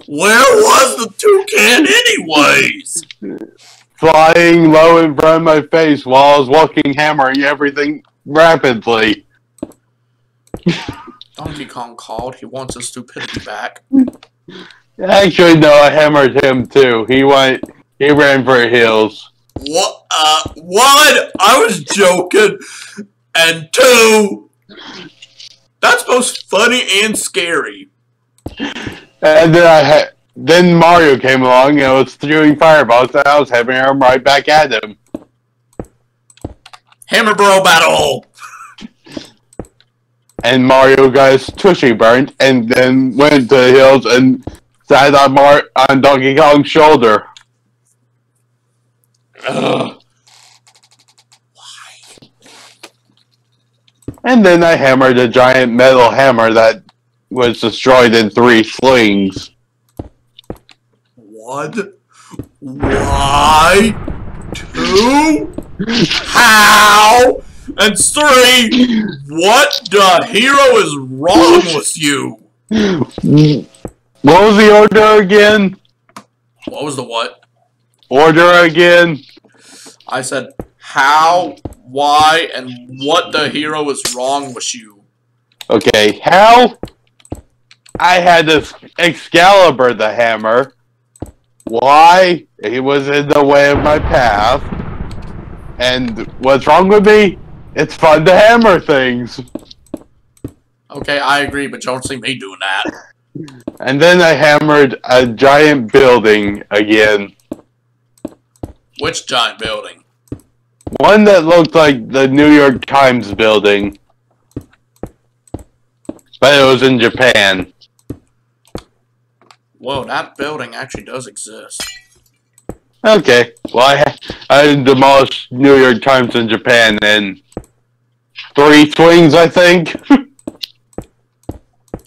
Where was the toucan anyways? Flying low in front of my face while I was walking, hammering everything rapidly. Donkey Kong called. He wants his stupidity back. Actually, no, I hammered him too. He ran for hills. What? One, I was joking, and 2, that's both funny and scary. And then Mario came along and was throwing fireballs, and I was hammering him right back at him. Hammer Bro battle! And Mario got his tushy burnt, and then went to the hills and sat on Donkey Kong's shoulder. Ugh. Why? And then I hammered a giant metal hammer that was destroyed in 3 slings. What? Why? 2? How? And 3, what the hero is wrong with you? What was the order again? What was the what? Order again? I said, how, why, and what the hero is wrong with you? Okay, how? I had this Excalibur the hammer. Why? He was in the way of my path. And what's wrong with me? It's fun to hammer things. Okay, I agree, but you don't see me doing that. And then I hammered a giant building again. Which giant building? One that looked like the New York Times building. But it was in Japan. Whoa, that building actually does exist. Okay, well I demolished New York Times in Japan in 3 swings, I think.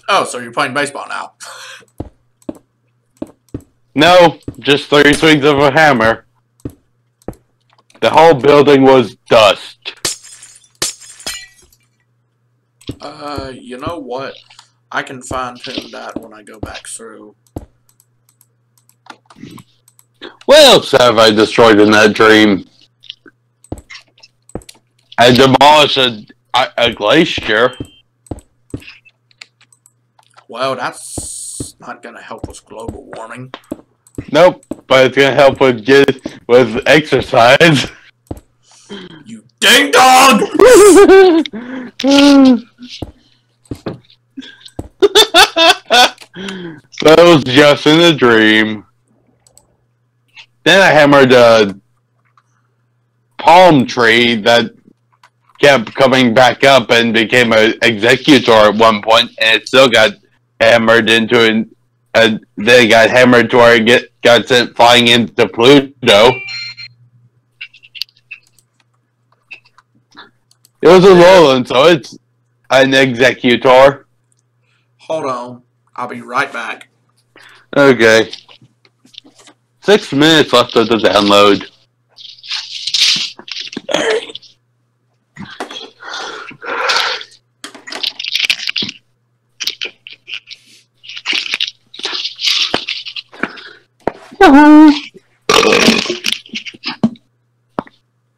Oh, so you're playing baseball now. No, just 3 swings of a hammer. The whole building was dust. You know what? I can fine-tune that when I go back through. What else have I destroyed in that dream? I demolished a glacier. Well, that's not gonna help with global warming. Nope, but it's gonna help with exercise. You ding dong! That was just in a dream. Then I hammered a palm tree that kept coming back up and became an executor at one point, and it still got hammered into it. And then it got hammered to where it got sent flying into Pluto. It was a Roland, so it's an executor. Hold on. I'll be right back. Okay. 6 minutes left of the download.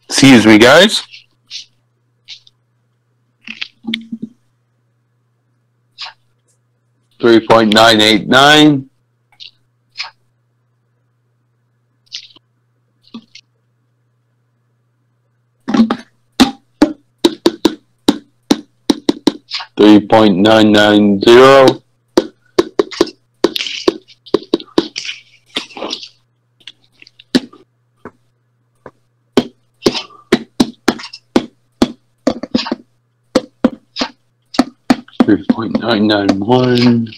Excuse me, guys. $3.989. $3.990. $3.991.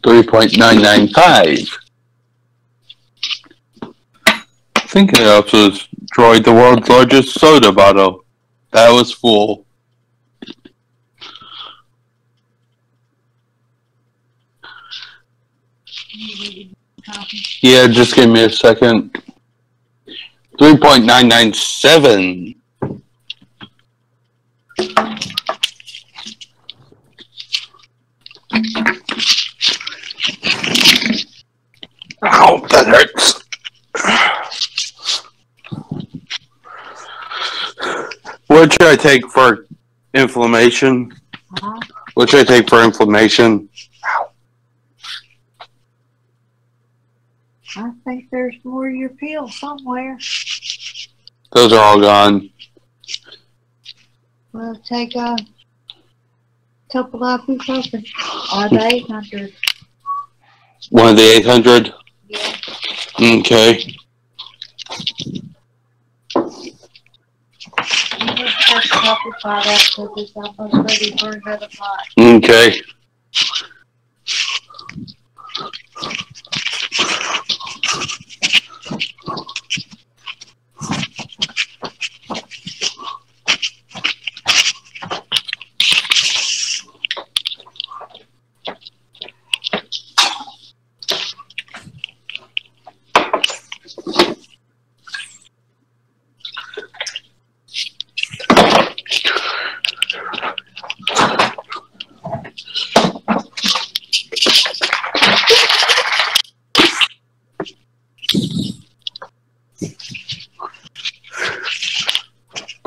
$3.995. I think I also destroyed the world's largest soda bottle. That was full. Yeah, just give me a second. 3.997. What should I take for inflammation? Huh? What should I take for inflammation? I think there's more of your pills somewhere. Those are all gone. We'll take a couple of ibuprofen. Or the 800. One of the 800? Yeah. Okay. You just take a couple pot out because it's almost ready for another pot. Okay.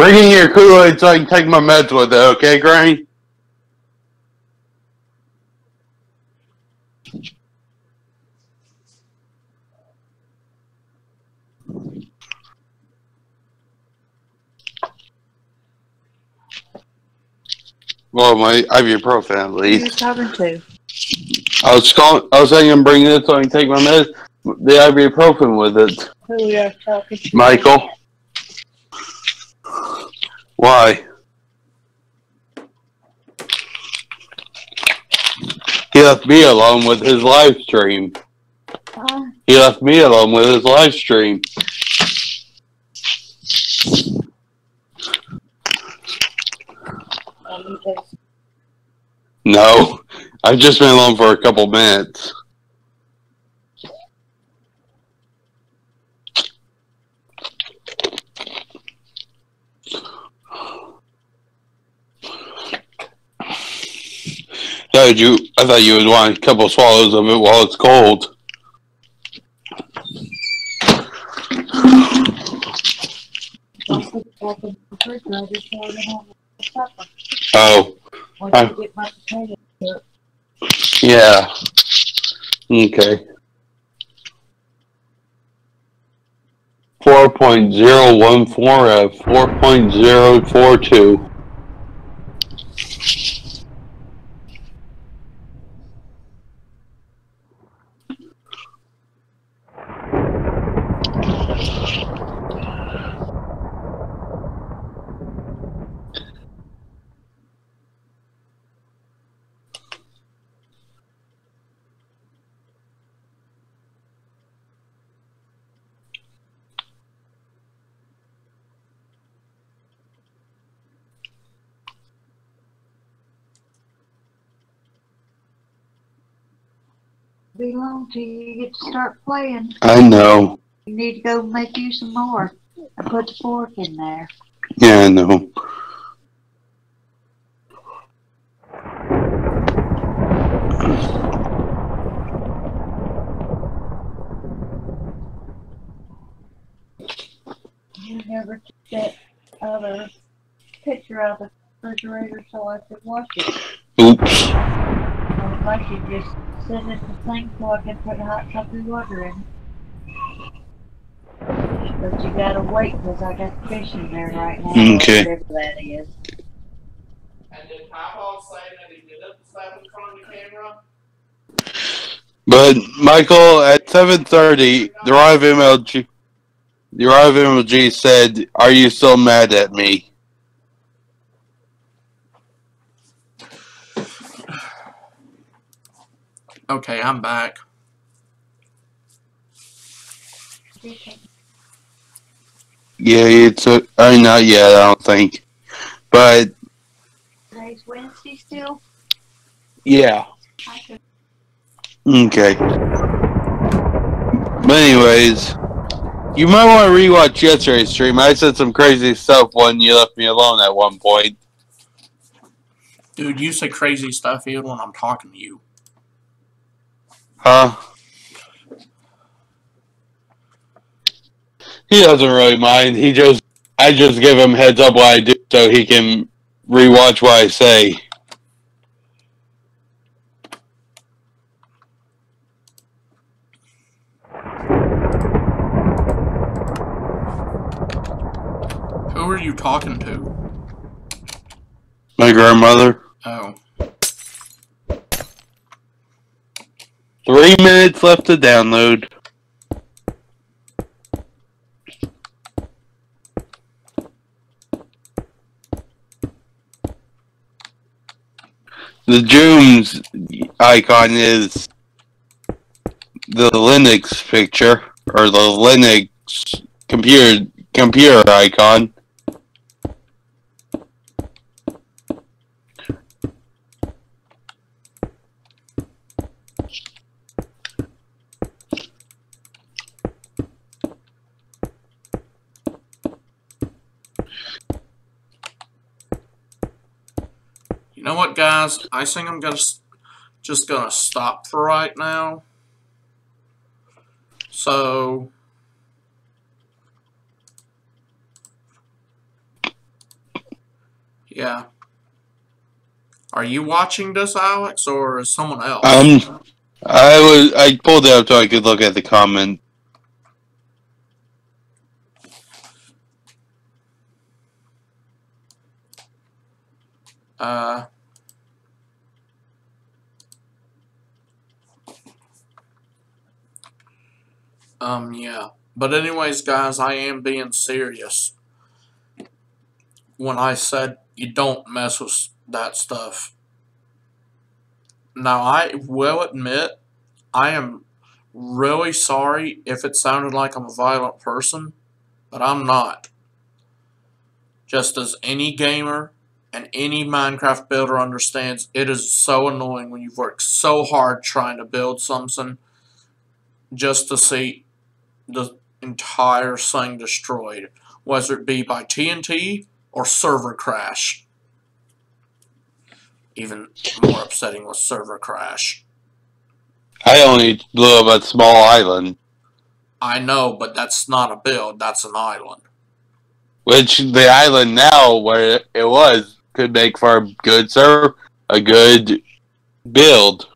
Bring in your Kool-Aid so I can take my meds with it, okay, Granny? Well, my ibuprofen at Who are least. you talking to? I was saying I'm bringing it so I can take my meds, the ibuprofen with it. Who are you talking to? Michael. Why? He left me alone with his live stream. Huh? He left me alone with his live stream. No, I've just been alone for a couple minutes. I thought you would want a couple swallows of it while it's cold. Don't put it back in the refrigerator so I don't have a supper. Oh, Once you get my potato cooked. yeah. Okay. 4.014 F 4.042. Be long till you get to start playing. I know. You need to go make you some more and put the fork in there. Yeah, I know. You never took that other picture out of the refrigerator so I could wash it. Oops. I would like you just sit in the sink so I can put hot coffee water in. But you gotta wait because I got fish in there right now. Okay. Whatever that is. And did Papa say that he did it slap in front of the camera? But Michael, at 7:30, TheRod ofMLG said, "Are you still mad at me?" Okay, I'm back. Yeah, not yet, I don't think. But Today's Wednesday still? yeah. Okay. Okay. But anyways, you might want to rewatch yesterday's stream. I said some crazy stuff when you left me alone at one point. Dude, you say crazy stuff even when I'm talking to you. Huh? He doesn't really mind. I just give him heads up what I do so he can rewatch what I say. Who are you talking to? My grandmother. Oh. 3 minutes left to download. The Joom's icon is the Linux picture, or the Linux computer icon. You know what, guys? I think I'm just gonna stop for right now. So, yeah. Are you watching this, Alex, or is someone else? I pulled it up so I could look at the comment. Yeah. But anyways, guys, I am being serious when I said you don't mess with that stuff. Now, I will admit, I am really sorry if it sounded like I'm a violent person, but I'm not. Just as any gamer and any Minecraft builder understands, it is so annoying when you've worked so hard trying to build something just to see the entire thing destroyed, whether it be by TNT or server crash. Even more upsetting with server crash. I only blew up a small island. I know, but that's not a build, that's an island. Which the island now, where it was, could make for a good server, a good build.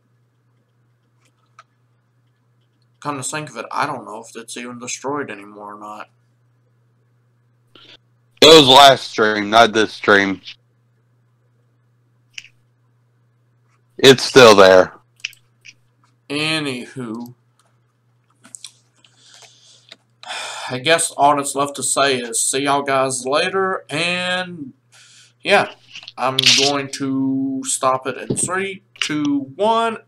Come to think of it, I don't know if it's even destroyed anymore or not. It was last stream, not this stream. It's still there. Anywho, I guess all that's left to say is see y'all guys later, and yeah, I'm going to stop it in 3, 2, 1.